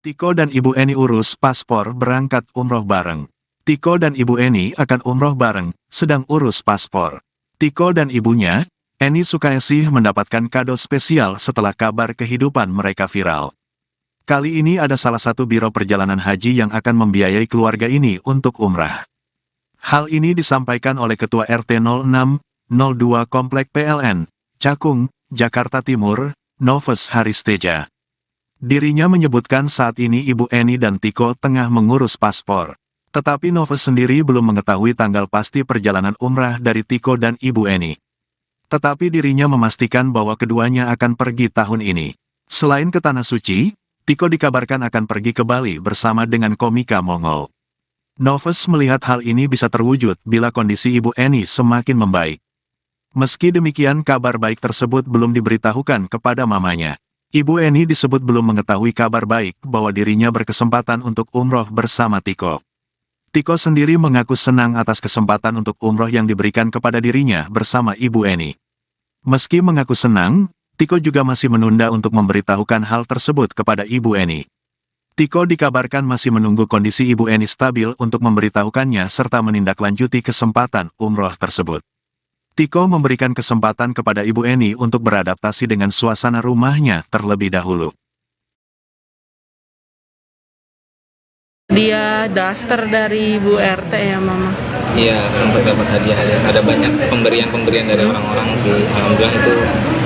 Tiko dan Ibu Eni urus paspor berangkat umroh bareng. Tiko dan Ibu Eni akan umroh bareng, sedang urus paspor. Tiko dan ibunya, Eni Sukaesih mendapatkan kado spesial setelah kabar kehidupan mereka viral. Kali ini ada salah satu biro perjalanan haji yang akan membiayai keluarga ini untuk umrah. Hal ini disampaikan oleh Ketua RT 0602 Komplek PLN, Cakung, Jakarta Timur, Noves Haristeja. Dirinya menyebutkan saat ini Ibu Eni dan Tiko tengah mengurus paspor. Tetapi Noves sendiri belum mengetahui tanggal pasti perjalanan umrah dari Tiko dan Ibu Eni. Tetapi dirinya memastikan bahwa keduanya akan pergi tahun ini. Selain ke Tanah Suci, Tiko dikabarkan akan pergi ke Bali bersama dengan komika Mongol. Noves melihat hal ini bisa terwujud bila kondisi Ibu Eni semakin membaik. Meski demikian kabar baik tersebut belum diberitahukan kepada mamanya. Ibu Eni disebut belum mengetahui kabar baik bahwa dirinya berkesempatan untuk umroh bersama Tiko. Tiko sendiri mengaku senang atas kesempatan untuk umroh yang diberikan kepada dirinya bersama Ibu Eni. Meski mengaku senang, Tiko juga masih menunda untuk memberitahukan hal tersebut kepada Ibu Eni. Tiko dikabarkan masih menunggu kondisi Ibu Eni stabil untuk memberitahukannya serta menindaklanjuti kesempatan umroh tersebut. Tiko memberikan kesempatan kepada Ibu Eni untuk beradaptasi dengan suasana rumahnya terlebih dahulu. Dia daster dari Bu RT ya, Mama? Iya, sempat dapat hadiah. Ada banyak pemberian-pemberian dari orang-orang sih. Alhamdulillah itu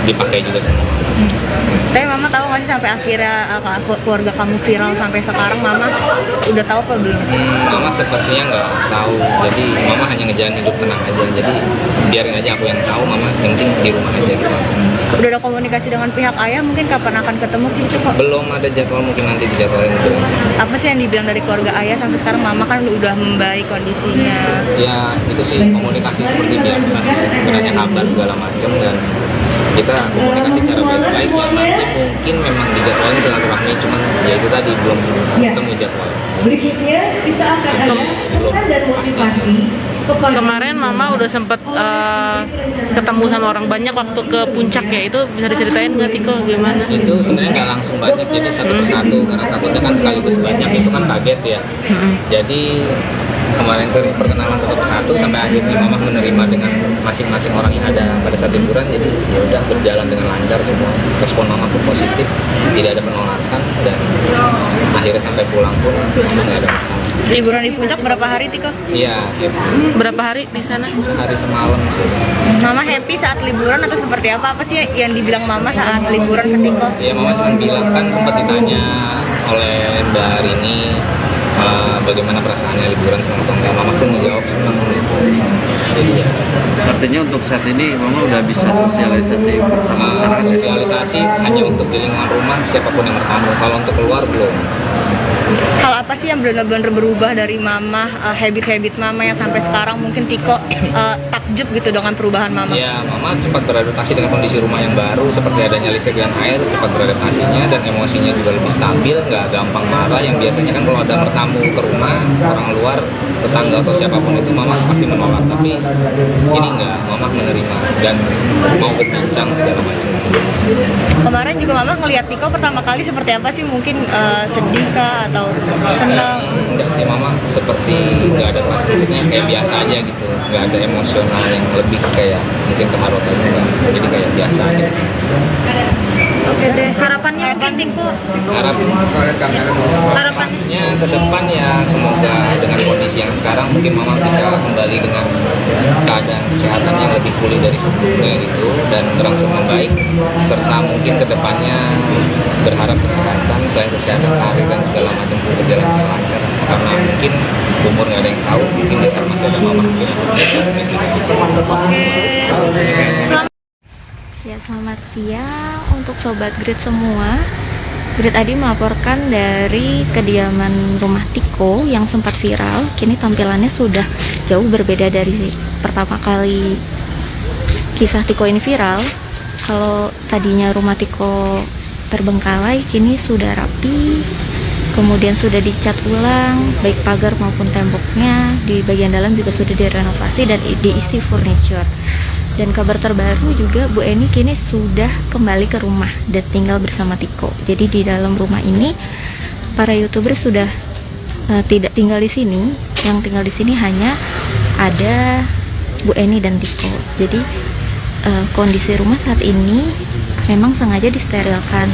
dipakai juga semua. Tapi Mama tahu nggak sih sampai akhirnya keluarga kamu viral sampai sekarang, Mama udah tahu apa belum? Mama sepertinya nggak tahu. Jadi Mama hanya ngejalan hidup tenang aja. Jadi biarin aja aku yang tahu. Mama penting di rumah aja gitu. Udah ada komunikasi dengan pihak ayah, mungkin kapan akan ketemu gitu kok? Belum ada jadwal, mungkin nanti dijadwalin dulu. Apa sih yang dibilang dari keluarga ayah sampai sekarang Mama kan udah membaik kondisinya? Ya itu sih komunikasi seperti biasa sih. Beranya kabar segala macam dan kita komunikasi cara baik-baik ya nanti mungkin memang dijadwalin silaturahmi, cuman ya itu tadi belum ketemu jadwal. Berikutnya kita akan ada pesan dan motivasi. Kemarin Mama udah sempet ketemu sama orang banyak waktu ke puncak ya, itu bisa diceritain nggak Tiko gimana? Itu sebenarnya nggak langsung banyak, jadi satu persatu karena takutnya kan sekaligus banyak itu kan kaget ya. Jadi kemarin itu perkenalan satu persatu sampai akhirnya Mama menerima dengan masing-masing orang yang ada pada saat liburan. Jadi ya udah berjalan dengan lancar semua, respon Mama pun positif, tidak ada penolakan dan akhirnya sampai pulang pun Mama nggak ada masalah. Liburan di puncak berapa hari, Tiko? Iya, Berapa hari di sana? sehari semalam sih. Mama happy saat liburan atau seperti apa? Apa sih yang dibilang Mama saat liburan ke Tiko? Ya Mama cuma bilang kan sempat ditanya oleh Mbak Rini bagaimana perasaannya liburan sama teman. Mama pun ngejawab senang gitu. Jadi ya. Artinya untuk saat ini Mama udah bisa sosialisasi bersama masyarakat. Sosialisasi hanya untuk di lingkungan rumah siapapun yang bertamu. Kalau untuk keluar belum. Hal apa sih yang benar-benar berubah dari Mama, habit-habit Mama yang sampai sekarang mungkin Tiko takjub gitu dengan perubahan Mama? Ya, Mama cepat beradaptasi dengan kondisi rumah yang baru, seperti adanya listrik dan air, cepat beradaptasinya dan emosinya juga lebih stabil, nggak gampang marah. Yang biasanya kan kalau ada bertamu ke rumah, orang luar, tetangga atau siapapun itu Mama pasti menolak. Tapi ini nggak, Mama menerima dan mau berbincang segala macam. Kemarin juga Mama ngelihat Tiko pertama kali seperti apa sih? Mungkin sedih kah atau senang? Enggak sih, Mama seperti nggak ada rasa, maksudnya kayak biasa aja gitu, nggak ada emosional yang lebih kayak mungkin keharuan enggak, jadi kayak biasa aja. Oke deh, harapannya mungkin Tiko? Harapannya ke depan ya semoga dengan kondisi yang sekarang mungkin Mama bisa kembali dengan keadaan kesehatan yang lebih pulih dari sebelumnya gitu dan berangsur membaik, serta mungkin ke depannya berharap kesehatan, selain kesehatan karir dan segala macam berjalan dengan lancar, karena mungkin umur nggak ada yang tahu, mungkin di saat masih ada Mama mungkin Selamat siang untuk Sobat Grid semua. Grid Adi melaporkan dari kediaman rumah Tiko yang sempat viral. Kini tampilannya sudah jauh berbeda dari pertama kali kisah Tiko ini viral. Kalau tadinya rumah Tiko terbengkalai, kini sudah rapi, kemudian sudah dicat ulang, baik pagar maupun temboknya. Di bagian dalam juga sudah direnovasi dan diisi furniture. Dan kabar terbaru juga, Bu Eni kini sudah kembali ke rumah dan tinggal bersama Tiko. Jadi di dalam rumah ini para YouTuber sudah tidak tinggal di sini. Yang tinggal di sini hanya ada Bu Eni dan Tiko. Jadi kondisi rumah saat ini memang sengaja disterilkan.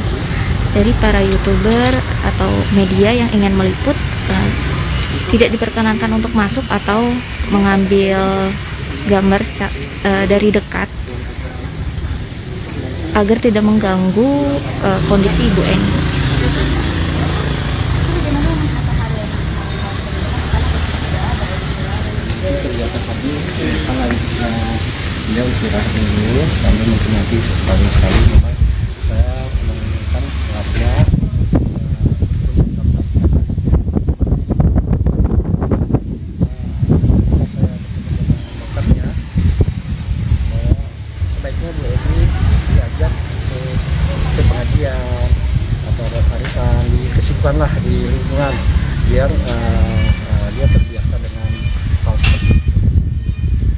Dari para YouTuber atau media yang ingin meliput tidak diperkenankan untuk masuk atau mengambil gambar dari dekat agar tidak mengganggu kondisi Ibu Eni. Kegiatan saat ini kan lagi dia istirahat dulu sambil mungkin nanti sekali memang saya menginginkan keluarga saya dokternya sebaiknya Bu Eni diajak ke pengajian atau ada arisan dikesipkan lah di lingkungan biar dia terbiasa dengan hal seperti itu.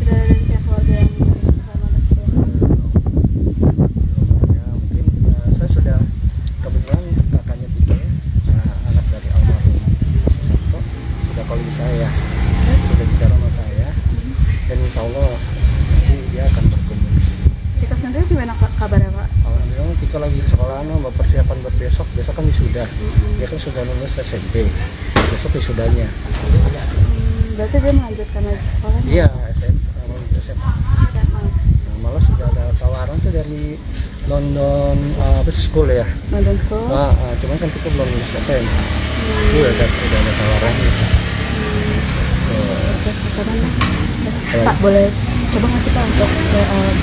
Sudah ada pihak keluarga yang Ya, mungkin saya sudah kebetulan kakaknya Tiko anak dari almarhum Sabto sudah kalau saya sudah bicara sama saya dan insya Allah nanti dia akan berkumpul di sini. Tiko sendiri gimana kabarnya Pak? Alhamdulillah Tiko lagi sekolah mau persiapan buat besok kan wisuda. Dia kan sudah lulus SMP, besok wisudanya. Berarti dia melanjutkan lagi sekolahnya? Iya, SMA. Nah, malah sudah ada tawaran tuh dari London School ya. London School? Cuman kan kita belum lulus SMA. Udah ada tawaran gitu. Pak, boleh coba ngasih tahu untuk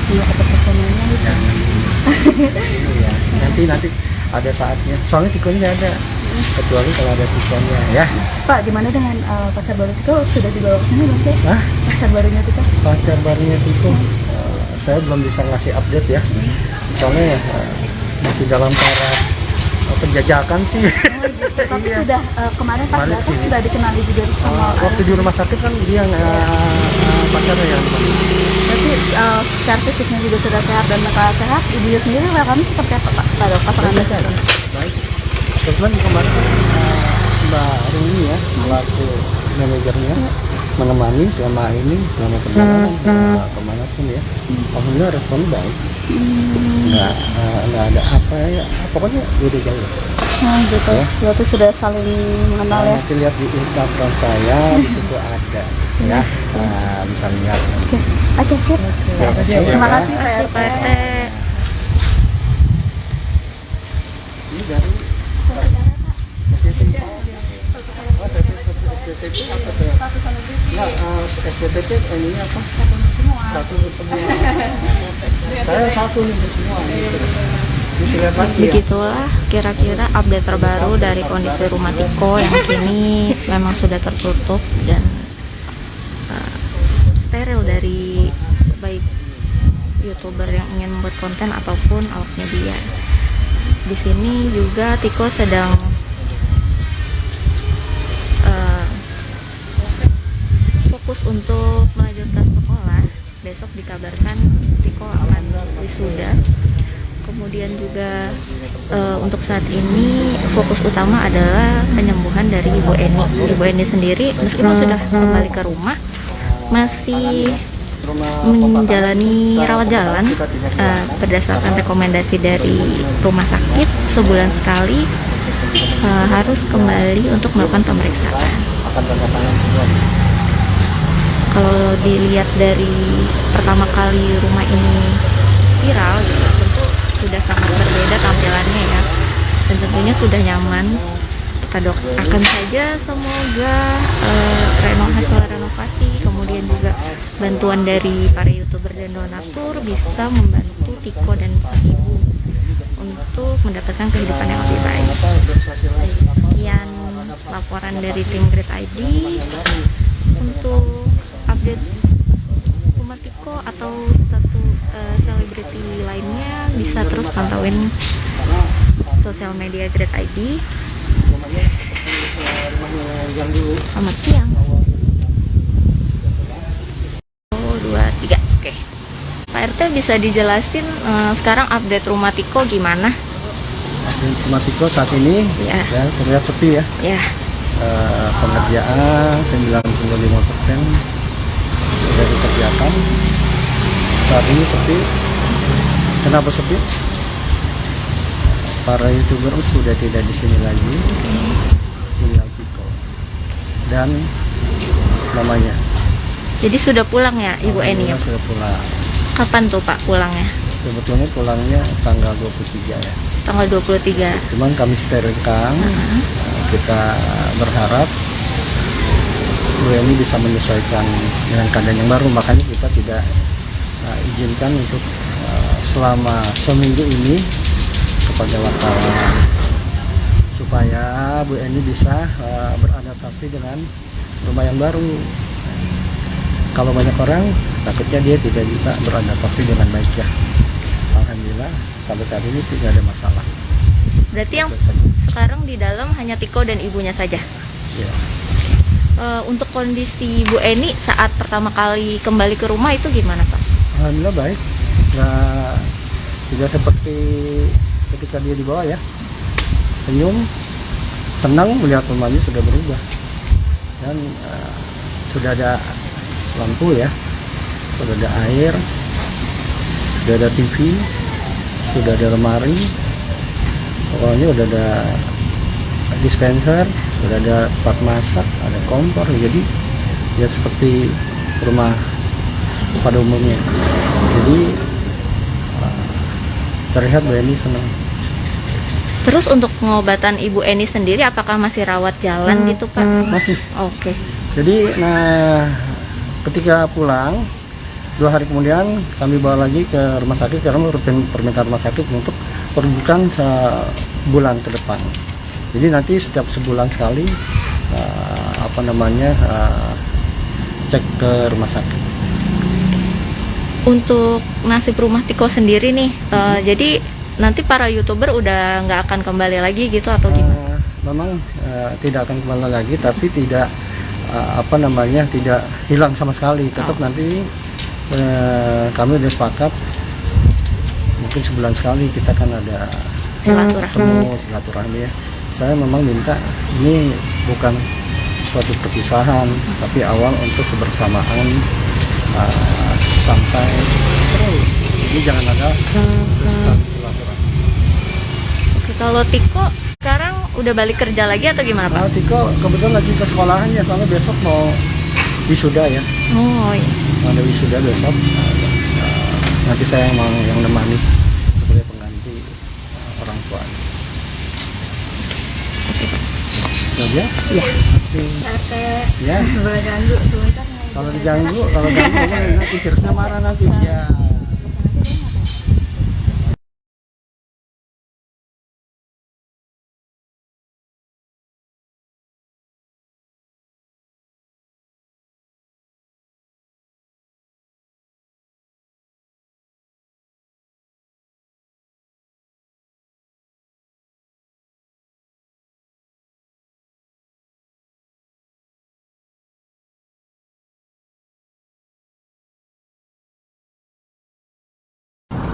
dia atau performanya gitu? Ya, nanti ada saatnya. Soalnya Tikonya nggak ada. Kecuali kalau ada Tikonya ya. Pak, gimana dengan pacar baru Tiko? Sudah dibawa ke sini belum sih? Hah? Pacar barunya Tiko? Pacar barunya Tiko, saya belum bisa ngasih update ya. Soalnya masih dalam taraf penjajakan sih. Tapi Iya. sudah kemarin pas Kemarin datang sih. sudah dikenali juga sama Waktu di rumah sakit kan dia pacarnya yang berarti secara fisiknya juga sudah sehat dan mental sehat. Ibunya sendiri welcome seperti apa Pak pada pasangan baru? baik. Kebetulan kemarin Mbak Rumi ya selaku manajernya menemani selama perjalanan kemanapun ya. Alhamdulillah respon baik. Nggak ada apa ya. Pokoknya udah jauh. Nah gitu. Ya. Berarti sudah saling mengenal ya. Nanti lihat di Instagram saya di situ ada ya. Bisa lihat. Oke sip. Terima kasih Pak RT. Ini dari STTP apa tuh? Nah, STTP ini apa? Satu semua. Saya satu nih semua. Bisa lihat lagi ya. Begitulah kira-kira update terbaru dari kondisi rumah Tiko yang kini memang sudah tertutup dan steril dari baik YouTuber yang ingin membuat konten ataupun awak media. Di sini juga Tiko sedang fokus untuk melanjutkan sekolah. Besok dikabarkan Tiko akan wisuda. Kemudian juga untuk saat ini fokus utama adalah penyembuhan dari Ibu Eni. Ibu Eni sendiri meskipun sudah kembali ke rumah masih menjalani rawat jalan berdasarkan rekomendasi dari rumah sakit sebulan sekali harus kembali untuk melakukan pemeriksaan. Kalau dilihat dari pertama kali rumah ini viral, tentu sudah sangat berbeda tampilannya ya, dan tentunya sudah nyaman. Kita doakan saja semoga hasil renovasi, kemudian juga bantuan dari para YouTuber dan donatur bisa membantu Tiko dan sang ibu untuk mendapatkan kehidupan yang lebih baik. Sekian laporan dari tim Grid ID. Untuk update rumah Tiko atau satu selebriti lainnya bisa terus pantauin sosial media Grid ID. Selamat siang. 2, 3. Oke. Pak RT bisa dijelasin sekarang update rumah Tiko gimana? Rumah Tiko saat ini Ya. ya terlihat sepi ya. Ya. Pengerjaan 95% sudah dikerjakan. Saat ini sepi. Kenapa sepi? Para YouTuber sudah tidak di sini lagi. Tinggal Tiko dan mamanya. Jadi sudah pulang ya Ibu Eni? Mamanya sudah pulang. Kapan tuh Pak pulangnya? Sebetulnya pulangnya tanggal 23 ya. Tanggal 23. Cuman kami sterilkan. Kita berharap Bu Eni bisa menyesuaikan dengan keadaan yang baru, makanya kita tidak izinkan untuk selama seminggu ini kepada wartawan supaya Bu Eni bisa beradaptasi dengan rumah yang baru. Kalau banyak orang takutnya dia tidak bisa beradaptasi dengan baik ya. Alhamdulillah sampai saat ini sih tidak ada masalah. Berarti yang sekarang di dalam hanya Tiko dan ibunya saja. Ya. Untuk kondisi Bu Eni saat pertama kali kembali ke rumah itu gimana Pak? Alhamdulillah baik. Nah, tidak seperti ketika dia dibawa ya. Senyum, senang melihat rumahnya sudah berubah. Dan sudah ada lampu ya, sudah ada air, sudah ada TV, sudah ada lemari, pokoknya udah ada dispenser, sudah ada tempat masak, ada kompor, jadi ya seperti rumah pada umumnya. Jadi terlihat Bu Eni senang. Terus untuk pengobatan Ibu Eni sendiri apakah masih rawat jalan gitu Pak? Masih. Oke. Jadi ketika pulang 2 hari kemudian kami bawa lagi ke rumah sakit karena permintaan rumah sakit untuk perujukan sebulan ke depan. Jadi nanti setiap sebulan sekali cek ke rumah sakit. Untuk nasib rumah Tiko sendiri nih, jadi nanti para YouTuber udah nggak akan kembali lagi gitu atau gimana? Memang tidak akan kembali lagi, tapi tidak tidak hilang sama sekali. Tetap nanti kami udah sepakat mungkin sebulan sekali kita kan ada ketemu silaturahmi ya. Saya memang minta ini bukan suatu perpisahan, tapi awal untuk kebersamaan sampai terus. Jadi jangan ada silaturahmi. Oke, kalau Tiko sekarang udah balik kerja lagi atau gimana Pak? Tiko kebetulan lagi ke sekolahan ya, soalnya besok mau wisuda ya. Oh iya. Ada wisuda besok. Nanti saya yang nemani sebagai pengganti orang tua. Ya? Iya. Ya. Kalau diganggu nanti virusnya marah nanti. Ya.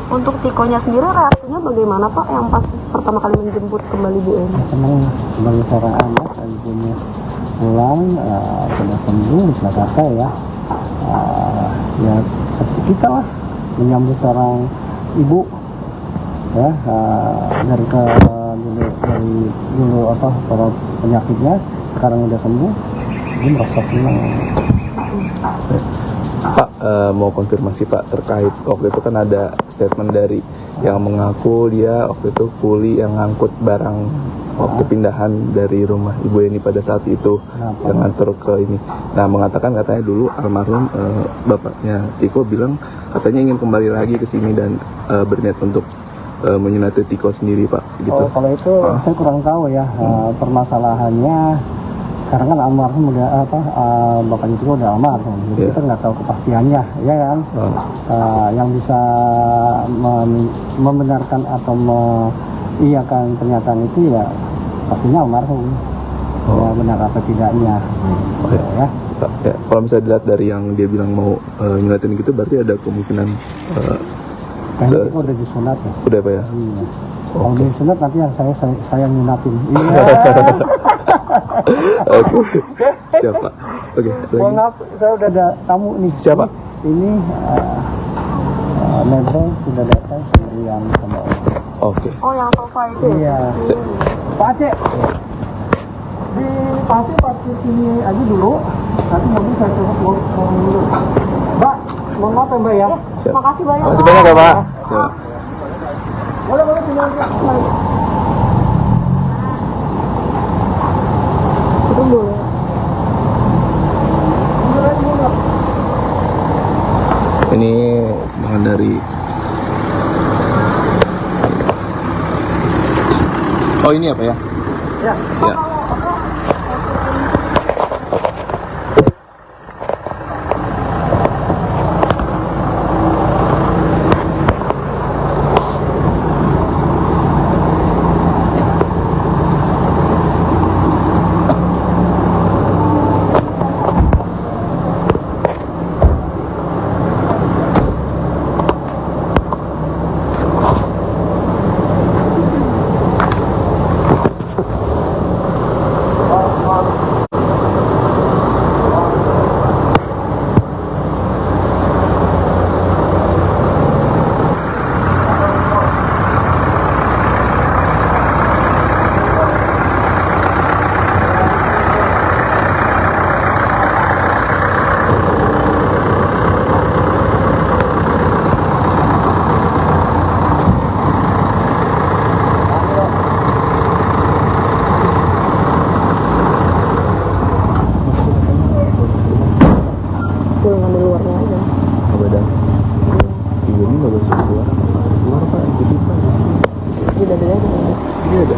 Untuk Tikonya sendiri reaksinya bagaimana Pak yang pas pertama kali menjemput kembali Bu Eni? Senang sebagai seorang anak, ibunya pulang sudah sembuh, bisa kata ya. Ya seperti kita lah menyambut seorang ibu ya, dari dulu para penyakitnya sekarang udah sembuh, dia merasa senang. Pak, mau konfirmasi Pak terkait waktu itu kan ada statement dari yang mengaku dia waktu itu kuli yang ngangkut barang waktu pindahan dari rumah Ibu Eni pada saat itu yang nganter ke ini. Nah, mengatakan katanya dulu almarhum bapaknya Tiko bilang katanya ingin kembali lagi ke sini dan berniat untuk menyunati Tiko sendiri Pak. Gitu. Oh, kalau itu saya kurang tahu ya permasalahannya. Karena kan almarhum udah bapaknya Tiko udah almarhum, jadi kita nggak tahu kepastiannya, ya kan? Yang bisa membenarkan atau mengiyakan pernyataan itu ya pastinya almarhum. Ya, benar apa tidaknya. Ya. Ya, kalau misalnya dilihat dari yang dia bilang mau nyunatin gitu, berarti ada kemungkinan. Kayaknya Tiko udah disunat ya. Udah Pak ya? Iya. Kalau Oke. disunat nanti yang saya nyunapin. Iya. Oke. Siapa? Oke. Mohon Lagi. maaf, saya udah ada tamu nih. Siapa? Ini Nebel sudah datang sendirian sama orang. Oke. Oh, yang sofa itu ya? Iya. Pak Aceh. Di parkir sini aja dulu. Nanti mobil saya coba pulang dulu. Mbak, mohon maaf ya Mbak ya. Siap. Makasih banyak. Makasih banyak ya Pak. Siap. Boleh sini aja. Itu boleh. Ini sumbangan dari Oh ini apa ya? Ya. Ya. Pulangan di luarnya aja. Oh, beda. Ibu ini nggak bisa keluar. Keluar Pak, jadi Pak di sini. Udah aja. Iya ada.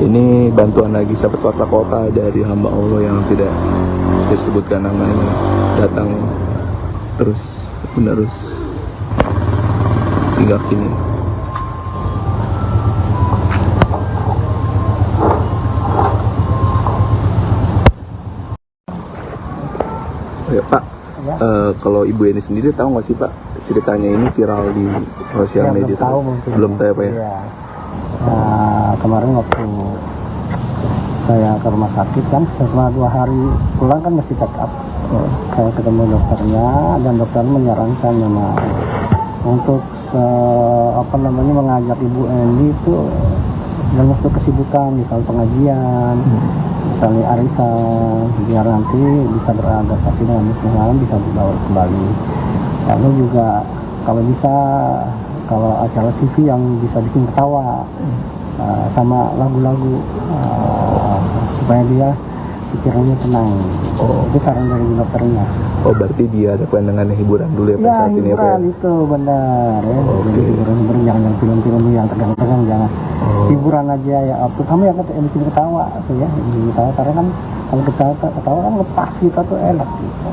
Ini bantuan lagi sahabat warta kota dari hamba Allah yang tidak disebutkan namanya, datang terus menerus hingga kini. Oh ya Pak, Ya. kalau Ibu Eni sendiri tahu nggak sih Pak ceritanya ini viral di sosial Ya, media? belum tahu mungkin. Belum tahu ya Pak ya? Iya. Nah, kemarin waktu saya ke rumah sakit kan setelah 2 hari pulang kan mesti check up. Saya ketemu dokternya dan dokter menyarankan memang untuk mengajak Ibu Endi itu dalam waktu kesibukan, misalnya pengajian, misalnya arisan, biar nanti bisa beradaptasi dengan lingkungan, bisa dibawa kembali. Lalu juga kalau bisa, kalau acara TV yang bisa bikin ketawa, sama lagu-lagu, supaya dia pikirannya tenang. Itu saran dari dokternya. Oh berarti dia ada pandangan hiburan dulu ya Pak Ya, saat ini ya Pak ya? hiburan itu benar ya. Oke. Jadi hiburan jangan film-film yang tegang-tegang, jangan. Hiburan aja ya. Terutama yang bikin ketawa tuh ya, bikin ketawa, karena kan kalau ketawa kan lepas kita tuh enak gitu.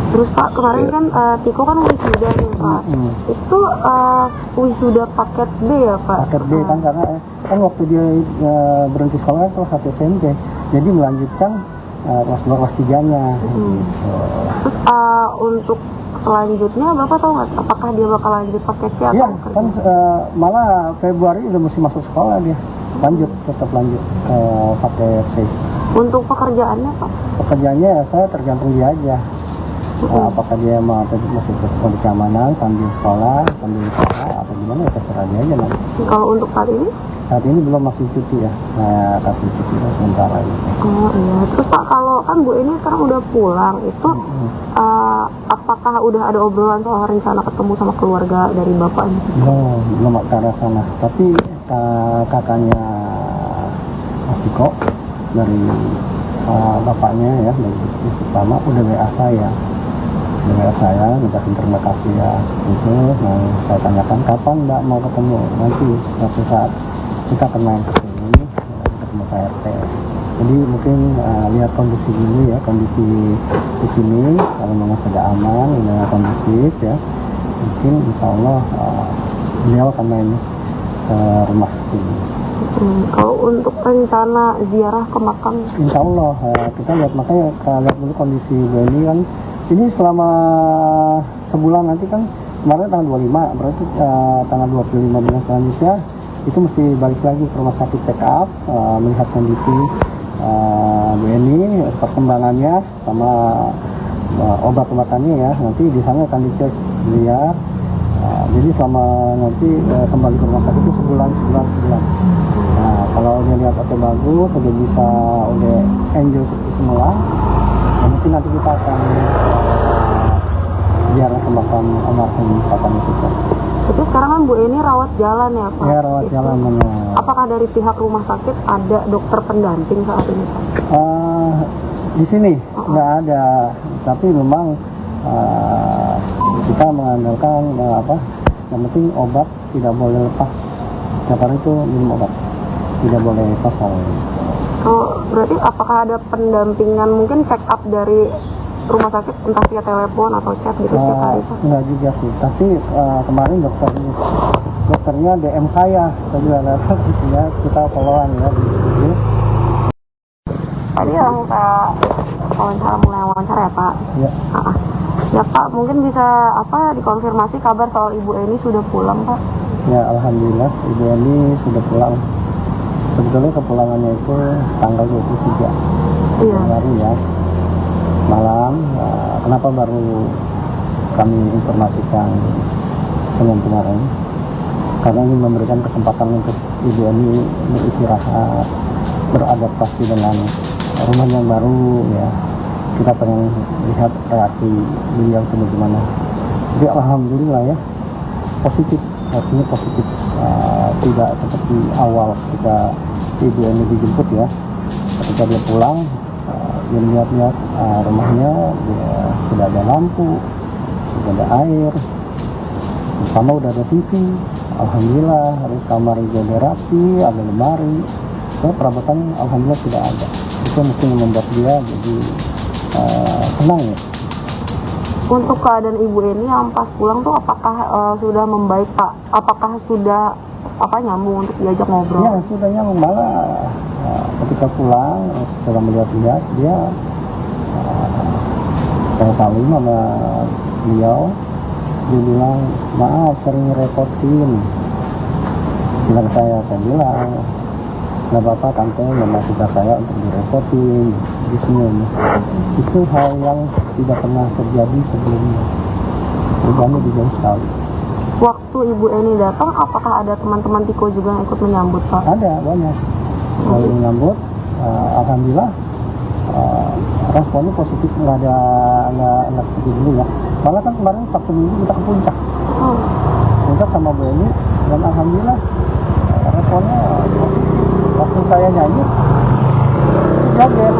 Terus Pak, kemarin kan Tiko kan wisuda nih Pak. Itu wisuda paket B ya Pak? Paket B kan, karena kan waktu dia berhenti sekolah kan kelas 1 SMP, jadi melanjutkan kelas 2 kelas 3-nya. Terus untuk selanjutnya Bapak tahu nggak apakah dia bakal lanjut paket C atau Iya, kerja? kan malah Februari udah mesti masuk sekolah dia. Tetap lanjut ke paket C. Untuk pekerjaannya Pak? Pekerjaannya saya tergantung dia aja. Apakah dia mau masih tetap di keamanan sambil sekolah, sambil usaha, atau gimana ya terserah dia aja nanti. Kalau untuk saat ini? Saat ini belum, masih cuti ya, saya kasih cuti sementara ini. Oh iya, terus Pak kalau kan Bu ini sekarang udah pulang itu apakah udah ada obrolan soal rencana ketemu sama keluarga dari Bapak ini? Belum ke arah sana, tapi kakaknya Mas Diko dari bapaknya ya, dari istri pertama udah WA saya. Minta terima kasih ya itu. Nah, saya tanyakan kapan Mbak mau ketemu, nanti suatu saat kita akan main ke sini ketemu Pak RT. Jadi mungkin lihat kondisi dulu ya, kondisi di sini kalau memang sudah aman, sudah kondusif ya, mungkin insya Allah beliau akan main ke rumah sini. Kalau untuk rencana ziarah ke makam? Insya Allah kita lihat, makanya kita lihat dulu kondisi Bu ini kan Ini selama sebulan nanti kan, kemarin tanggal 25, berarti tanggal 25 bulan selanjutnya itu mesti balik lagi ke rumah sakit check up, melihat kondisi Bu Eni, perkembangannya sama obat-obatannya ya. Nanti di sana akan dicek dia. Jadi selama nanti kembali ke rumah sakit itu sebulan. Nah, kalau dia lihat oke bagus, udah bisa udah enjoy seperti semula, mungkin nanti kita akan ziarah ke makam almarhum Papa itu. Tapi sekarang kan Bu Eni rawat jalan ya Pak? Ya, rawat jalan. Apakah dari pihak rumah sakit ada dokter pendamping saat ini Pak? Di sini nggak ada, tapi memang kita mengandalkan yang penting obat tidak boleh lepas. Setiap hari itu minum obat, tidak boleh lepas. Berarti apakah ada pendampingan, mungkin check up dari rumah sakit entah via telepon atau chat gitu setiap hari Pak? Enggak juga sih, tapi kemarin dokternya DM saya juga lewat gitu ya, kita follow-an ya di studio. Tadi yang mulai wawancara ya Pak? Ya. Ya Pak, mungkin bisa dikonfirmasi kabar soal Ibu Eni sudah pulang Pak? Ya, alhamdulillah Ibu Eni sudah pulang. Sebetulnya kepulangannya itu tanggal 23 Januari ya, malam. Kenapa baru kami informasikan Senin kemarin? Karena ini memberikan kesempatan untuk Ibu Eni beristirahat, beradaptasi dengan rumah yang baru ya. Kita pengen lihat reaksi beliau itu bagaimana. Jadi alhamdulillah ya, positif, artinya positif. Tidak seperti awal ketika Ibu Eni dijemput ya, ketika dia pulang, dia lihat-lihat rumahnya, dia sudah ada lampu, sudah ada air, sama udah ada TV. Alhamdulillah, harus kamar juga ada rapi, ada lemari, perabotan alhamdulillah tidak ada. Itu mungkin membuat dia jadi tenang ya. Untuk keadaan Ibu Eni yang pas pulang tuh apakah sudah membaik Pak? Apakah sudah nyambung untuk diajak ngobrol? Ya, sudah nyambung. Malah ketika pulang setelah melihat-lihat dia saya saling sama beliau, dia bilang maaf sering repotin. Saya bilang nggak apa-apa tante, memang tugas saya untuk direpotin di sini. Itu hal yang tidak pernah terjadi sebelumnya. Perubahannya jauh sekali. Waktu Ibu Eni datang, apakah ada teman-teman Tiko juga yang ikut menyambut Pak? Ada, banyak. Lalu menyambut, alhamdulillah responnya positif, nggak seperti dulu ya. Malah kan kemarin Sabtu Minggu kita ke puncak. Puncak sama Bu Eni, dan alhamdulillah responnya positif. Waktu saya nyanyi, joget.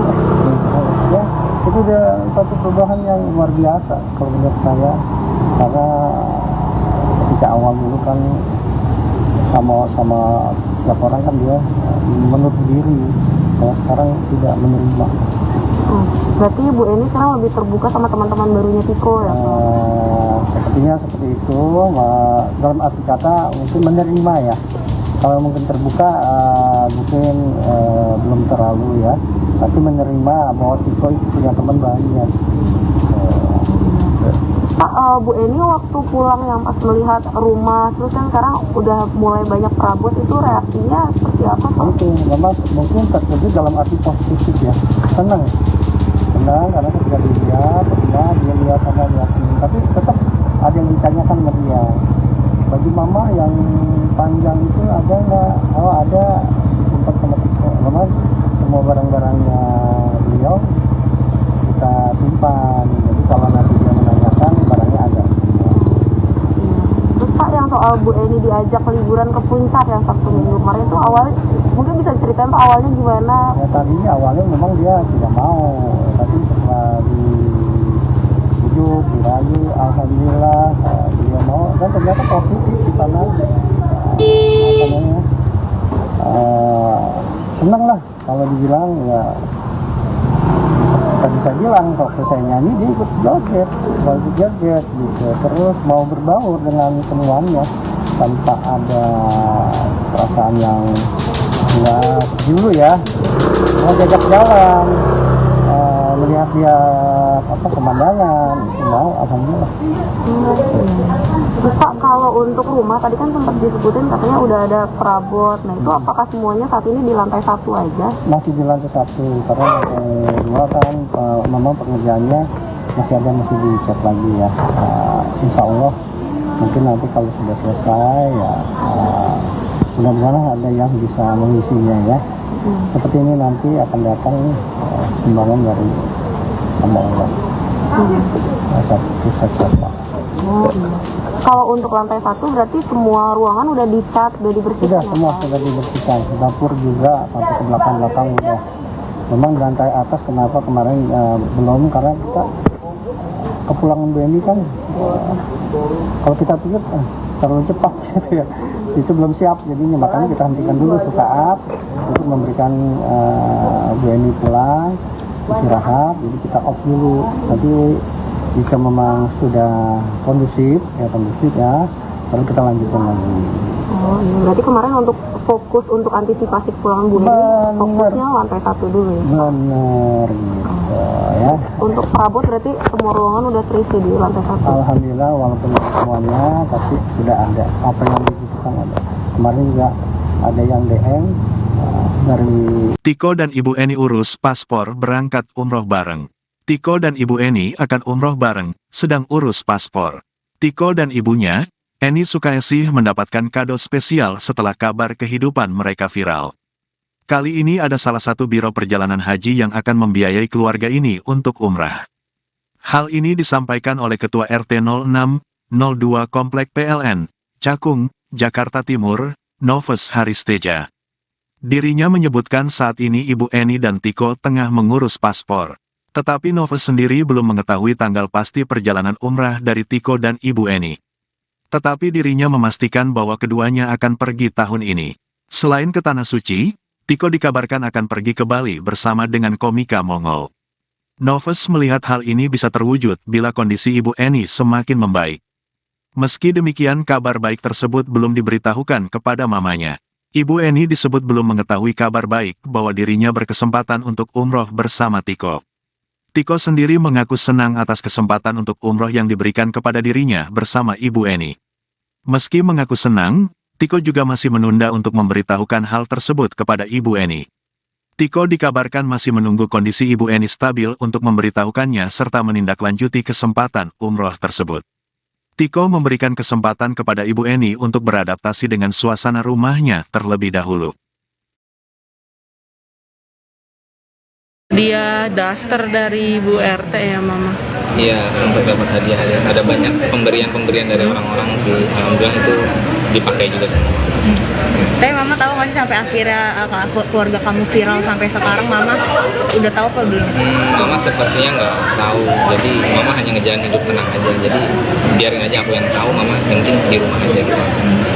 Ya, itu udah satu perubahan yang luar biasa kalau menurut saya. Karena ketika awal dulu kan sama setiap orang kan dia menutup diri, kalau sekarang tidak menerima. Berarti Bu Eni sekarang lebih terbuka sama teman-teman barunya Tiko ya? Sepertinya seperti itu, dalam arti kata mungkin menerima ya. Kalau mungkin terbuka mungkin belum terlalu ya, tapi menerima bahwa Tiko itu punya teman banyak. Pak, Bu Eni waktu pulang yang pas melihat rumah, terus kan sekarang udah mulai banyak perabot, itu reaksinya seperti apa Pak? Itu memang mungkin terkejut dalam arti positif ya, senang karena ketika dia lihat sama lihat ini, tapi tetap ada yang ditanyakan sama dia, baju mama yang panjang itu ada nggak? Oh ada, sempat sama Tiko. Memang semua barang-barangnya beliau kita simpan, jadi kalau nanti dia menanyakan barangnya ada. Terus Pak, yang soal Bu Eni diajak liburan ke puncak yang Sabtu Minggu kemarin itu awalnya mungkin bisa diceritain Pak awalnya gimana? Ya tadinya awalnya memang dia tidak mau, tapi setelah dibujuk, dirayu, alhamdulillah dia mau, dan ternyata positif di sana. Senang lah kalau dibilang ya, kita bisa bilang waktu saya nyanyi dia ikut joget gitu, terus mau berbaur dengan semuanya tanpa ada perasaan yang enggak dulu ya, mau jajak jalan, melihat pemandangan itu mau alhamdulillah. Terus Pak, kalau untuk rumah tadi kan sempat disebutin katanya udah ada perabot. Nah itu apakah semuanya saat ini di lantai 1 aja? Masih di lantai 1 karena lantai 2 kan memang pengerjaannya masih dicat lagi ya. Insya Allah mungkin nanti kalau sudah selesai ya mudah-mudahan ada yang bisa mengisinya ya. Seperti ini nanti akan datang sumbangan dari hamba Allah. Satu Pak. Kalau untuk lantai 1 berarti semua ruangan udah dicat, udah dibersihkan? Sudah, semua sudah dibersihkan. Dapur juga sampai ke belakang udah. Memang di lantai atas kenapa kemarin belum, karena kita kepulangan Bu Eni kan kalau kita pikir terlalu cepat gitu ya. Itu belum siap, jadinya makanya kita hentikan dulu sesaat untuk memberikan Bu Eni pulang istirahat. Jadi kita off dulu. Nanti jika memang sudah kondusif ya, baru kita lanjutkan lagi. Oh iya, berarti kemarin untuk fokus untuk antisipasi pulangan Bu Eni, fokusnya lantai 1 dulu ya? Bener gitu ya. Untuk perabot berarti semua ruangan udah terisi di lantai 1? Alhamdulillah, walaupun semuanya, tapi sudah ada apa yang dibutuhkan ada. Kemarin juga ada yang DM dari Tiko dan Ibu Eni urus paspor berangkat umroh bareng. Tiko dan Ibu Eni akan umroh bareng, sedang urus paspor. Tiko dan ibunya, Eni Sukaesih, mendapatkan kado spesial setelah kabar kehidupan mereka viral. Kali ini ada salah satu biro perjalanan haji yang akan membiayai keluarga ini untuk umrah. Hal ini disampaikan oleh Ketua RT 0602 Komplek PLN, Cakung, Jakarta Timur, Novus Haristeja. Dirinya menyebutkan saat ini Ibu Eni dan Tiko tengah mengurus paspor. Tetapi Novus sendiri belum mengetahui tanggal pasti perjalanan umrah dari Tiko dan Ibu Eni. Tetapi dirinya memastikan bahwa keduanya akan pergi tahun ini. Selain ke Tanah Suci, Tiko dikabarkan akan pergi ke Bali bersama dengan komika Mongol. Novus melihat hal ini bisa terwujud bila kondisi Ibu Eni semakin membaik. Meski demikian, kabar baik tersebut belum diberitahukan kepada mamanya. Ibu Eni disebut belum mengetahui kabar baik bahwa dirinya berkesempatan untuk umroh bersama Tiko. Tiko sendiri mengaku senang atas kesempatan untuk umroh yang diberikan kepada dirinya bersama Ibu Eni. Meski mengaku senang, Tiko juga masih menunda untuk memberitahukan hal tersebut kepada Ibu Eni. Tiko dikabarkan masih menunggu kondisi Ibu Eni stabil untuk memberitahukannya serta menindaklanjuti kesempatan umroh tersebut. Tiko memberikan kesempatan kepada Ibu Eni untuk beradaptasi dengan suasana rumahnya terlebih dahulu. Dia daster dari Bu RT ya Mama? Iya, sempat dapat hadiah. Ada banyak pemberian dari orang-orang sih. Alhamdulillah itu dipakai juga semua. Tapi Mama tahu nggak sih sampai akhirnya keluarga kamu viral sampai sekarang, Mama udah tahu apa belum? Mama sepertinya nggak tahu. Jadi Mama hanya ngejalan hidup tenang aja. Jadi biarin aja aku yang tahu. Mama yang penting di rumah aja gitu.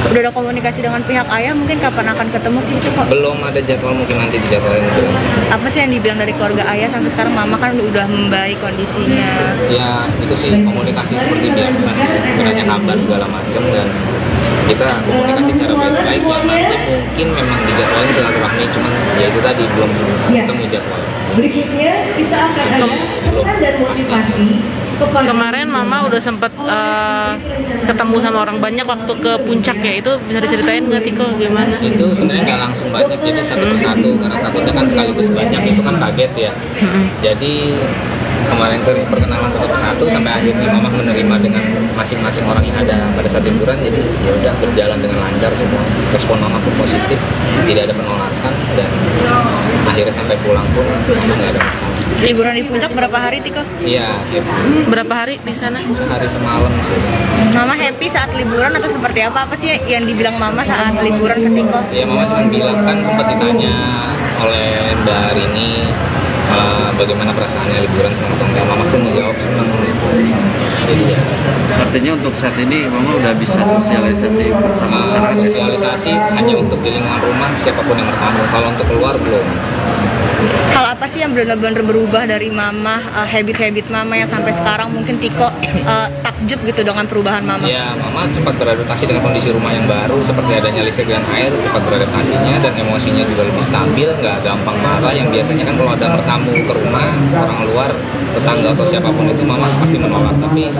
Udah ada komunikasi dengan pihak ayah, mungkin kapan akan ketemu gitu kok? Belum ada jadwal, mungkin nanti dijadwalin itu. Apa sih yang dibilang dari keluarga ayah sampai sekarang? Mama kan udah membaik kondisinya. Ya itu sih komunikasi seperti biasa sih. Beranya kabar segala macam dan kita komunikasi cara baik-baik ya. Nanti mungkin memang dijadwalin silaturahmi, cuman ya itu tadi belum ketemu jadwal. Berikutnya kita akan ada dan motivasi. Kemarin Mama udah sempet ketemu sama orang banyak waktu ke puncak ya, itu bisa diceritain nggak Tiko gimana? Itu sebenarnya nggak langsung banyak, jadi satu persatu karena takutnya kan sekaligus banyak, itu kan kaget ya. Jadi kemarin perkenalan satu persatu sampai akhirnya Mama menerima dengan masing-masing orang yang ada pada saat liburan. Jadi ya udah berjalan dengan lancar semua, respon Mama pun positif, tidak ada penolakan dan akhirnya sampai pulang pun nggak ada masalah. Liburan di puncak berapa hari Tiko? Iya, Berapa hari di sana? sehari semalam sih. Mama happy saat liburan atau seperti apa? Apa sih yang dibilang Mama saat liburan ke Tiko? Ya Mama cuma bilang, kan sempat ditanya oleh Mbak Rini bagaimana perasaannya liburan sama enggak. Mama pun menjawab senang gitu. Jadi ya. Artinya untuk saat ini Mama udah bisa sosialisasi bersama masyarakat. Sosialisasi hanya untuk di lingkungan rumah siapapun yang bertamu. Kalau untuk keluar belum. Hal apa sih yang benar-benar berubah dari mama, habit-habit mama yang sampai sekarang mungkin Tiko takjub gitu dengan perubahan mama? Ya, mama cepat beradaptasi dengan kondisi rumah yang baru, seperti adanya listrik dan air, cepat beradaptasinya dan emosinya juga lebih stabil, nggak gampang marah. Yang biasanya kan kalau ada bertamu ke rumah orang luar, tetangga atau siapapun itu mama pasti menolak, tapi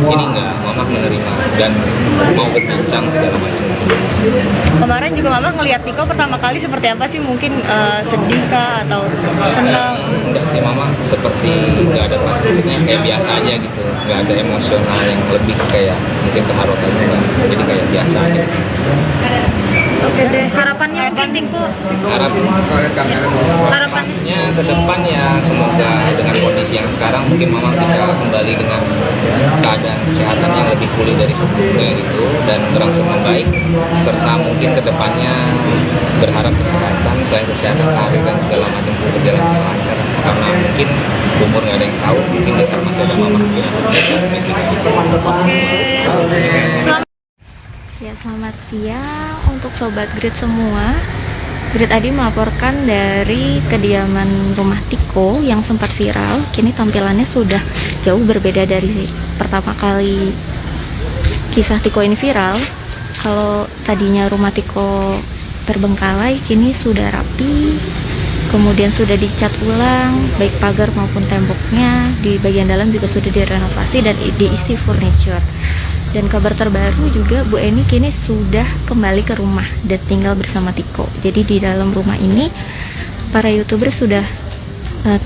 ini nggak, mama menerima dan mau berbincang segala macam. Kemarin juga mama ngelihat Tiko pertama kali seperti apa sih? Mungkin sedih kah atau senang? Enggak sih, mama seperti nggak ada perasaan, maksudnya kayak biasa aja gitu, nggak ada emosional yang lebih kayak mungkin keharuan, jadi kayak biasa aja. Oke deh, harapannya mungkin Tiko? Harapannya ke depan ya semoga dengan kondisi yang sekarang mungkin mama bisa kembali dengan keadaan kesehatan yang lebih pulih dari sebelumnya gitu dan berangsur membaik, serta mungkin ke depannya berharap kesehatan, selain kesehatan karir dan segala macam berjalan dengan lancar, karena mungkin umur nggak ada yang tahu, mungkin di sana masih ada mama mungkin Ya, selamat siang untuk Sobat Grid semua. Grid Adi melaporkan dari kediaman rumah Tiko yang sempat viral. Kini tampilannya sudah jauh berbeda dari pertama kali kisah Tiko ini viral. Kalau tadinya rumah Tiko terbengkalai, kini sudah rapi, kemudian sudah dicat ulang, baik pagar maupun temboknya. Di bagian dalam juga sudah direnovasi dan diisi furniture. Dan kabar terbaru juga, Bu Eni kini sudah kembali ke rumah dan tinggal bersama Tiko. Jadi di dalam rumah ini para YouTuber sudah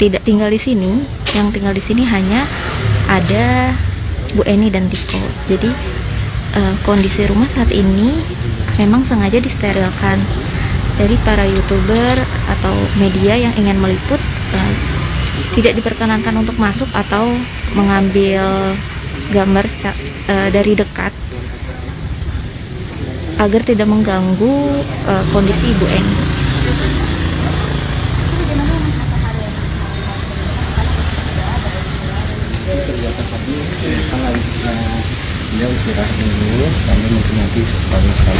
tidak tinggal di sini. Yang tinggal di sini hanya ada Bu Eni dan Tiko. Jadi kondisi rumah saat ini memang sengaja disterilkan. Dari para YouTuber atau media yang ingin meliput tidak diperkenankan untuk masuk atau mengambil gambar dari dekat agar tidak mengganggu kondisi Ibu Eni. Kegiatan tadi tanggal dia istirahat dulu sambil mungkin nanti sekali saya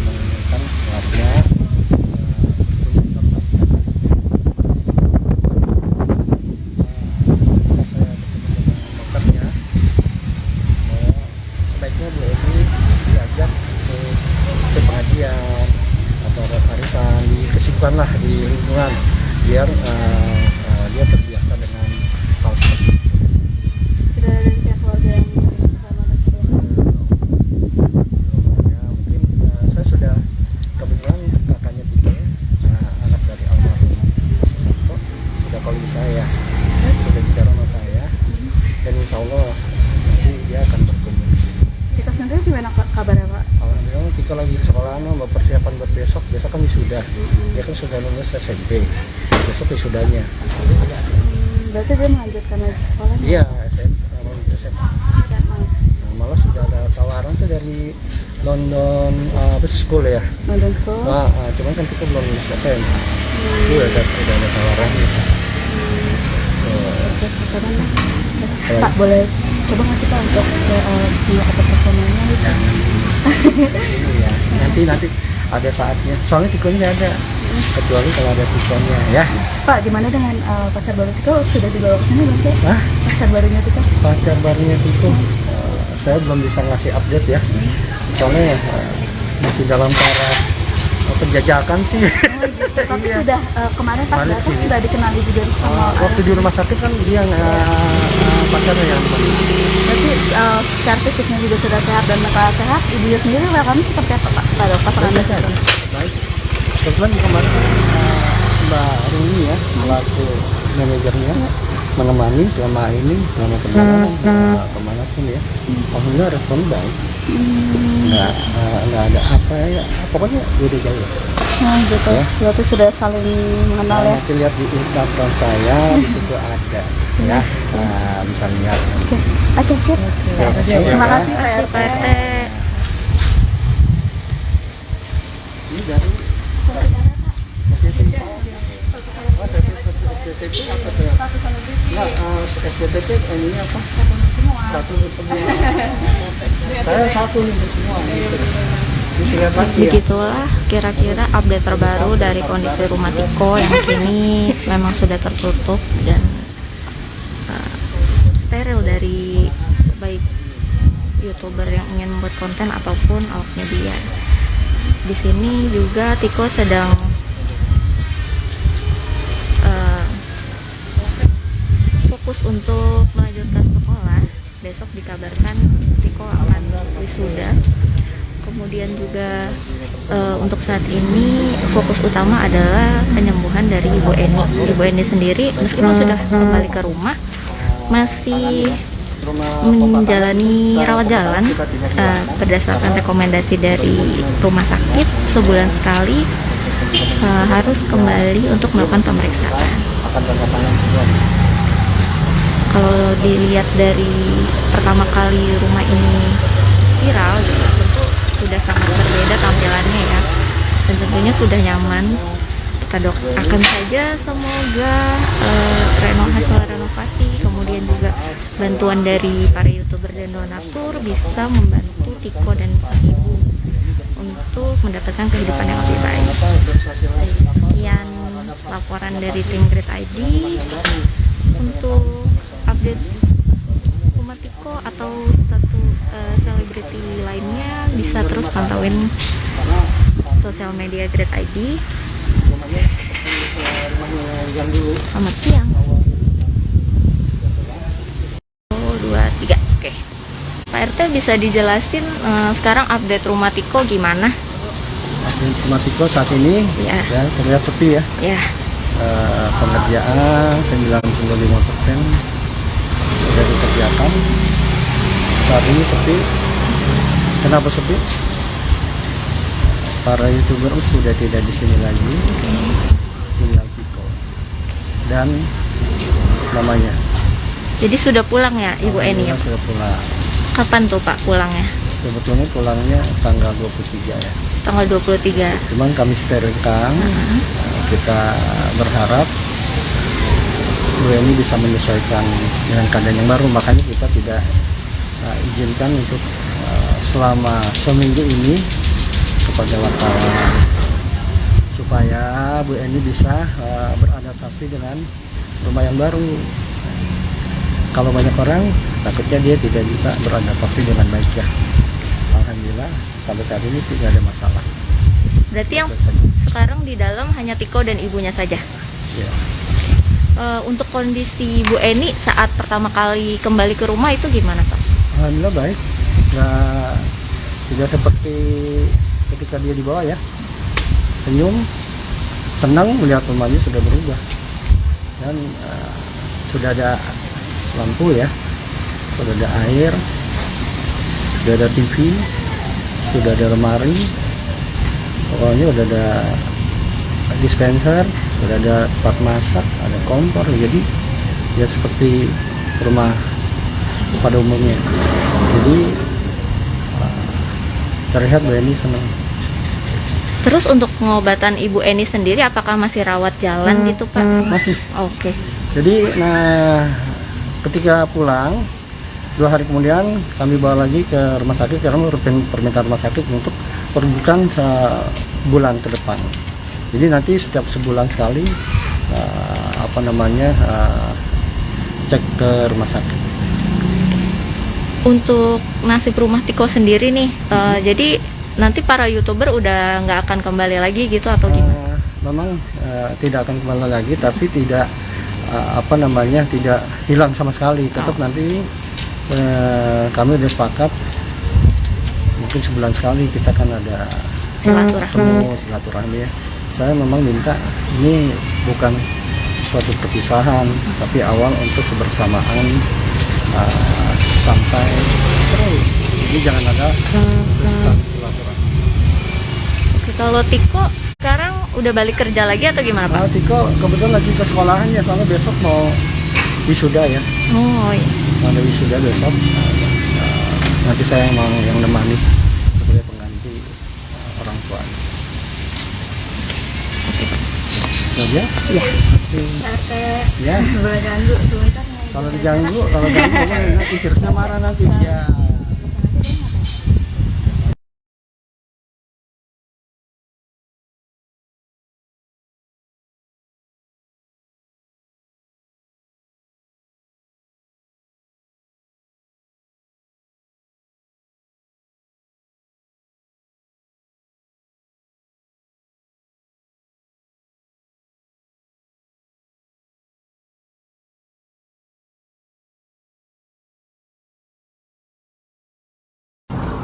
mengingatkan keluarga sebaiknya Bu Eni diajak ke pengajian atau arisan dikesipkan lah di lingkungan biar dia terbiasa dengan hal seperti itu. Sudah ada dari pihak keluarga yang Ya, mungkin saya sudah kebetulan kakaknya Tiko anak dari almarhum Santo sudah calling saya, sudah bicara sama saya dan insya Allah nanti dia akan berkunjung di sini. Tiko sendiri gimana kabarnya Pak? Alhamdulillah Tiko lagi di sekolah, persiapan buat besok kan wisuda. Dia kan sudah lulus SMP, besok wisudanya. Berarti dia melanjutkan lagi sekolah? Iya, SMA. Nah, malah sudah ada tawaran tuh dari London School ya. London School? Nah, cuman kan Tiko belum lulus SMA. Udah ada tawarannya. Pak, boleh coba ngasih tahu untuk dia atau performanya gitu? Ya, nanti ada saatnya. Soalnya Tikonya nggak ada, kecuali kalau ada Tikonya ya. Pak, gimana dengan pacar baru Tiko? Sudah dibawa ke sini belum sih? Hah? Pacar barunya Tiko? Pacar barunya Tiko, saya belum bisa ngasih update ya. Soalnya masih dalam taraf penjajakan sih. Tapi sudah kemarin pas datang sih sudah dikenali juga sama waktu di rumah sakit kan dia pacarnya yang berarti secara fisiknya juga sudah sehat dan mental sehat. Ibunya sendiri welcome seperti apa Pak pada pasangan Anda? baik. Kebetulan kemarin Mbak Rumi ya selaku manajernya menemani selama perjalanan kemanapun ya. Alhamdulillah respon baik. Nggak ada apa ya, pokoknya udah jauh. Gitu. Ya. Berarti sudah saling mengenal ya. Nanti lihat di Instagram saya di situ ada ya. Bisa lihat. Oke, siap. Terima kasih Pak RT. Ini dari STTP apa tuh? Nah, STTP ini apa? Satu untuk semua. Saya satu untuk semua. Ini Begitulah kira-kira update terbaru dari kondisi rumah Tiko yang kini memang sudah tertutup dan steril dari baik YouTuber yang ingin membuat konten ataupun awak media. Di sini juga Tiko sedang fokus untuk melanjutkan sekolah. Besok dikabarkan Tiko akan wisuda. Kemudian juga untuk saat ini fokus utama adalah penyembuhan dari Ibu Eni. Ibu Eni sendiri meskipun sudah kembali ke rumah masih menjalani rawat jalan berdasarkan rekomendasi dari rumah sakit. Sebulan sekali harus kembali untuk melakukan pemeriksaan. Kalau dilihat dari pertama kali rumah ini viral, tentu sudah sangat berbeda tampilannya ya, dan tentunya sudah nyaman. Kita doakan saja semoga hasil renovasi, kemudian juga bantuan dari para YouTuber dan donatur bisa membantu Tiko dan sang ibu untuk mendapatkan kehidupan yang lebih baik. Sekian laporan dari tim Grid ID. Untuk update rumah Tiko atau status selebriti lainnya bisa terus pantauin sosial media Grid ID. Selamat siang. 2, 3. Oke. Pak RT bisa dijelasin sekarang update rumah Tiko gimana? Update rumah Tiko saat ini ya terlihat sepi ya. Ya. Pengerjaan 95% sudah dikerjakan. Saat ini sepi. Kenapa sepi? Para YouTuber sudah tidak di sini lagi. Tinggal Tiko dan namanya. Jadi sudah pulang ya Ibu Eni? Ya? Sudah pulang. Kapan tuh Pak pulangnya? Sebetulnya pulangnya tanggal 23 ya. Tanggal 23. Cuman kami sterilkan. Kita berharap Bu Eni bisa menyesuaikan dengan keadaan yang baru, makanya kita tidak izinkan untuk selama seminggu ini kepada wartawan, supaya Bu Eni bisa beradaptasi dengan rumah yang baru. Kalau banyak orang, takutnya dia tidak bisa beradaptasi dengan baik ya. Alhamdulillah sampai saat ini tidak ada masalah. Berarti yang sekarang di dalam hanya Tiko dan ibunya saja? Ya. Untuk kondisi Bu Eni saat pertama kali kembali ke rumah itu gimana Pak? Alhamdulillah baik. Nah, tidak seperti ketika dia dibawa ya. Senyum, senang melihat rumahnya sudah berubah. Dan sudah ada lampu ya, sudah ada air, sudah ada TV, sudah ada lemari, pokoknya sudah ada dispenser, sudah ada tempat masak, ada kompor, jadi ya seperti rumah pada umumnya. Jadi terlihat Bu Eni senang. Terus untuk pengobatan Ibu Eni sendiri apakah masih rawat jalan gitu Pak? Masih. Oke. Jadi ketika pulang 2 hari kemudian kami bawa lagi ke rumah sakit karena permintaan rumah sakit untuk perujukan sebulan ke depan. Jadi nanti setiap sebulan sekali cek ke rumah sakit. Untuk nasib rumah Tiko sendiri nih, jadi nanti para YouTuber udah nggak akan kembali lagi gitu atau gimana? Memang tidak akan kembali lagi, tapi tidak tidak hilang sama sekali. Tetap nanti kami sudah sepakat mungkin sebulan sekali kita kan ada silaturahmi ya. Saya memang minta ini bukan suatu perpisahan, tapi awal untuk kebersamaan sampai terus. Jadi jangan ada silaturahmi. Oke, kalau Tiko sekarang udah balik kerja lagi atau gimana Pak? Tiko kebetulan lagi ke sekolahan ya, soalnya besok mau wisuda ya. Oh iya. Mau ada wisuda besok. Nanti saya mau yang nemani sebagai pengganti orang tua. Oke. Ya? Iya. Ya. Boleh ganggu sebentar. Kalau diganggu nanti virusnya marah nanti. Ya.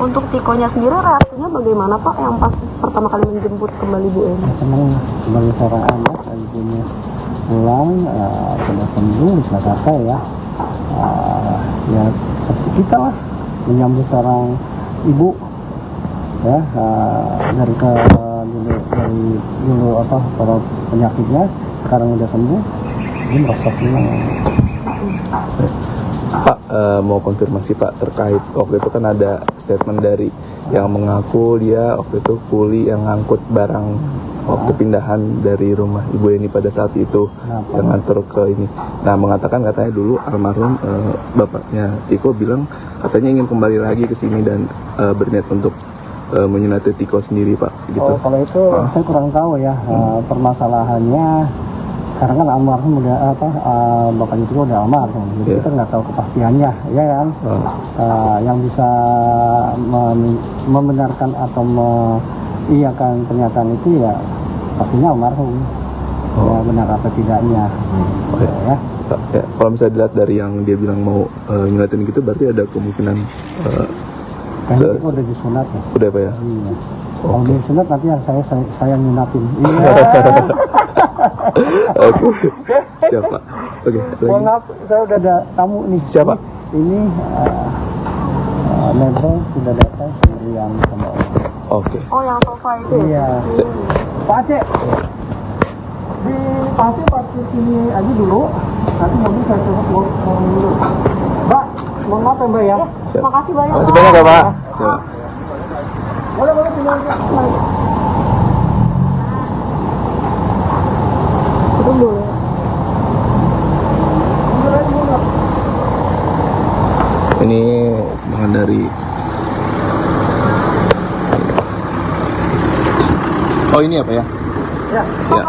Untuk Tikonya sendiri reaksinya bagaimana Pak yang pas pertama kali menjemput kembali Bu Eni? Senang sebagai seorang anak, ibunya pulang sudah sembuh, bisa kata ya. Ya seperti kita lah menyambut seorang ibu ya, dari dulu apa para penyakitnya sekarang udah sembuh, ini merasa senang. Pak, mau konfirmasi Pak terkait waktu itu kan ada statement dari yang mengaku dia waktu itu kuli yang ngangkut barang waktu pindahan dari rumah Ibu Eni pada saat itu yang ngantor ke ini. Nah, mengatakan katanya dulu almarhum bapaknya Tiko bilang katanya ingin kembali lagi ke sini dan berniat untuk menyunati Tiko sendiri Pak. Gitu. Oh, kalau itu saya kurang tahu ya permasalahannya. Karena kan almarhum udah bapaknya itu udah almarhum, jadi kita nggak tahu kepastiannya, ya kan? Yang bisa membenarkan atau mengiyakan pernyataan itu ya pastinya almarhum, ya benar apa tidaknya, ya. Ya, kalau misalnya dilihat dari yang dia bilang mau nyunatin gitu, berarti ada kemungkinan. Kayaknya itu udah disunat ya. Udah Pak ya? Iya. Kalau disunat nanti yang saya nyunatin. Iya. Oke. Siapa? Oke. Mohon maaf, saya udah ada tamu nih. Siapa? Ini Nebel sudah datang sendirian sama orang. Oke. Oh yang sofa itu? Iya. Pak Aceh. Di pasti parkir sini aja dulu. Nanti mobil saya coba turun dulu. Mbak, mohon maaf ya Mbak ya. Makasih banyak. Makasih banyak ya Pak. Siap. Boleh sini aja. Itu boleh. Ini sumbangan dari. Oh ini apa ya? Ya. Ya.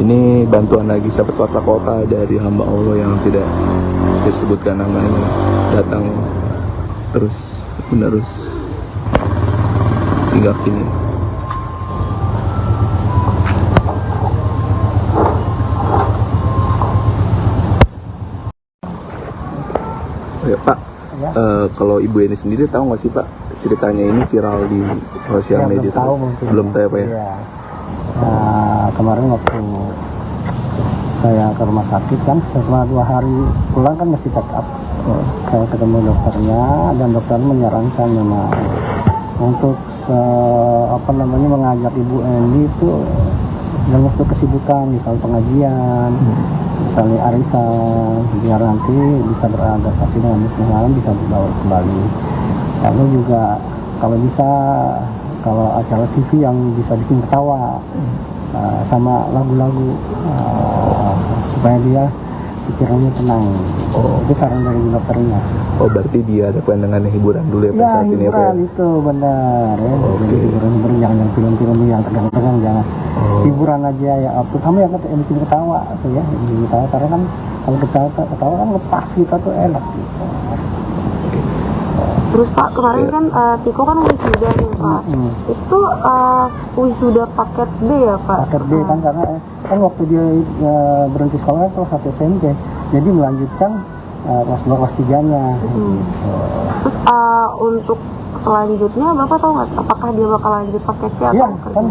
Ini bantuan lagi sahabat kota dari hamba Allah yang tidak disebutkan namanya, datang terus menerus hingga kini. Ya, Pak, ya. Kalau Ibu Eni sendiri tahu nggak sih Pak ceritanya ini viral di sosial media? Belum tahu Pak ya? Ya. Nah, kemarin waktu saya ke rumah sakit kan setelah 2 hari pulang kan mesti check up. Saya ketemu dokternya dan dokter menyarankan memang untuk mengajak Ibu Eni itu dalam waktu kesibukan, misal pengajian, misalnya arisan, biar nanti bisa beradaptasi dengan lingkungan, bisa dibawa kembali. Lalu juga kalau bisa, kalau acara TV yang bisa bikin ketawa, sama lagu-lagu, supaya dia pikirannya tenang. Itu saran dari dokternya. Oh, berarti dia ada pandangan hiburan dulu ya Pak saat ini ya Pak? Hiburan itu benar ya. Jadi hiburan jangan film-film yang tegang-tegang, jangan. Hiburan aja ya, terutama yang bikin ketawa tuh ya, bikin ketawa, karena kan kalau ketawa kan lepas kita tuh enak gitu. Terus Pak, kemarin kan Tiko kan wisuda nih Pak. Itu wisuda paket B ya Pak? Paket B kan, karena kan waktu dia berhenti sekolah kelas 1 SMP, jadi melanjutkan kelas 2 kelas 3-nya. Terus untuk selanjutnya Bapak tahu nggak apakah dia bakal lanjut pakai C atau Iya, kerja? kan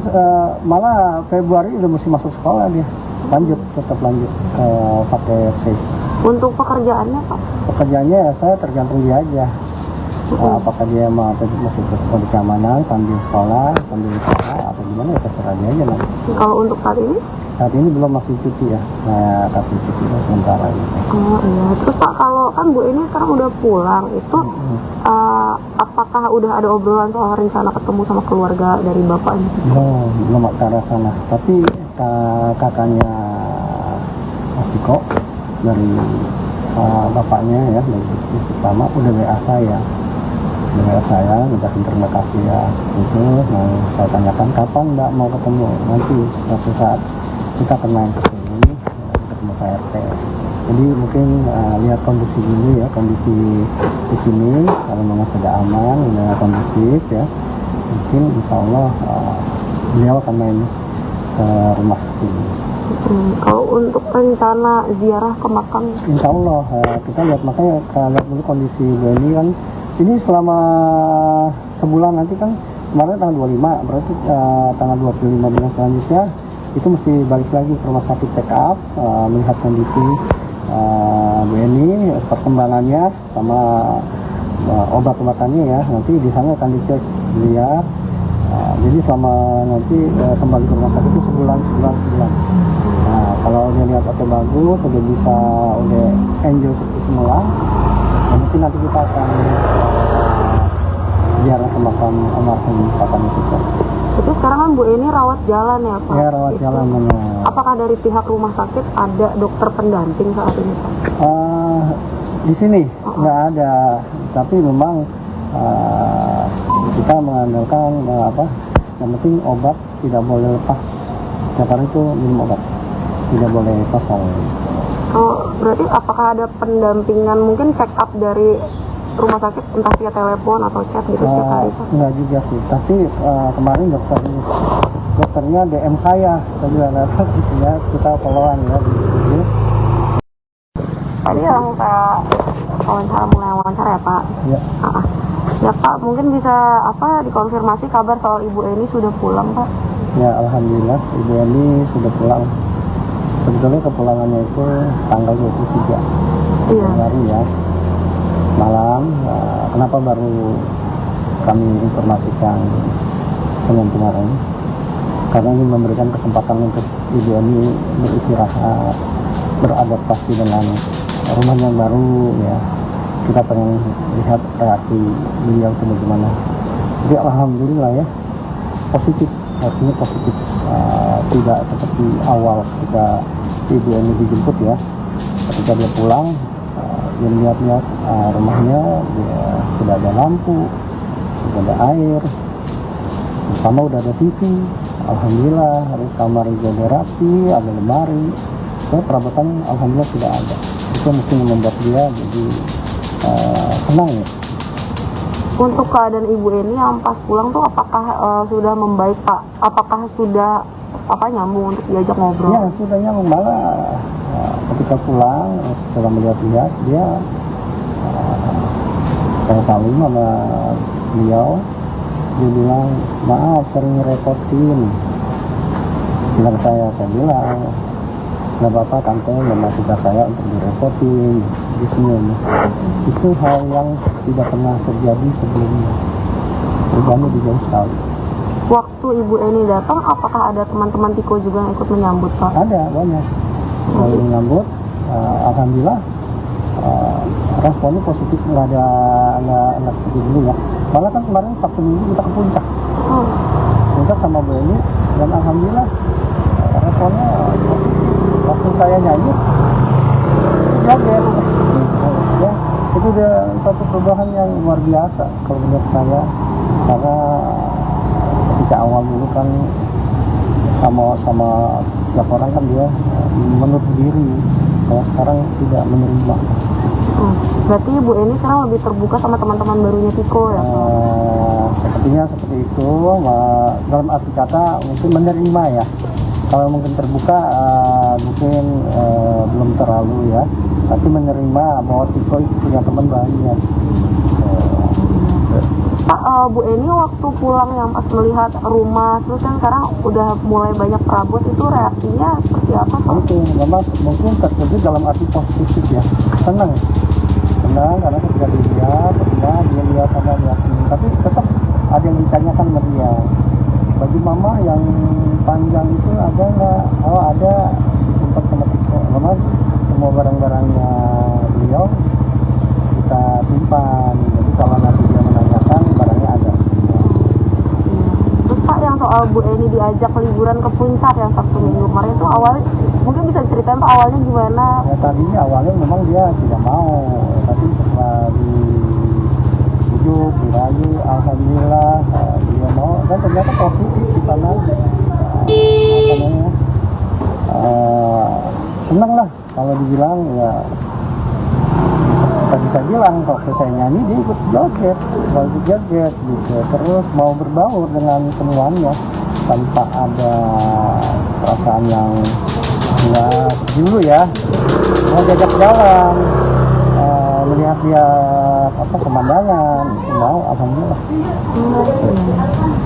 malah Februari udah mesti masuk sekolah dia. Tetap lanjut pakai C. Untuk pekerjaannya Pak? Pekerjaannya saya tergantung dia aja. Apakah dia mau masih tetap di keamanan sambil sekolah, sambil usaha atau gimana ya terserah dia aja nanti. Kalau untuk saat ini? Saat ini belum masih cuti ya, saya kasih cuti sementara gitu. Oh iya, terus Pak kalau kan Bu ini sekarang udah pulang itu apakah udah ada obrolan soal rencana ketemu sama keluarga dari Bapak gitu? Belum ke arah sana, tapi kakaknya Mas Tiko dari bapaknya ya, dari istri pertama udah WA saya. Minta terima kasih ya seperti itu. Nah, saya tanyakan kapan Mbak mau ketemu, nanti suatu saat kita akan main ke sini ketemu Pak RT. Jadi mungkin lihat kondisi dulu ya, kondisi di sini kalau memang sudah aman, sudah kondusif ya, mungkin insya Allah beliau akan main ke rumah sini. Kalau untuk rencana ziarah ke makam, insya Allah kita lihat, makanya kita lihat dulu kondisi Bu ini kan. Ini selama sebulan nanti kan, kemarin tanggal 25, berarti tanggal 25 bulan selanjutnya itu mesti balik lagi ke rumah sakit check up, melihat kondisi Bu Eni, perkembangannya sama obat-obatannya ya. Nanti di sana akan dicek dia. Jadi selama nanti kembali ke rumah sakit itu sebulan. Nah, kalau dia lihat oke bagus, udah bisa udah enjoy seperti semula, mungkin nanti kita akan ziarah ke makam almarhum papanya kita. itu sekarang kan Bu Eni rawat jalan ya Pak? Ya, rawat jalan benar. Apakah dari pihak rumah sakit ada dokter pendamping saat ini Pak? Di sini nggak ada, tapi memang kita mengandalkan yang penting obat tidak boleh lepas. Setiap hari itu minum obat, tidak boleh kosong. Oh, berarti apakah ada pendampingan mungkin check up dari rumah sakit entah via telepon atau chat gitu setiap hari Pak? Enggak juga sih, tapi kemarin dokternya DM saya bilang gitu ya, kita follow-an ya gitu. Tadi yang saya mulai wawancara ya Pak? Ya. Ya Pak, mungkin bisa dikonfirmasi kabar soal Ibu Eni sudah pulang Pak? Ya, alhamdulillah Ibu Eni sudah pulang. Sebetulnya kepulangannya itu tanggal 23 Januari ya, malam. Kenapa baru kami informasikan Senin kemarin? Karena ingin memberikan kesempatan untuk Ibu Eni beristirahat, beradaptasi dengan rumah yang baru ya. Kita pengen lihat reaksi beliau itu bagaimana. Jadi alhamdulillah ya, positif, artinya positif. Tidak seperti awal ketika Ibu Eni dijemput ya, ketika dia pulang dia lihat-lihat rumahnya, dia sudah ada lampu, sudah ada air, sama udah ada TV, alhamdulillah. Kamar juga ada rapi, ada lemari, ya, perabotan alhamdulillah tidak ada. Itu mungkin yang membuat dia jadi senang ya. Untuk keadaan Ibu Eni yang pas pulang tuh apakah sudah membaik Pak? Apakah sudah nyambung untuk diajak ngobrol? Ya, sudah nyambung. Malah ketika pulang setelah melihat-lihat dia saya saling sama beliau, dia bilang maaf sering ngerepotin. Bilang saya bilang nggak apa-apa tante, memang tugas saya untuk direpotin. Di sini itu hal yang tidak pernah terjadi sebelumnya. Perubahannya jauh sekali. Waktu Ibu Eni datang, apakah ada teman-teman Tiko juga yang ikut menyambut Pak? Ada, banyak yang menyambut. Alhamdulillah responnya positif, nggak seperti dulu ya. Malah kan kemarin Sabtu Minggu kita ke puncak, puncak sama Bu Eni, dan alhamdulillah responnya waktu saya nyanyi joget ya, itu udah satu perubahan yang luar biasa kalau menurut saya. Karena ketika awal dulu kan sama setiap orang kan dia menutup diri, kalau sekarang tidak menerima. Berarti Bu Eni sekarang lebih terbuka sama teman-teman barunya Tiko ya? Sepertinya seperti itu, dalam arti kata mungkin menerima ya. Kalau mungkin terbuka mungkin belum terlalu ya, tapi menerima bahwa Tiko itu punya teman banyak. Pak, Bu Eni waktu pulang yang pas melihat rumah, terus kan sekarang udah mulai banyak perabot, itu reaksinya seperti apa Pak? Itu memang mungkin terkejut dalam arti positif ya, senang karena ketika dilihat, dia lihat sama lihat ini, tapi tetap ada yang ditanyakan sama dia, baju mama yang panjang itu ada nggak? Oh ada, disimpan sama Tiko. Memang semua barang-barangnya beliau kita simpan, jadi kalau nanti dia menanyakan barangnya ada. Terus Pak, yang soal Bu Eni diajak liburan ke puncak yang Sabtu Minggu kemarin itu awalnya, mungkin bisa diceritain Pak awalnya gimana? Ya tadinya awalnya memang dia tidak mau, tapi setelah dibujuk, dirayu, alhamdulillah dia mau, dan ternyata positif di sana. Senang lah kalau dibilang ya. Tadi saya bilang kalau saya nyanyi dia ikut joget gitu, terus mau berbaur dengan semuanya tanpa ada perasaan yang enggak dulu ya, mau jajak jalan, melihat dia pemandangan, mau alhamdulillah.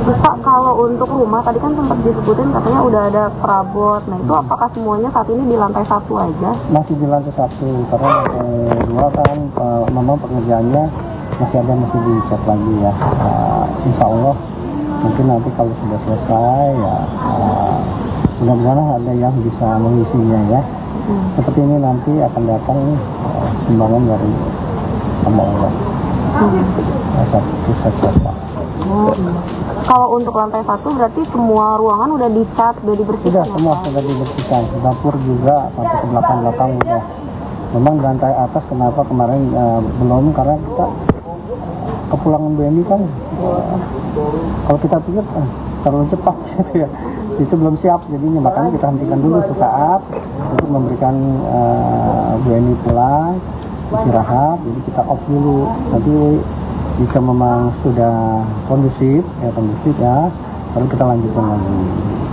Terus Pak, kalau untuk rumah tadi kan sempat disebutin katanya udah ada perabot, nah itu apakah semuanya saat ini di lantai 1 aja? Masih di lantai 1 karena lantai 2 kan memang pekerjaannya masih dicat lagi ya. Insya Allah mungkin nanti kalau sudah selesai ya mudah-mudahan ada yang bisa mengisinya ya. Seperti ini nanti akan datang sumbangan dari hamba Allah. Satu. Kalau untuk lantai 1 berarti semua ruangan udah dicat, udah dibersihkan? Sudah, semua sudah dibersihkan. Dapur juga sampai ke belakang udah. Memang di lantai atas kenapa kemarin belum, karena kita kepulangan BNI kan kalau kita pikir terlalu cepat gitu ya. Itu belum siap jadinya, makanya kita hentikan dulu sesaat untuk memberikan BNI pulang istirahat. Jadi kita off dulu. Nanti jika memang sudah kondusif ya, baru kita lanjutkan lagi.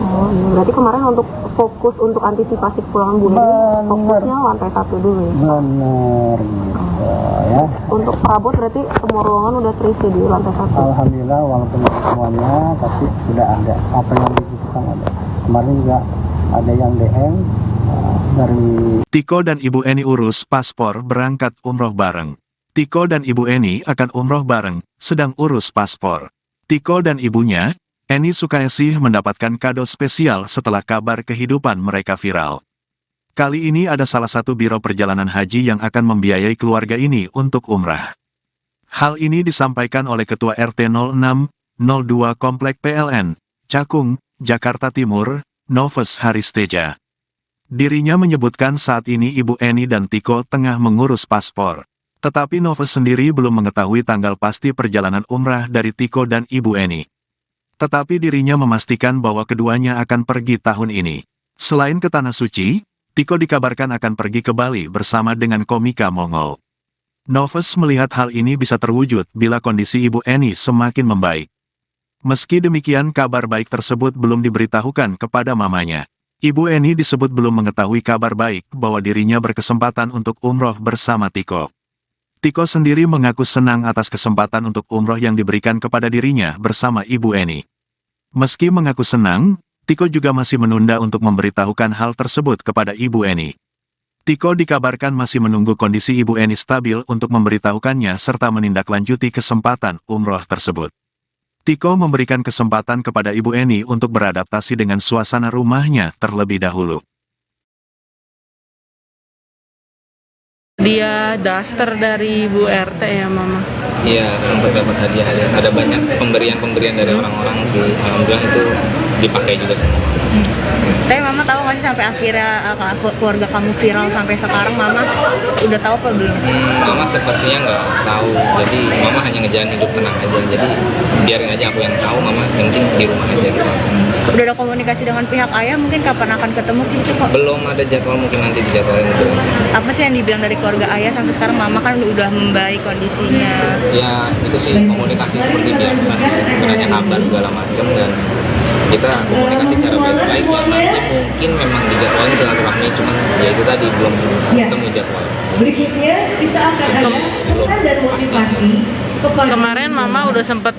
Oh iya, berarti kemarin untuk fokus untuk antisipasi pulangan Bu Eni, fokusnya lantai 1 dulu ya? Bener gitu ya. Untuk perabot berarti semua ruangan udah terisi di lantai 1? Alhamdulillah, walaupun semuanya, tapi sudah ada apa yang dibutuhkan ada. Kemarin juga ada yang DM dari Tiko dan Ibu Eni urus paspor berangkat umroh bareng. Tiko dan Ibu Eni akan umroh bareng, sedang urus paspor. Tiko dan ibunya, Eni Sukaesih, mendapatkan kado spesial setelah kabar kehidupan mereka viral. Kali ini ada salah satu biro perjalanan haji yang akan membiayai keluarga ini untuk umrah. Hal ini disampaikan oleh Ketua RT 0602 Komplek PLN, Cakung, Jakarta Timur, Noves Haristeja. Dirinya menyebutkan saat ini Ibu Eni dan Tiko tengah mengurus paspor. Tetapi Noves sendiri belum mengetahui tanggal pasti perjalanan umrah dari Tiko dan Ibu Eni. Tetapi dirinya memastikan bahwa keduanya akan pergi tahun ini. Selain ke Tanah Suci, Tiko dikabarkan akan pergi ke Bali bersama dengan komika Mongol. Noves melihat hal ini bisa terwujud bila kondisi Ibu Eni semakin membaik. Meski demikian, kabar baik tersebut belum diberitahukan kepada mamanya. Ibu Eni disebut belum mengetahui kabar baik bahwa dirinya berkesempatan untuk umroh bersama Tiko. Tiko sendiri mengaku senang atas kesempatan untuk umroh yang diberikan kepada dirinya bersama Ibu Eni. Meski mengaku senang, Tiko juga masih menunda untuk memberitahukan hal tersebut kepada Ibu Eni. Tiko dikabarkan masih menunggu kondisi Ibu Eni stabil untuk memberitahukannya serta menindaklanjuti kesempatan umroh tersebut. Tiko memberikan kesempatan kepada Ibu Eni untuk beradaptasi dengan suasana rumahnya terlebih dahulu. Dia daster dari Bu RT ya Mama? Iya, sempat dapat hadiah. Ada banyak pemberian dari orang-orang sih. Alhamdulillah itu dipakai juga semua. Tapi Mama tahu nggak sih sampai akhirnya keluarga kamu viral sampai sekarang, Mama udah tahu apa belum? Mama sepertinya nggak tahu. Jadi Mama hanya ngejalanin hidup tenang aja. Jadi biarin aja aku yang tahu. Mama yang penting di rumah aja. Udah ada komunikasi dengan pihak ayah, mungkin kapan akan ketemu gitu kok? Belum ada jadwal, mungkin nanti dijadwalin itu. Apa sih yang dibilang dari keluarga ayah sampai sekarang? Mama kan udah membaik kondisinya. Ya itu sih komunikasi seperti biasa sih. Beranya kabar segala macam dan kita komunikasi cara baik-baik ya. Nanti mungkin memang dijadwalin silaturahmi silaturahmi, cuman ya itu tadi belum ketemu jadwal. Berikutnya kita akan ada pesan dan motivasi kepada Kemarin mama udah sempet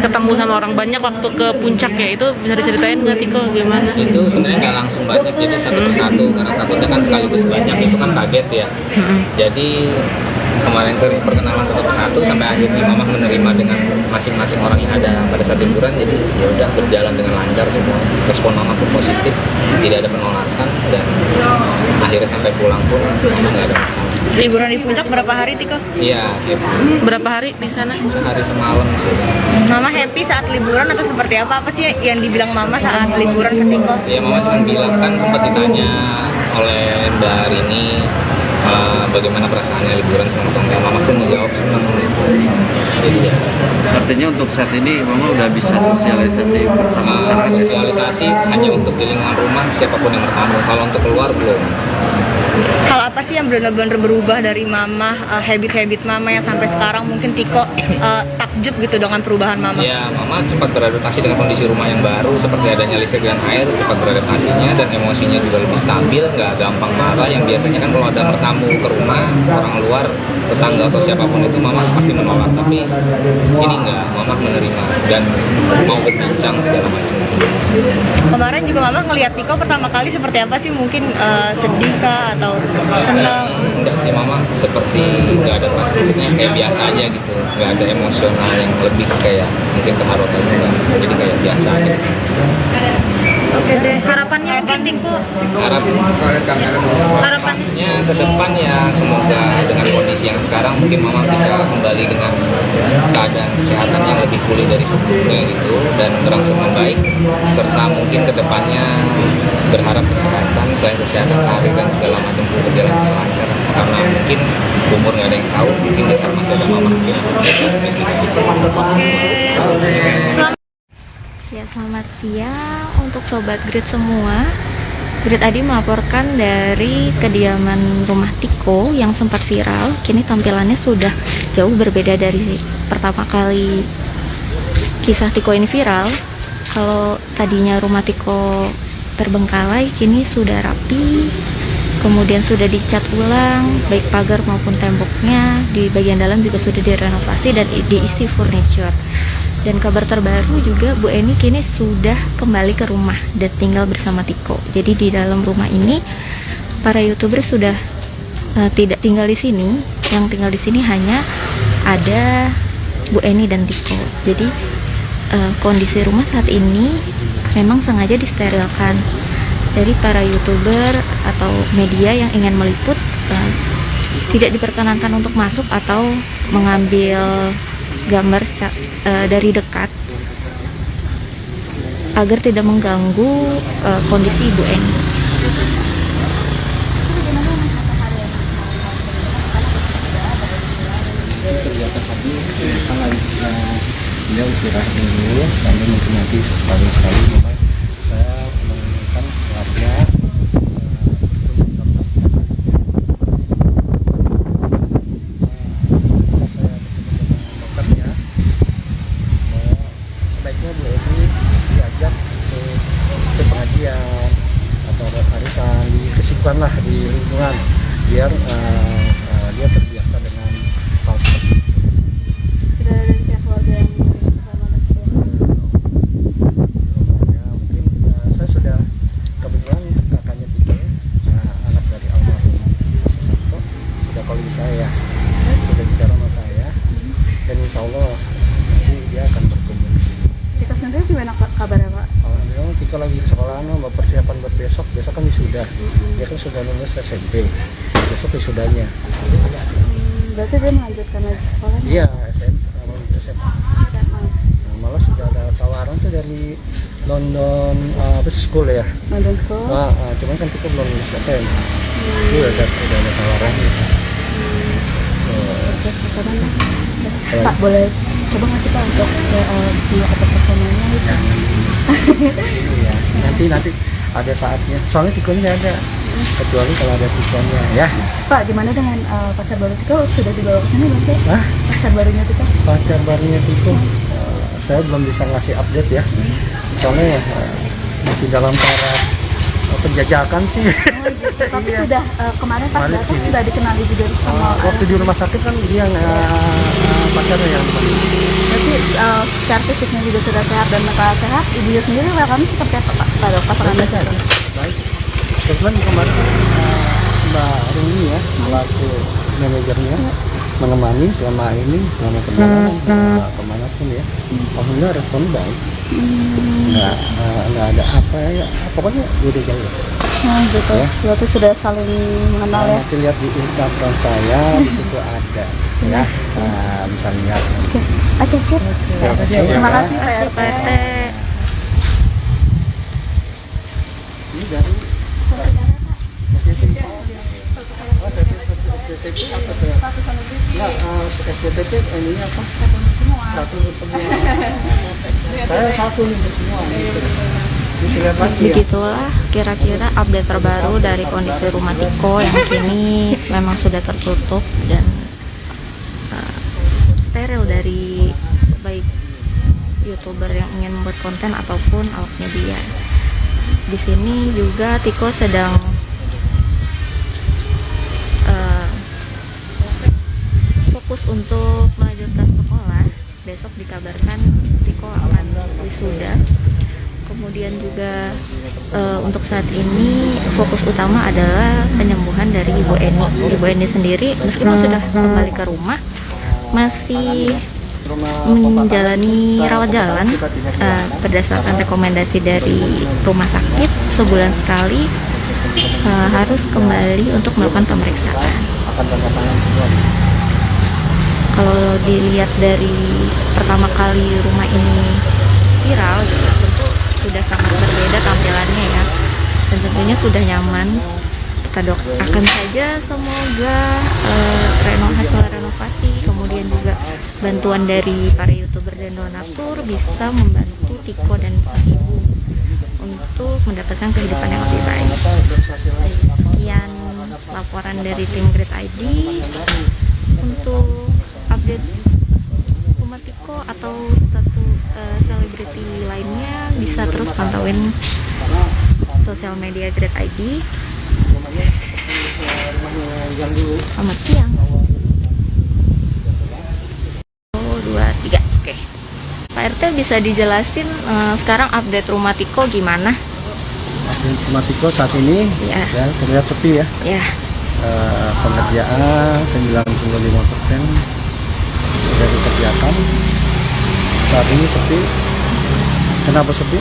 ketemu sama orang banyak waktu ke puncak ya, itu bisa diceritain nggak Tiko gimana? Itu sebenarnya nggak langsung banyak, jadi satu persatu karena takutnya kan sekaligus banyak itu kan kaget ya. Jadi kemarin perkenalan satu persatu sampai akhirnya mama menerima dengan masing-masing orang yang ada pada saat liburan, jadi ya udah berjalan dengan lancar semua. Respon mama pun positif, tidak ada penolakan, dan akhirnya sampai pulang pun mama nggak ada masalah. Liburan di puncak berapa hari Tiko? Iya, Berapa hari di sana? sehari semalam sih. Mama happy saat liburan atau seperti apa? Apa sih yang dibilang mama saat liburan ke Tiko? Ya mama cuma bilang, kan sempat ditanya oleh Mbak Rini bagaimana perasaannya liburan sama teman-teman. Mama pun menjawab senang gitu. Jadi ya Artinya untuk saat ini mama udah bisa sosialisasi bersama masyarakat. sosialisasi hanya untuk di lingkungan rumah siapapun yang bertamu. Kalau untuk keluar belum. Hal apa sih yang benar-benar berubah dari mama, habit-habit mama yang sampai sekarang mungkin Tiko takjub gitu dengan perubahan mama? Ya, mama cepat beradaptasi dengan kondisi rumah yang baru, seperti adanya listrik dan air, cepat beradaptasinya, dan emosinya juga lebih stabil, nggak gampang marah. Yang biasanya kan kalau ada bertamu ke rumah, orang luar, tetangga atau siapapun itu mama pasti menolak. Tapi ini nggak, mama menerima dan mau berbincang segala macam. Kemarin juga mama ngelihat Tiko pertama kali seperti apa sih? Mungkin sedih kah atau senang? Enggak sih, mama seperti nggak ada perasaan, maksudnya kayak biasa aja gitu, nggak ada emosional yang lebih kayak mungkin terharu atau enggak, jadi kayak biasa aja. Oke deh, harapannya mungkin Tiko? Harapannya ke depan ya semoga dengan kondisi yang sekarang mungkin mama bisa kembali dengan keadaan kesehatan yang lebih pulih dari sebelumnya gitu, dan berangsur membaik, serta mungkin ke depannya berharap kesehatan, selain kesehatan karir dan segala macam pun berjalan dengan lancar, karena mungkin umur nggak ada yang tahu, mungkin di saat masih ada mama mungkin Ya, selamat siang untuk Sobat Grid semua. Grid Adi melaporkan dari kediaman rumah Tiko yang sempat viral. Kini tampilannya sudah jauh berbeda dari pertama kali kisah Tiko ini viral. Kalau tadinya rumah Tiko terbengkalai, kini sudah rapi, kemudian sudah dicat ulang, baik pagar maupun temboknya. Di bagian dalam juga sudah direnovasi dan diisi furniture. Dan kabar terbaru juga, Bu Eni kini sudah kembali ke rumah dan tinggal bersama Tiko. Jadi di dalam rumah ini para YouTuber sudah tidak tinggal di sini. Yang tinggal di sini hanya ada Bu Eni dan Tiko. Jadi kondisi rumah saat ini memang sengaja disterilkan. Dari para YouTuber atau media yang ingin meliput tidak diperkenankan untuk masuk atau mengambil gambar dari dekat agar tidak mengganggu kondisi Ibu Eni. Kegiatan tadi kan lagi beliau istirahat dulu sambil mungkin nanti sekali saya menginginkan keluarga sebaiknya Bu Eni diajak ke pengajian atau arisan di kesibukan lah di lingkungan biar dia terbiasa dengan hal seperti itu. Sudah ada dari pihak keluarga yang sama Ya, mungkin saya sudah kebetulan kakaknya Tiko anak dari almarhum Sabto sudah calling saya, sudah bicara sama saya, dan insya Allah nanti dia akan berkumpul di sini. Tiko sendiri gimana kabarnya Pak? Alhamdulillah Tiko lagi di sekolah, mau persiapan buat besok kan wisuda. Dia kan sudah lulus SMP, besok wisudanya. Berarti dia melanjutkan lagi sekolah? Iya, SMA. Nah, malah sudah ada tawaran tuh dari London School ya. London School? Cuman kan Tiko belum lulus SMA. Itu udah ada tawarannya. Pak, boleh coba ngasih Pak untuk dia atau performanya gitu? Iya, nanti ada saatnya. Soalnya Tikonya nggak ada, kecuali kalau ada Tikonya ya. Pak, gimana dengan pacar baru Tiko? Sudah dibawa ke sini belum sih? Hah? Pacar barunya Tiko? Pacar barunya Tiko, saya belum bisa ngasih update ya. Soalnya masih dalam tahap jajakan sih. Oh, gitu. Tapi Iya. sudah kemarin pas Kemarin datang sini. sudah dikenali juga sama Waktu di rumah sakit kan dia yang pacarnya yang berarti secara fisiknya juga sudah sehat dan mental sehat. Ibunya sendiri welcome seperti apa Pak? Pada pasangan biasa aja. Baik. Kebetulan kemarin Mbak Rumi ya, selaku manajernya menemani selama ini, selama perjalanan kemana pun ya. Alhamdulillah respon baik. Nggak ada apa ya, pokoknya udah jauh. Nah, gitu. Ya. Berarti sudah saling mengenal ya. Nanti lihat di Instagram saya, di situ ada ya. Nah, bisa lihat. Oke, sip. Terima kasih Pak RT. Ini dari STTP apa tuh? Nah, STTP ini apa? Satu untuk semua. Saya satu nih untuk semua. Bisa lihat lagi ya. Begitulah kira-kira update terbaru dari kondisi rumah Tiko yang kini memang sudah tertutup dan steril dari baik YouTuber yang ingin membuat konten ataupun awak media. Di sini juga Tiko sedang fokus untuk melanjutkan sekolah. Besok dikabarkan Tiko akan wisuda. Kemudian juga untuk saat ini fokus utama adalah penyembuhan dari Ibu Eni. Ibu Eni sendiri meskipun sudah kembali ke rumah masih menjalani rawat jalan berdasarkan rekomendasi dari rumah sakit sebulan sekali harus kembali untuk melakukan pemeriksaan. Akan tanda tangan semua. Kalau dilihat dari pertama kali rumah ini viral, tentu sudah sangat berbeda tampilannya ya, dan tentunya sudah nyaman. Kita doakan saja semoga hasil renovasi, kemudian juga bantuan dari para YouTuber dan donatur bisa membantu Tiko dan sang ibu untuk mendapatkan kehidupan yang lebih baik. Sekian laporan dari tim Grid ID. Untuk update rumah Tiko atau satu selebriti lainnya bisa terus pantauin sosial media Grid ID. Selamat siang. 1, 2, 3. Oke. Pak RT bisa dijelasin sekarang update rumah Tiko gimana? Rumah Tiko saat ini Ya. ya terlihat sepi ya. Ya. Pengerjaan 95% sudah dikerjakan. Saat ini sepi. Kenapa sepi?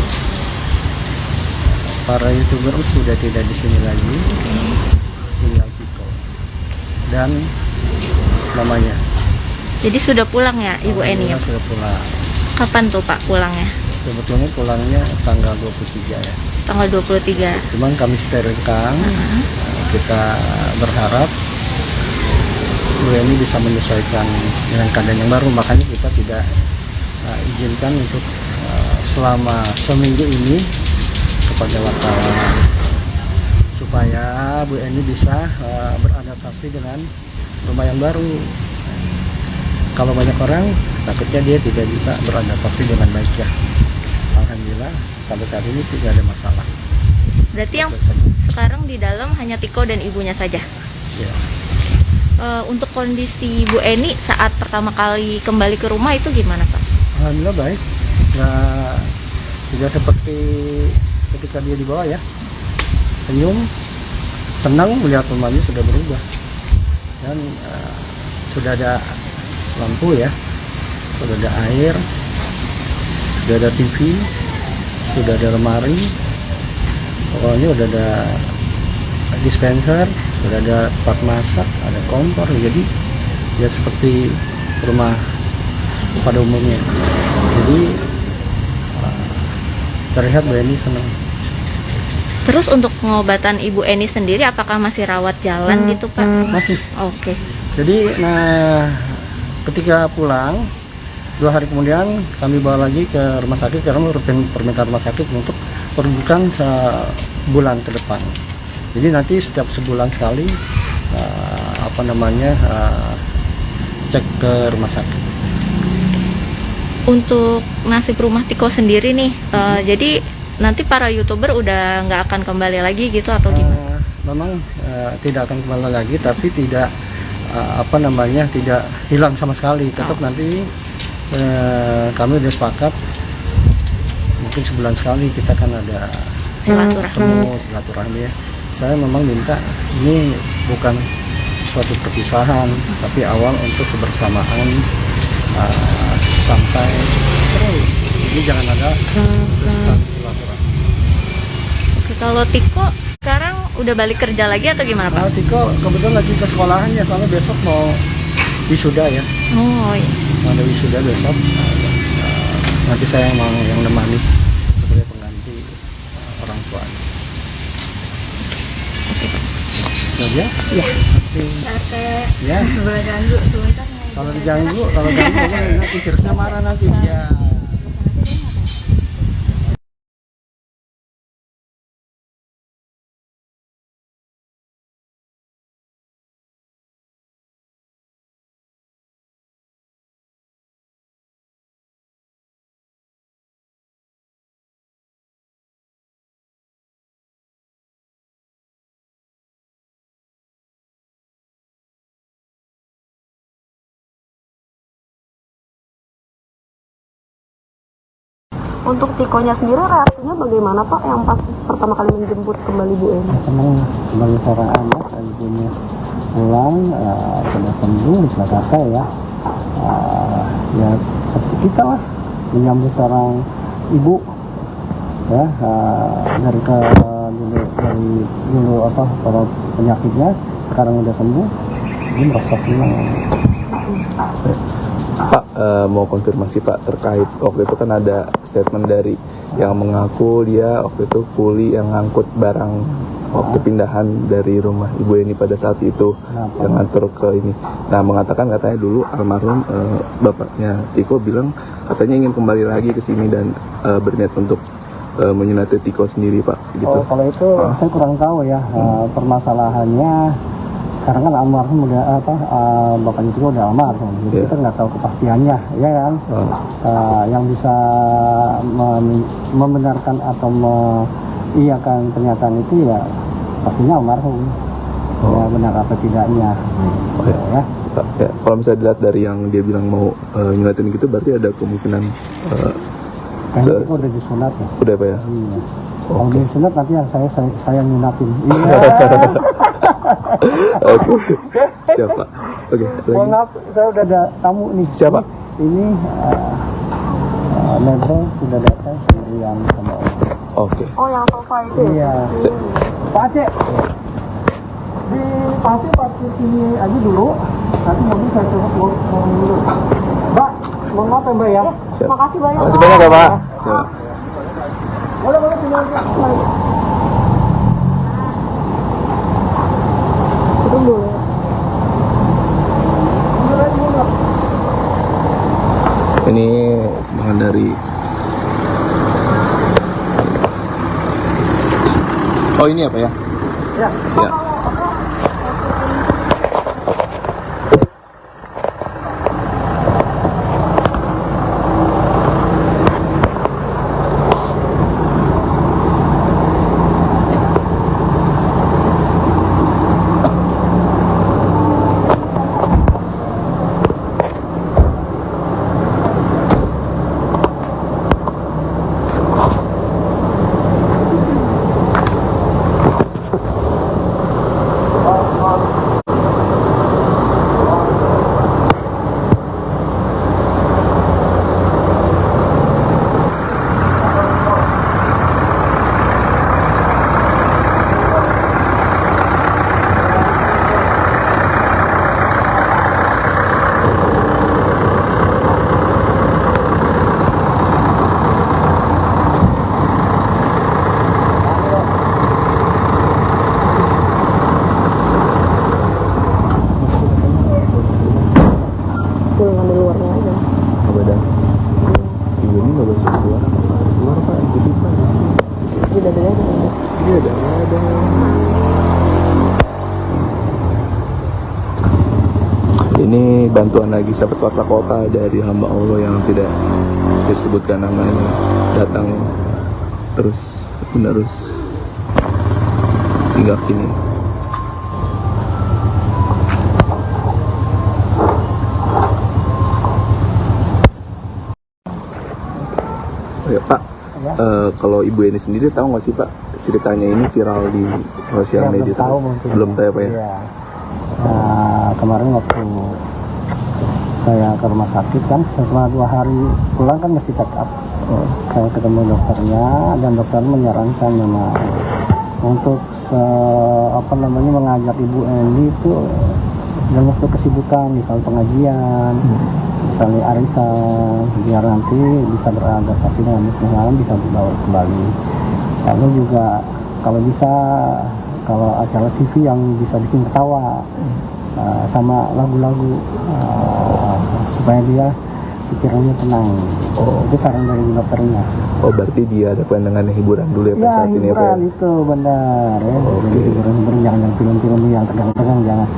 Para YouTuber sudah tidak di sini lagi. Tinggal Tiko dan namanya. Jadi sudah pulang ya Ibu Eni ya? Sudah pulang. Kapan tuh Pak pulangnya? Sebetulnya pulangnya tanggal 23 ya. Tanggal 23. Cuman kami sterilkan. Kita berharap Bu Eni bisa menyesuaikan dengan keadaan yang baru, makanya kita tidak izinkan untuk selama seminggu ini kepada wartawan supaya Bu Eni bisa beradaptasi dengan rumah yang baru. Kalau banyak orang takutnya dia tidak bisa beradaptasi dengan baik ya. Alhamdulillah sampai saat ini tidak ada masalah. Berarti yang sekarang di dalam hanya Tiko dan ibunya saja. Ya. Untuk kondisi Bu Eni saat pertama kali kembali ke rumah itu gimana Pak? Alhamdulillah baik. Nah, tidak seperti ketika dia di bawah ya. Senyum, senang melihat rumahnya sudah berubah. Dan sudah ada lampu ya, sudah ada air, sudah ada TV, sudah ada lemari, pokoknya udah ada dispenser, sudah ada tempat masak, ada kompor, jadi ya seperti rumah pada umumnya. Jadi terlihat Bu Eni senang. Terus untuk pengobatan Ibu Eni sendiri apakah masih rawat jalan gitu Pak? Masih. Oke. Jadi ketika pulang 2 hari kemudian kami bawa lagi ke rumah sakit karena permintaan rumah sakit untuk perujukan sebulan ke depan. Jadi nanti setiap sebulan sekali cek ke rumah sakit. Untuk nasib rumah Tiko sendiri nih, jadi nanti para YouTuber udah nggak akan kembali lagi gitu atau gimana? Memang tidak akan kembali lagi, tapi tidak tidak hilang sama sekali. Tetap nanti kami udah sepakat mungkin sebulan sekali kita kan ada silaturahmi ya. Saya memang minta ini bukan suatu perpisahan, tapi awal untuk kebersamaan sampai terus. Jadi jangan ada silaturahmi. Oke, kalau Tiko sekarang udah balik kerja lagi atau gimana Pak? Tiko kebetulan lagi ke sekolahan ya, soalnya besok mau wisuda ya. Oh iya. Mau ada wisuda besok. Nanti saya mau yang nemani sebagai pengganti orang tua. Ya? Iya. Ya. Kalau diganggu nanti virusnya marah nanti. Ya. Untuk Tikonya sendiri reaksinya bagaimana Pak yang pas pertama kali menjemput kembali Bu Eni? Senang sebagai seorang anak, ibunya pulang sudah sembuh, bisa kata ya. Ya seperti kita lah menyambut seorang ibu ya, dari dulu para penyakitnya sekarang udah sembuh, ini merasa senang. Pak, mau konfirmasi Pak terkait waktu itu kan ada statement dari yang mengaku dia waktu itu kuli yang ngangkut barang waktu pindahan dari rumah Ibu Eni pada saat itu. Kenapa? Yang ngantor ke ini. Nah, mengatakan katanya dulu almarhum bapaknya Tiko bilang katanya ingin kembali lagi ke sini dan berniat untuk menyunati Tiko sendiri Pak. Gitu. Oh, kalau itu saya kurang tahu ya. Permasalahannya karena kan almarhum udah bapaknya Tiko udah almarhum, jadi kita nggak tahu kepastiannya, ya kan? Yang bisa membenarkan atau mengiyakan pernyataan itu ya pastinya almarhum. Ya benar apa tidaknya. Ya. Ya, kalau misalnya dilihat dari yang dia bilang mau nyunatin gitu, berarti ada kemungkinan kayaknya itu udah disunat ya. Udah Pak ya? Iya. Kalau disunat nanti saya nyunatin. Iya. Oke. Siapa? Oke. Mohon maaf, saya udah ada tamu nih. Siapa? Ini Nebel sudah datang sendirian sama Om. Oke. Oh yang sofa itu? Iya. Pak Aceh. Di parkir sini aja dulu. Nanti mobil saya coba dulu. Mbak, mohon maaf ya Mbak ya. Makasih banyak. Makasih banyak ya Pak. Siap. Boleh sini aja. Ini sumbangan dari oh ini apa ya? Ya. Ya. Ini bantuan lagi sahabat Warta Kota dari hamba Allah yang tidak disebutkan namanya datang terus menerus hingga kini. Ya, Pak, kalau Ibu Eni sendiri tahu nggak sih Pak ceritanya ini viral di sosial media? Belum tahu mungkin. Belum tahu ya Pak ya? Iya. Kemarin waktu saya ke rumah sakit kan, setelah 2 hari pulang kan mesti check up. Saya ketemu dokternya dan dokter menyarankan memang untuk mengajak Ibu Eni itu dalam waktu kesibukan, misal pengajian, misalnya arisan, biar nanti bisa beradaptasi dengan lingkungan, bisa dibawa kembali. Lalu juga kalau bisa, kalau acara TV yang bisa bikin ketawa, sama lagu-lagu, supaya dia pikirannya tenang. Itu saran dari dokternya. Oh, berarti dia ada pandangan hiburan dulu ya Pak saat ini ya Pak? Hiburan itu benar ya. Jadi hiburan jangan yang film-film yang tegang-tegang, jangan.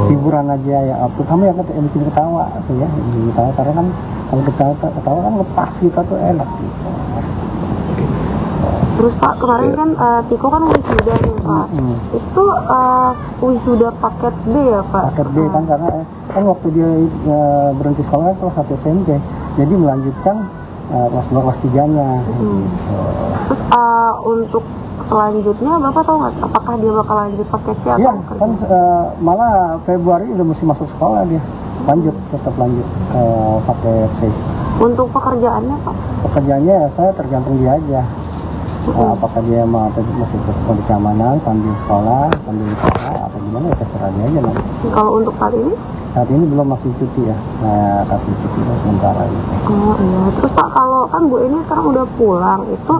Hiburan aja ya, terutama yang bikin ketawa tuh ya. Ketawa, karena kan kalau kita ketawa kan lepas kita tuh enak gitu. Terus Pak, kemarin kan Tiko kan wisuda nih Pak. Itu wisuda paket B ya Pak? Paket B kan, karena kan waktu dia berhenti sekolah kelas 1 SMP, jadi melanjutkan kelas 2 kelas 3-nya. Terus untuk selanjutnya Bapak tahu nggak apakah dia bakal lanjut paket C atau Iya, kan malah Februari udah mesti masuk sekolah dia. Tetap lanjut paket C. Untuk pekerjaannya Pak? Pekerjaannya saya tergantung dia aja. Apakah dia masih di keamanan sambil sekolah, sambil usaha, atau gimana ya terserah dia aja nanti. Kalau untuk saat ini? Saat ini belum, masih cuti ya, kasih cuti sementara gitu. Oh iya, terus Pak kalau kan Bu ini sekarang udah pulang, itu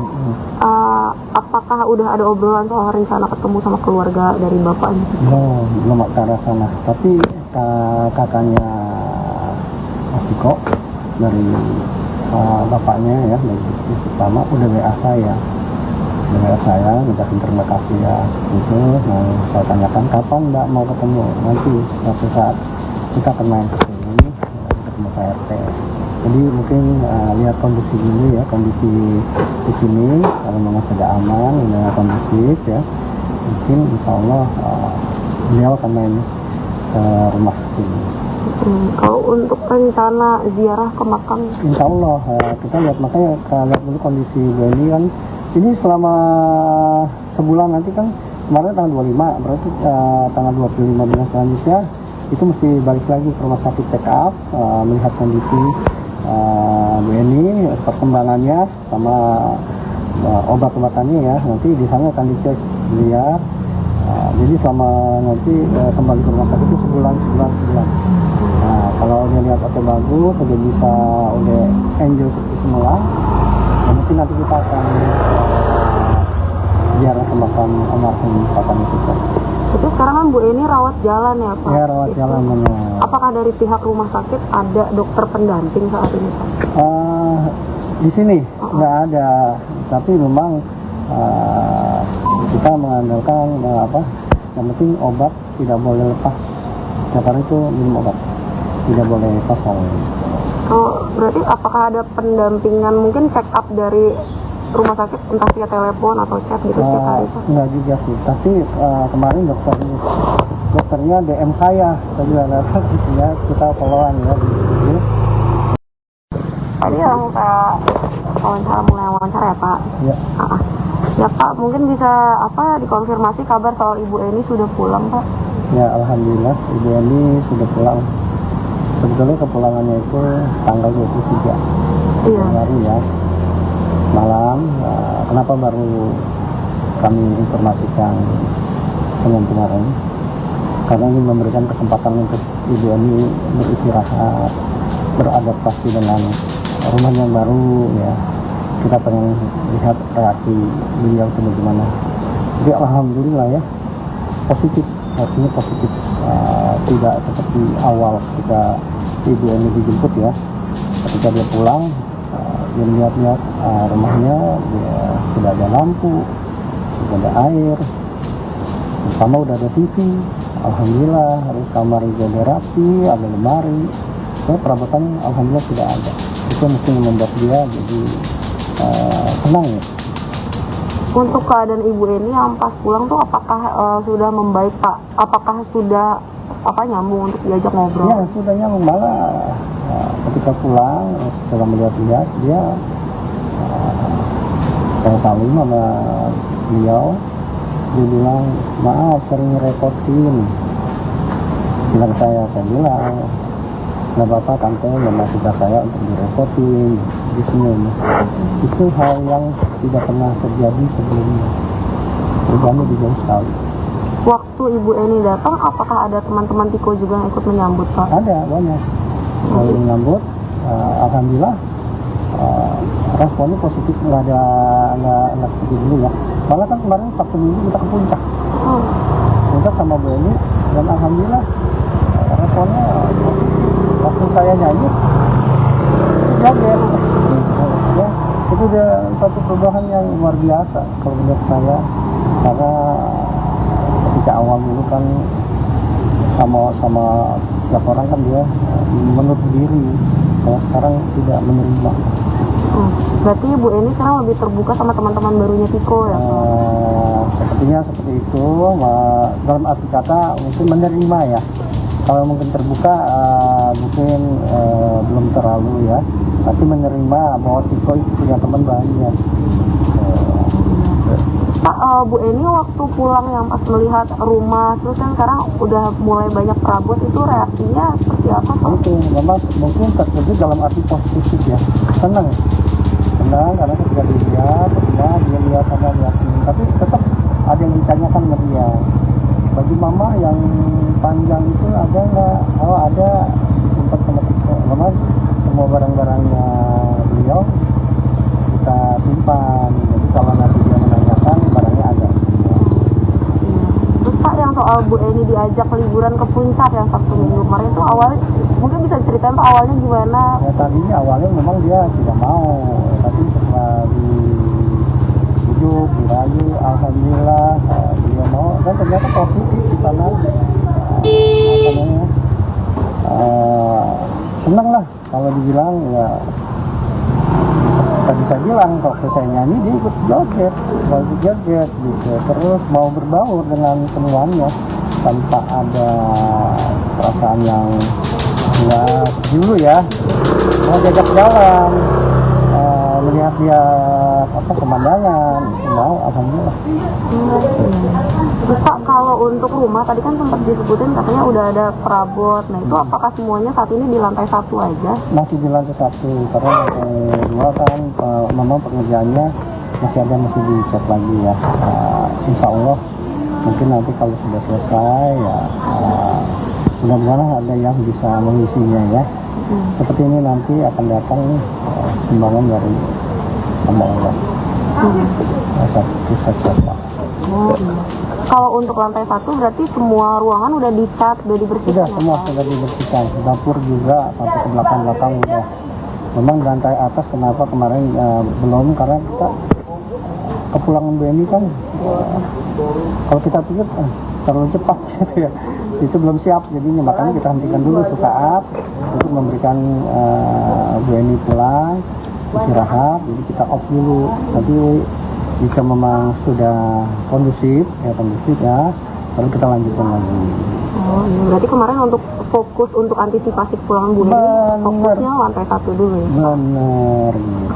apakah udah ada obrolan soal rencana ketemu sama keluarga dari Bapaknya? Belum ke arah sana, tapi kakaknya Mas Tiko dari bapaknya ya, dari pertama udah WA saya. Minta terima kasih ya seperti itu. Nah, saya tanyakan kapan Mbak mau ketemu, nanti suatu saat kita akan main ke sini ketemu Pak RT. Jadi mungkin lihat kondisi dulu ya, kondisi di sini kalau memang sudah aman, sudah kondusif ya, mungkin insya Allah beliau akan main ke rumah sini. Kalau untuk rencana ziarah ke makam, insya Allah kita lihat, makanya kita lihat dulu kondisi ini kan. Ini selama sebulan nanti kan, kemarin tanggal 25, berarti tanggal 25 bulan selanjutnya itu mesti balik lagi ke rumah sakit check up, melihat kondisi Bu Eni, perkembangannya sama obat-obatannya ya. Nanti di sana akan dicek lihat. Jadi selama nanti kembali ke rumah sakit itu sebulan. Nah, kalau dia lihat oke bagus, udah bisa udah enjoy seperti semula, mungkin nanti kita akan ziarah ke makam almarhum papanya kita. Itu sekarang kan Bu Eni rawat jalan ya Pak? Ya, rawat jalan benar. Apakah dari pihak rumah sakit ada dokter pendamping saat ini Pak? Di sini nggak ada, tapi memang kita mengandalkan yang penting obat tidak boleh lepas. Setiap hari itu minum obat, tidak boleh kosong. Oh, berarti apakah ada pendampingan, mungkin check up dari rumah sakit entah via telepon atau chat gitu setiap hari? Enggak juga sih, tapi kemarin dokternya DM saya juga lewat gitu ya, kita follow-an ya gitu. Tadi yang saya mulai wawancara ya Pak? Ya. Ya Pak, mungkin bisa dikonfirmasi kabar soal Ibu Eni sudah pulang Pak? Ya, alhamdulillah Ibu Eni sudah pulang. Sebetulnya kepulangannya itu tanggal 23 Januari ya, malam. Kenapa baru kami informasikan Senin kemarin? Karena ini memberikan kesempatan untuk Ibu Eni beristirahat, beradaptasi dengan rumahnya yang baru ya. Kita pengen lihat reaksi beliau itu bagaimana. Jadi alhamdulillah ya, positif, artinya positif. Tidak seperti awal ketika Ibu Eni dijemput ya, ketika dia pulang dia melihat rumahnya, dia sudah ada lampu, sudah ada air, sama udah ada TV, alhamdulillah. Kamar juga ada rapi, ada lemari, perabotan alhamdulillah tidak ada. Itu mungkin membuat dia jadi tenang ya. Untuk keadaan Ibu Eni yang pas pulang tuh apakah sudah membaik Pak? Apakah sudah nyambung untuk diajak ngobrol? Ya sudah nyambung, malah ketika pulang setelah melihat-lihat dia saya saling sama beliau, dia bilang maaf sering ngerepotin. Bilang saya bilang nggak apa-apa tante, memang tugas saya untuk direpotin, disenyum. Itu hal yang tidak pernah terjadi sebelumnya. Perubahannya jauh sekali. Waktu Ibu Eni datang, apakah ada teman-teman Tiko juga yang ikut menyambut Pak? Ada banyak yang menyambut. Alhamdulillah responnya positif, nggak seperti dulu ya. Malah kan kemarin Sabtu Minggu kita ke puncak, puncak sama Bu Eni, dan alhamdulillah responnya waktu saya nyanyi joget ya, itu udah satu perubahan yang luar biasa kalau menurut saya, karena ketika awal dulu kan sama tiap orang kan dia menutup diri, kalau sekarang tidak menerima. Berarti Bu Eni sekarang lebih terbuka sama teman-teman barunya Tiko ya? Sepertinya seperti itu, dalam arti kata mungkin menerima ya. Kalau mungkin terbuka mungkin belum terlalu ya, tapi menerima bahwa Tiko itu punya teman banyak. Pak, Bu Eni waktu pulang yang pas melihat rumah, terus kan sekarang udah mulai banyak perabot, itu reaksinya seperti apa Pak? Itu memang mungkin terkejut dalam arti positif ya, senang karena ketika dilihat rumah, dia lihat sama lihat ini, tapi tetap ada yang ditanyakan sama dia, baju mama yang panjang itu ada nggak? Oh ada, disimpan sama Tiko. Memang semua barang-barangnya beliau kita simpan, jadi kalau nanti dia menanyakan barangnya ada. Terus Pak, yang soal Bu Eni diajak liburan ke puncak yang Sabtu Minggu kemarin itu awalnya mungkin bisa ceritain Pak awalnya gimana? Ya tadinya awalnya memang dia tidak mau, tapi setelah dibujuk, dirayu, alhamdulillah dia mau, dan ternyata positif di sana. Senang lah kalau dibilang ya. Tadi saya bilang kalau saya nyanyi dia ikut joget gitu, terus mau berbaur dengan semuanya tanpa ada perasaan yang enggak dulu ya, mau diajak jalan, melihat dia pemandangan, mau alhamdulillah. Terus Pak, kalau untuk rumah tadi kan sempat disebutin katanya udah ada perabot, nah itu apakah semuanya saat ini di lantai 1 aja? Masih di lantai 1, karena lantai 2 kan memang pengerjaannya masih dicat lagi ya. Insya Allah mungkin nanti kalau sudah selesai ya mudah-mudahan ada yang bisa mengisinya ya. Seperti ini nanti akan datang nih sumbangan dari Allah. Satu. Kalau untuk lantai 1 berarti semua ruangan udah dicat, udah dibersihkan? Semua sudah dibersihkan, dapur juga sampai ke belakang udah. Memang di lantai atas kenapa kemarin belum, karena kita kepulangan Bu Eni kan kalau kita pikir terlalu cepat gitu ya, itu belum siap, jadinya makanya kita hentikan dulu sesaat untuk memberikan Bu Eni pulang istirahat, jadi kita off dulu. Nanti jika memang sudah kondusif ya, baru kita lanjutkan lagi. Oh iya, berarti kemarin untuk fokus untuk antisipasi pulangan Bu Eni, fokusnya lantai 1 dulu ya? Bener gitu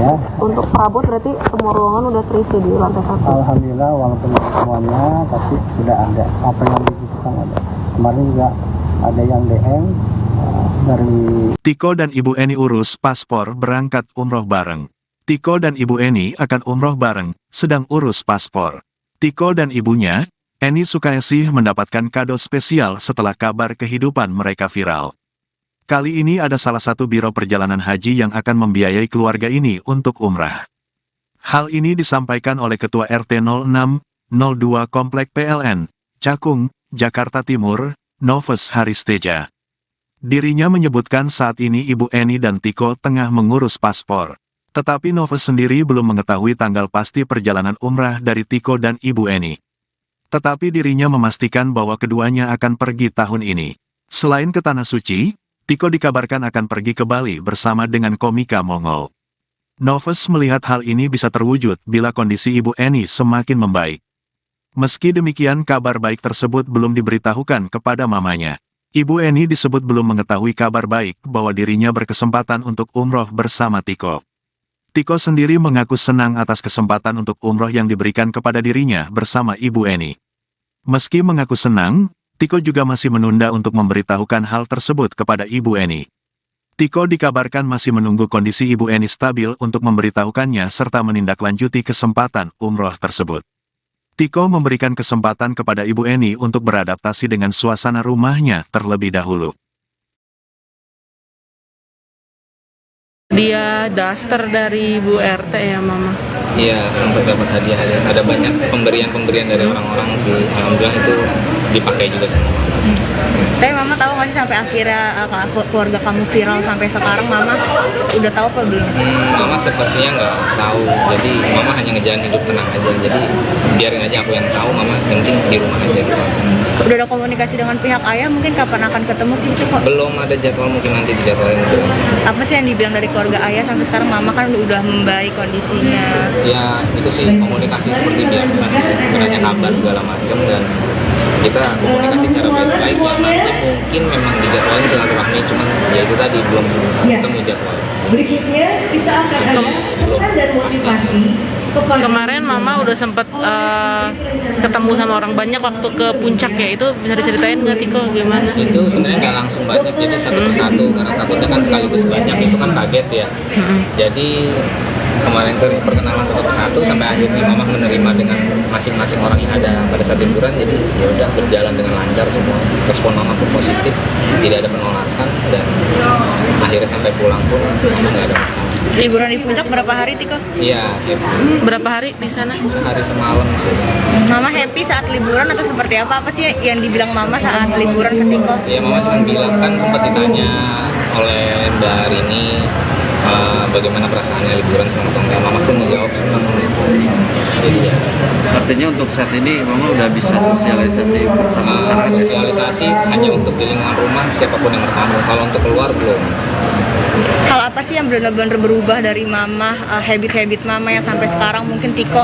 ya. Untuk perabot berarti semua ruangan udah terisi di lantai 1? Alhamdulillah, walaupun semuanya, tapi sudah ada apa yang dibutuhkan ada. Kemarin juga ada yang DM dari Tiko dan Ibu Eni urus paspor berangkat umroh bareng. Tiko dan Ibu Eni akan umroh bareng, sedang urus paspor. Tiko dan ibunya, Eni Sukaesih, mendapatkan kado spesial setelah kabar kehidupan mereka viral. Kali ini ada salah satu biro perjalanan haji yang akan membiayai keluarga ini untuk umrah. Hal ini disampaikan oleh Ketua RT 0602 Komplek PLN, Cakung, Jakarta Timur, Noves Haristeja. Dirinya menyebutkan saat ini Ibu Eni dan Tiko tengah mengurus paspor. Tetapi Noves sendiri belum mengetahui tanggal pasti perjalanan umrah dari Tiko dan Ibu Eni. Tetapi dirinya memastikan bahwa keduanya akan pergi tahun ini. Selain ke Tanah Suci, Tiko dikabarkan akan pergi ke Bali bersama dengan komika Mongol. Novus melihat hal ini bisa terwujud bila kondisi Ibu Eni semakin membaik. Meski demikian, kabar baik tersebut belum diberitahukan kepada mamanya. Ibu Eni disebut belum mengetahui kabar baik bahwa dirinya berkesempatan untuk umroh bersama Tiko. Tiko sendiri mengaku senang atas kesempatan untuk umroh yang diberikan kepada dirinya bersama Ibu Eni. Meski mengaku senang, Tiko juga masih menunda untuk memberitahukan hal tersebut kepada Ibu Eni. Tiko dikabarkan masih menunggu kondisi Ibu Eni stabil untuk memberitahukannya serta menindaklanjuti kesempatan umroh tersebut. Tiko memberikan kesempatan kepada Ibu Eni untuk beradaptasi dengan suasana rumahnya terlebih dahulu. Dia daster dari Bu RT ya Mama? Iya, sempat dapat hadiah. Ada banyak pemberian dari orang-orang sih. Alhamdulillah itu dipakai juga sama Mama. Tapi Mama tahu nggak sih sampai akhirnya keluarga kamu viral sampai sekarang, Mama udah tahu apa belum? Mama sepertinya nggak tahu. Jadi Mama hanya ngejalan hidup tenang aja. Jadi biarin aja aku yang tahu. Mama penting di rumah aja gitu. Udah ada komunikasi dengan pihak ayah, mungkin kapan akan ketemu gitu kok? Belum ada jadwal, mungkin nanti dijadwalin dulu. Apa sih yang dibilang dari keluarga ayah sampai sekarang Mama kan udah membaik kondisinya? Ya itu sih komunikasi seperti biasa sih. Beranya kabar segala macam dan kita komunikasi cara baik-baik ya nanti mungkin memang dijadwalin silaturahmi, cuman ya itu tadi belum ketemu jadwal. Berikutnya kita akan ada pesan dan motivasi. Kemarin Mama udah sempet ketemu sama orang banyak waktu ke puncak ya, itu bisa diceritain nggak Tiko gimana? Itu sebenarnya nggak langsung banyak, jadi satu persatu karena takutnya kan sekaligus banyak itu kan kaget ya. Jadi kemarin itu perkenalan satu persatu sampai akhirnya Mama menerima dengan masing-masing orang yang ada pada saat liburan. Jadi ya udah berjalan dengan lancar semua, respon Mama pun positif, tidak ada penolakan dan akhirnya sampai pulang pun Mama nggak ada masalah. Liburan di puncak berapa hari Tiko? Iya, Berapa hari di sana? sehari semalam sih. Mama happy saat liburan atau seperti apa? Apa sih yang dibilang Mama saat liburan ke Tiko? Ya Mama cuma bilang, kan sempat ditanya oleh Mbak Rini bagaimana perasaannya liburan sama teman. Mama pun ngejawab senang gitu. Jadi ya. Artinya untuk saat ini Mama udah bisa sosialisasi bersama masyarakat. Sosialisasi hanya untuk di lingkungan rumah siapapun yang bertamu. Kalau untuk keluar belum. Hal apa sih yang benar-benar berubah dari Mama, habit-habit Mama yang sampai sekarang mungkin Tiko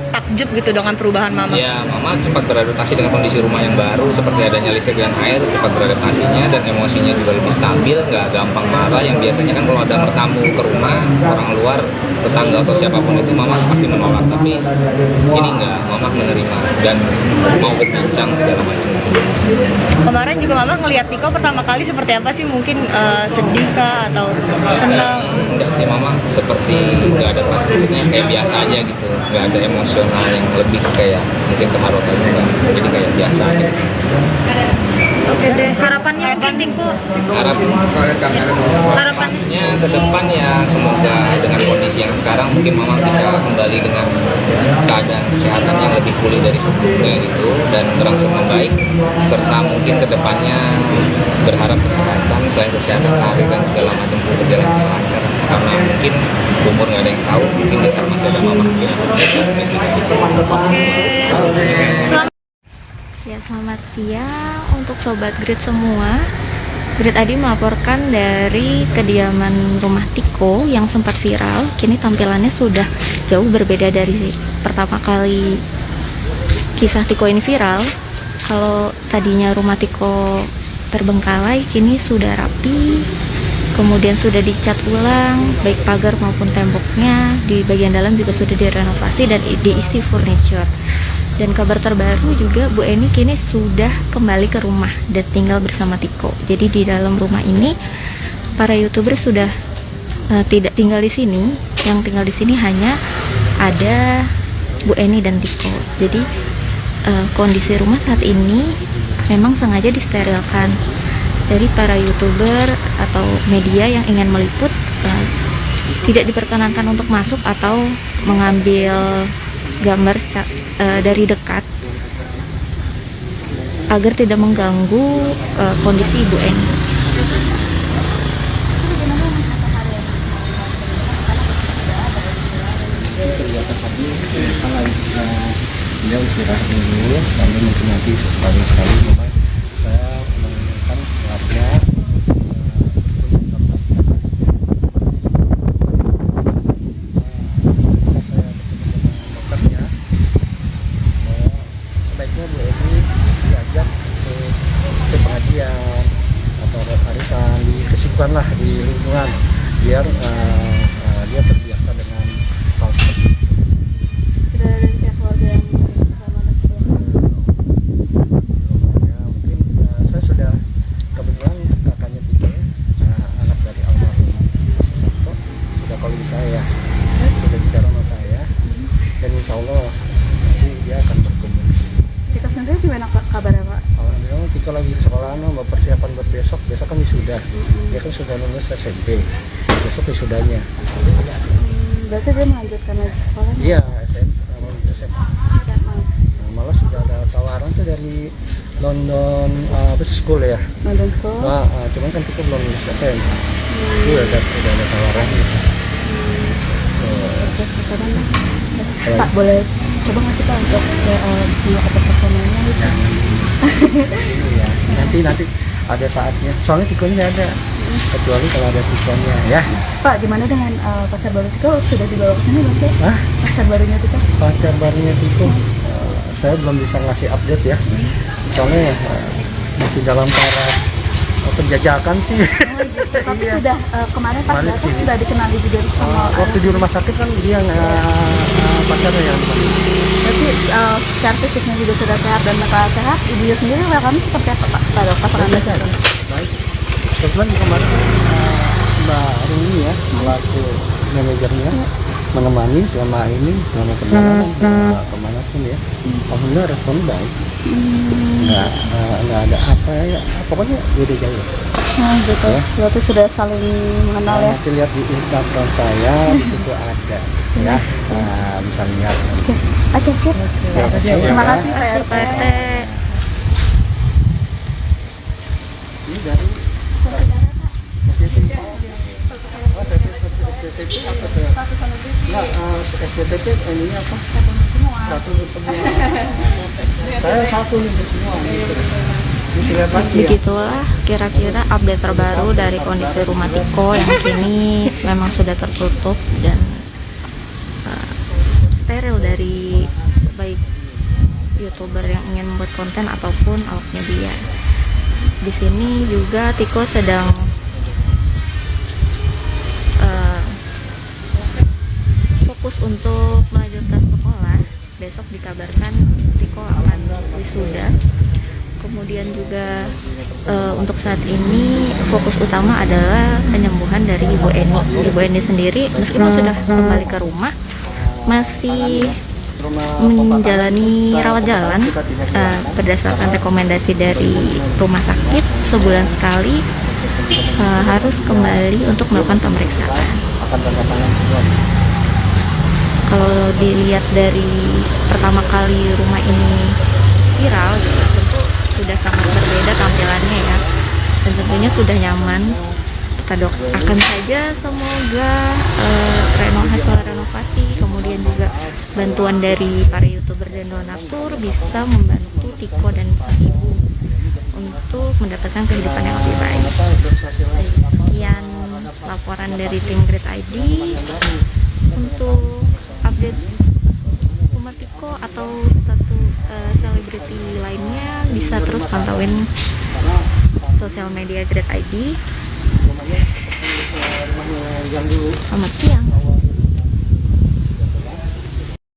takjub gitu dengan perubahan Mama? Ya, Mama cepat beradaptasi dengan kondisi rumah yang baru, seperti adanya listrik dan air, cepat beradaptasinya dan emosinya juga lebih stabil, nggak gampang marah. Yang biasanya kan kalau ada bertamu ke rumah, orang luar, tetangga atau siapapun itu Mama pasti menolak. Tapi ini nggak, Mama menerima dan mau berbincang segala macam. Kemarin juga Mama ngelihat Tiko pertama kali seperti apa sih? Mungkin sedih kah atau senang? Enggak sih, Mama seperti nggak ada perasaan, maksudnya kayak biasa aja gitu, nggak ada emosional yang lebih kayak mungkin terharu atau enggak, jadi kayak biasa aja. Oke deh, harapannya mungkin Tiko? Harapannya ke depan ya semoga dengan kondisi yang sekarang mungkin Mama bisa kembali dengan keadaan kesehatan yang lebih pulih dari sebelumnya gitu dan berangsur membaik, serta mungkin ke depannya berharap kesehatan, selain kesehatan karir dan segala macam berjalan dengan lancar, karena mungkin umur nggak ada yang tahu, mungkin di saat masih ada Mama mungkin Ya, selamat siang untuk Sobat Grid semua. Grid Adi melaporkan dari kediaman rumah Tiko yang sempat viral. Kini tampilannya sudah jauh berbeda dari pertama kali kisah Tiko ini viral. Kalau tadinya rumah Tiko terbengkalai, kini sudah rapi. Kemudian sudah dicat ulang, baik pagar maupun temboknya. Di bagian dalam juga sudah direnovasi dan diisi furniture. Dan kabar terbaru juga, Bu Eni kini sudah kembali ke rumah dan tinggal bersama Tiko. Jadi di dalam rumah ini para YouTuber sudah tidak tinggal di sini. Yang tinggal di sini hanya ada Bu Eni dan Tiko. Jadi kondisi rumah saat ini memang sengaja disterilkan. Dari para YouTuber atau media yang ingin meliput tidak diperkenankan untuk masuk atau mengambil gambar dari dekat agar tidak mengganggu kondisi Ibu Eni. Kegiatan saat ini kan lagi beliau istirahat dulu sambil mungkin nanti sekali memang saya menginginkan keluarga Bu Eni diajak ke pengajian atau arisan di kesibukan lah di lingkungan biar dia terbiasa dengan hal seperti itu. Sudah ada dari pihak keluarga yang sama Ya, mungkin saya sudah kebetulan kakaknya Tiko ya, anak dari almarhum Santo sudah kalau saya sudah bicara sama saya dan insya Allah nanti dia akan bertemu di sini. Tika sendiri gimana kabarnya Pak? Alhamdulillah Tiko lagi di sekolah mau persiapan buat besok kan wisuda. Dia kan sudah lulus SMP. Besok wisudanya. Berarti dia melanjutkan lagi sekolahnya? Iya, SMA. Malah sudah ada tawaran tuh dari London School ya. London School? Cuman kan kita belum lulus SMA. Udah ada tawaran. Pak boleh coba ngasih Pak untuk dua performanya gitu? Iya, nanti ada saatnya. Soalnya Tikonya nggak ada. Kecuali kalau ada Tikonya ya. Pak, gimana dengan pacar baru Tiko? Sudah dibawa ke sini belum sih? Hah? Pacar barunya Tiko? Pacar barunya Tiko, saya belum bisa ngasih update ya. Soalnya masih dalam taraf penjajakan sih. Oh, gitu. Tapi Iya. sudah kemarin pas Kemarin datang sih. sudah dikenali juga sama Waktu di rumah sakit kan dia pacarnya yang berarti secara fisiknya juga sudah sehat dan mental sehat. Ibunya sendiri welcome seperti apa Pak pada pasangan baru? baik. Kebetulan kemarin Mbak Rumi ya selaku manajernya menemani selama perjalanan kemana pun ya. Alhamdulillah respon baik. Nggak ada apa ya. Pokoknya udah jauh. Nah, gitu. Ya. Berarti sudah saling mengenal ya. Nanti lihat di Instagram saya di situ ada ya. Bisa lihat. Oke, sip. Terima kasih Pak RT. Ini dari SCTP apa tuh? Nah, SCTP ini apa? Satu untuk semua. Saya satu nih untuk semua. Begitulah kira-kira update terbaru dari kondisi rumah Tiko yang kini memang sudah tertutup dan steril dari baik YouTuber yang ingin membuat konten ataupun awak media. Di sini juga Tiko sedang fokus untuk melanjutkan sekolah. Besok dikabarkan Tiko akan wisuda. Kemudian juga untuk saat ini fokus utama adalah penyembuhan dari Ibu Eni. Ibu Eni sendiri meskipun sudah kembali ke rumah masih menjalani rawat jalan berdasarkan rekomendasi dari rumah sakit sebulan sekali harus kembali untuk melakukan pemeriksaan. Kalau dilihat dari pertama kali rumah ini viral, tentu sudah sangat berbeda tampilannya ya, dan tentunya sudah nyaman. Kita doakan saja semoga hasil renovasi kemudian juga bantuan dari para YouTuber dan donatur bisa membantu Tiko dan sang ibu untuk mendapatkan kehidupan yang lebih baik. Sekian laporan dari tim Grid ID. Untuk update rumah Tiko atau satu selebriti lainnya bisa terus pantauin sosial media Grid ID. Selamat siang.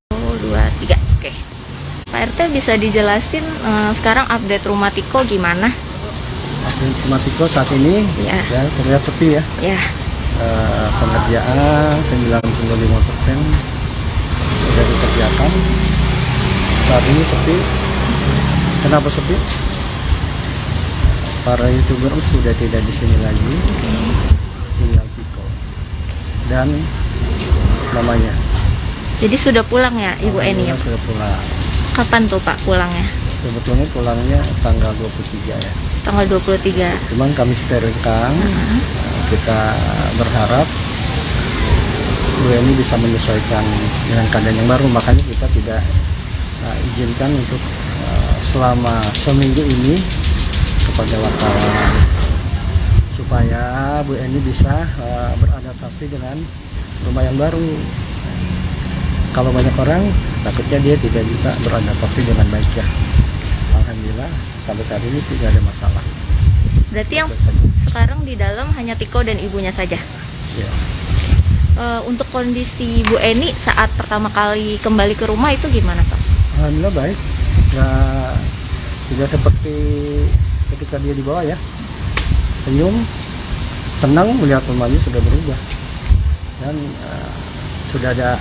2, 3. Oke. Pak RT bisa dijelasin sekarang update rumah Tiko gimana? Rumah Tiko saat ini Ya. ya terlihat sepi ya. Ya. Pengerjaan 95% sudah dikerjakan. Saat ini sepi. Kenapa sepi? Para YouTuber sudah tidak di sini lagi. Tinggal Tiko dan mamanya. Jadi sudah pulang ya Ibu Eni? Sudah pulang. Kapan tuh Pak pulangnya? Sebetulnya pulangnya tanggal 23 ya. Tanggal 23. Cuman kami sterilkan. Kita berharap Bu Eni bisa menyesuaikan dengan keadaan yang baru, makanya kita tidak izinkan untuk selama seminggu ini kepada wartawan supaya Bu Eni bisa beradaptasi dengan rumah yang baru. Kalau banyak orang takutnya dia tidak bisa beradaptasi dengan baik ya. sampai saat ini sih nggak ada masalah. Berarti yang sekarang di dalam hanya Tiko dan ibunya saja. Ya. Untuk kondisi Bu Eni saat pertama kali kembali ke rumah itu gimana Pak? Alhamdulillah baik, nggak tidak seperti ketika dia dibawa ya, senyum, senang melihat rumahnya sudah berubah dan sudah ada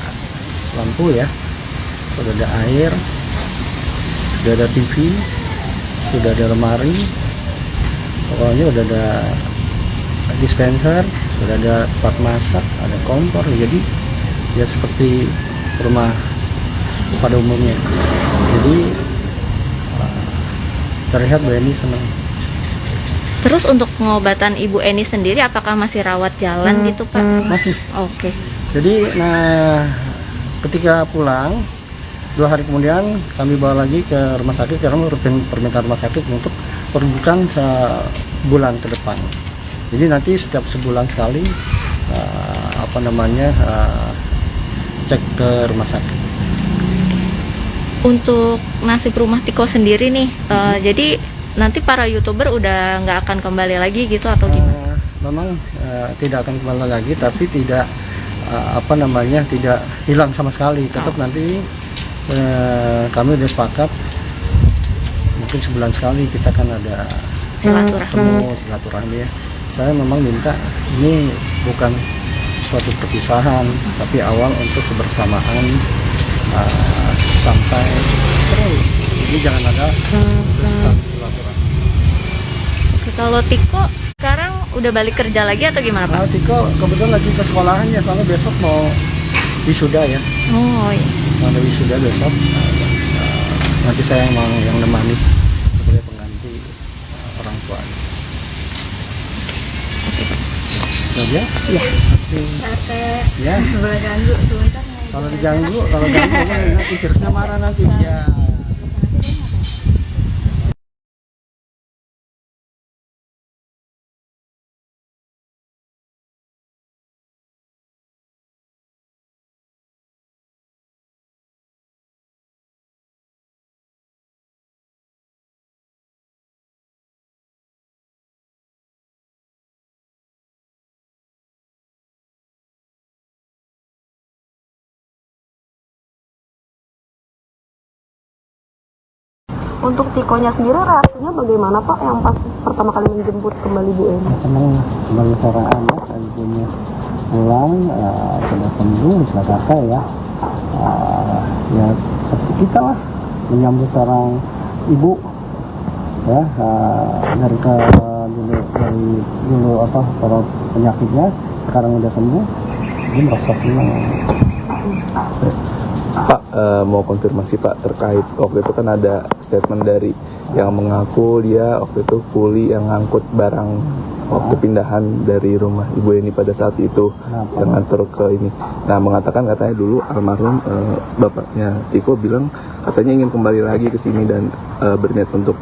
lampu ya, sudah ada air, sudah ada TV, sudah ada lemari, pokoknya sudah ada dispenser, sudah ada tempat masak, ada kompor, jadi ya seperti rumah pada umumnya. Jadi terlihat Bu Eni senang. Terus untuk pengobatan Ibu Eni sendiri apakah masih rawat jalan gitu Pak? Masih. Oke. Jadi ketika pulang 2 hari kemudian kami bawa lagi ke rumah sakit karena permintaan rumah sakit untuk perujukan sebulan ke depan. Jadi nanti setiap sebulan sekali cek ke rumah sakit. Untuk nasib rumah Tiko sendiri nih, jadi nanti para YouTuber udah nggak akan kembali lagi gitu atau gimana? Memang tidak akan kembali lagi, tapi tidak tidak hilang sama sekali. Tetap nanti kami udah sepakat mungkin sebulan sekali kita kan ada silaturahmi ya. Saya memang minta ini bukan suatu perpisahan, tapi awal untuk kebersamaan sampai terus. Jadi jangan ada silaturahmi. Oke, kalau Tiko sekarang udah balik kerja lagi atau gimana Pak? Tiko kebetulan lagi ke sekolahan ya, soalnya besok mau wisuda ya. Oh iya. Ada wisuda besok. Nanti saya yang nemani sebagai pengganti orang tua. Ya? Iya. Ya. Boleh ganggu sebentar. Kalau diganggu nanti virusnya marah nanti. Ya. Untuk Tikonya sendiri reaksinya bagaimana Pak yang pas pertama kali menjemput kembali Bu Eni? Senang kembali soraan ya, ibunya pulang sudah sembuh, bisa kata ya. Ya seperti kita lah menyambut seorang ibu ya, dari dulu kalau penyakitnya sekarang udah sembuh, dia merasa senang. Pak, mau konfirmasi Pak terkait waktu itu kan ada statement dari yang mengaku dia waktu itu kuli yang ngangkut barang waktu pindahan dari rumah Ibu Eni pada saat itu yang nganter ke ini. Nah, mengatakan katanya dulu almarhum bapaknya Tiko bilang katanya ingin kembali lagi ke sini dan berniat untuk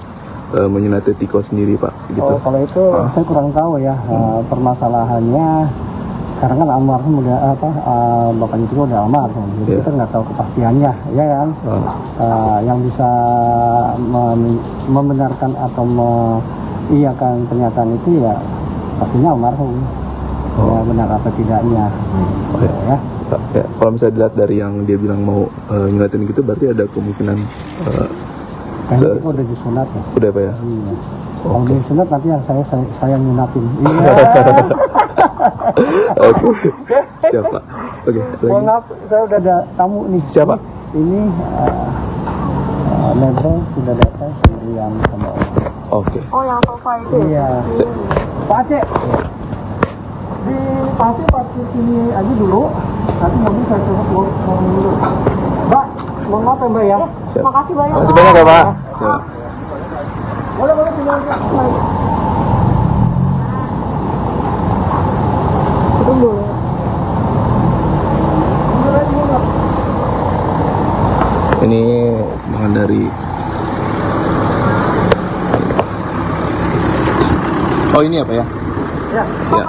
menyunati Tiko sendiri Pak. Gitu. Oh, kalau itu saya kurang tahu ya permasalahannya. Karena kan almarhum udah bapaknya Tiko udah almarhum, jadi kita nggak tahu kepastiannya, ya kan? Yang bisa membenarkan atau mengiyakan pernyataan itu ya pastinya almarhum. Ya, benar apa tidaknya. Ya. Ya, kalau misalnya dilihat dari yang dia bilang mau nyunatin gitu, berarti ada kemungkinan kayaknya Tiko udah disunat ya. Udah Pak ya? Iya. Kalau disunat nanti yang saya nyunatin. Iya. Oke. Siapa? Oke. Mohon maaf, saya udah ada tamu nih. Siapa? Ini Nebel sudah datang sendirian sama orang. Oke. Oh yang sofa itu ya? Iya. Pak Aceh. Di parkir sini aja dulu. Nanti mobil saya coba pulang dulu. Mbak, mohon maaf ya Mbak ya. Makasih banyak. Makasih banyak ya Pak. Siap. Boleh tinggal. Tunggu. Ini sumbangan dari Oh ini apa ya? Ya. Ya.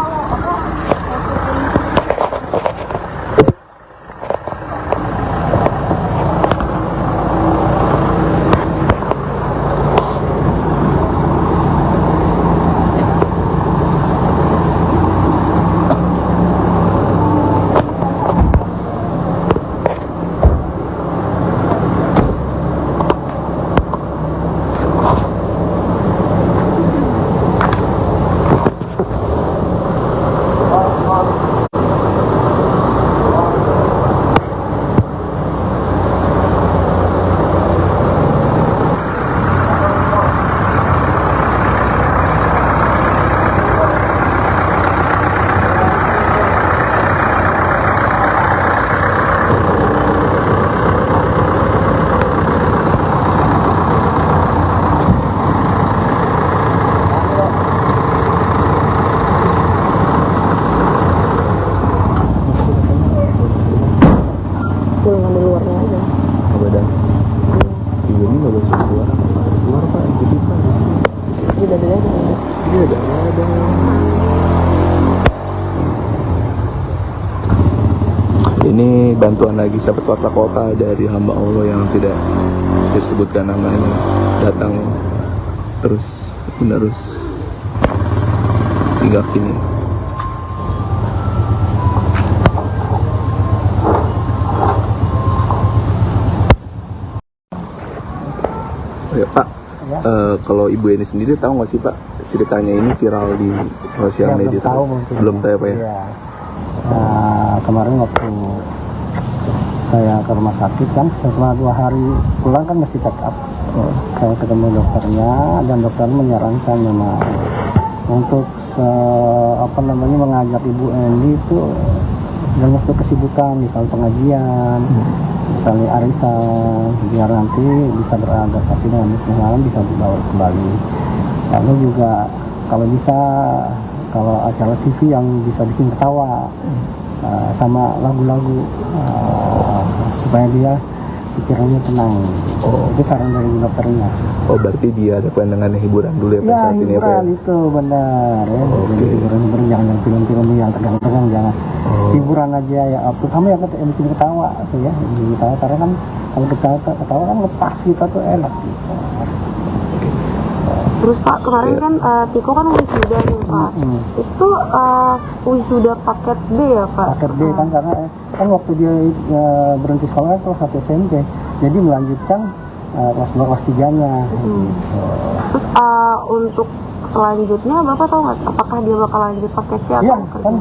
Iya, ada. Ini bantuan lagi sahabat Warta Kota dari hamba Allah yang tidak disebutkan namanya, datang terus menerus hingga kini. Oh ya Pak, kalau Ibu Eni sendiri tahu nggak sih Pak ceritanya ini viral di sosial Ya, media? belum tahu mungkin. Belum tahu ya Pak ya? Iya. Kemarin waktu saya ke rumah sakit kan, setelah 2 hari pulang kan mesti check up. Saya ketemu dokternya dan dokter menyarankan memang untuk mengajak Ibu Eni itu dalam waktu kesibukan, misalnya pengajian, misalnya arisan, biar nanti bisa beradaptasi dengan lingkungan, bisa dibawa kembali. Lalu juga kalau bisa, kalau acara TV yang bisa bikin ketawa, sama lagu-lagu, supaya dia pikirannya tenang. Itu saran dari dokternya. Oh, berarti dia ada pandangan hiburan dulu ya Pak Ya, saat ini ya Pak ya? hiburan itu benar ya. Jadi hiburan jangan film-film yang tegang-tegang, jangan. Hiburan aja ya, terutama yang bikin ketawa tuh ya, bikin ketawa, karena kan kalau ketawa kan lepas kita tuh enak gitu. Terus Pak, kemarin kan Tiko kan wisuda nih Pak. Itu wisuda paket B ya Pak? Paket B kan, karena kan waktu dia berhenti sekolah kan kelas 1 SMP, jadi melanjutkan kelas 2 kelas 3-nya. Terus untuk selanjutnya Bapak tahu nggak apakah dia bakal lanjut paket C atau Iya, kerja? kan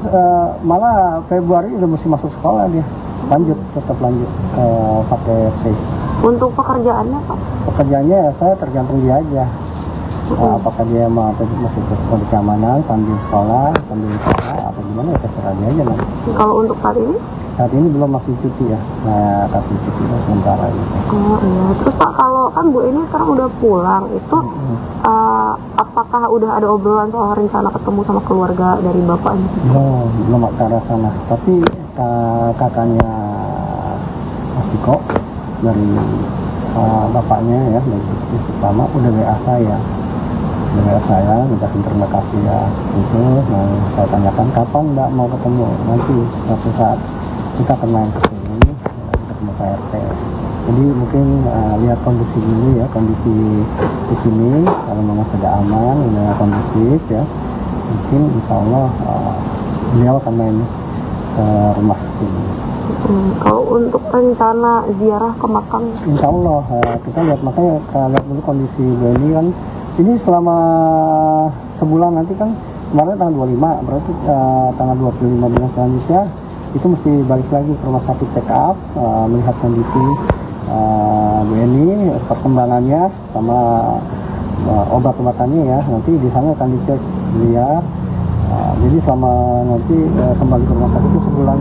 malah Februari udah mesti masuk sekolah dia. Tetap lanjut ke paket C. Untuk pekerjaannya Pak? Pekerjaannya ya saya tergantung dia aja. Apakah dia mau masih di keamanan sambil sekolah, sambil usaha, atau gimana ya terserah dia aja nanti. Kalau untuk saat ini? Saat ini belum, masih cuti ya, nah kasih cuti sementara gitu. Oh iya, terus Pak kalau kan Bu ini sekarang udah pulang, itu apakah udah ada obrolan soal rencana ketemu sama keluarga dari Bapaknya? Belum ke arah sana, tapi kakaknya Mas Tiko dari bapaknya ya, dari pertama udah WA saya. Minta terima kasih ya seperti itu. Nah, saya tanyakan kapan Mbak mau ketemu, nanti suatu saat kita akan main ke sini, ketemu Pak RT. Jadi mungkin lihat kondisi dulu ya, kondisi di sini kalau memang sudah aman, sudah kondusif ya, mungkin insya Allah beliau akan main ke rumah sini. Kalau untuk rencana ziarah ke makam? Insya Allah kita lihat, makanya lihat dulu kondisi Benny kan. Ini selama sebulan nanti kan, kemarin tanggal 25, berarti tanggal 25 bulan selanjutnya itu mesti balik lagi ke rumah sakit check up, melihat kondisi Bu Eni, perkembangannya sama obat-obatannya ya. Nanti di sana akan dicek dia. Jadi selama nanti kembali ke rumah sakit itu sebulan.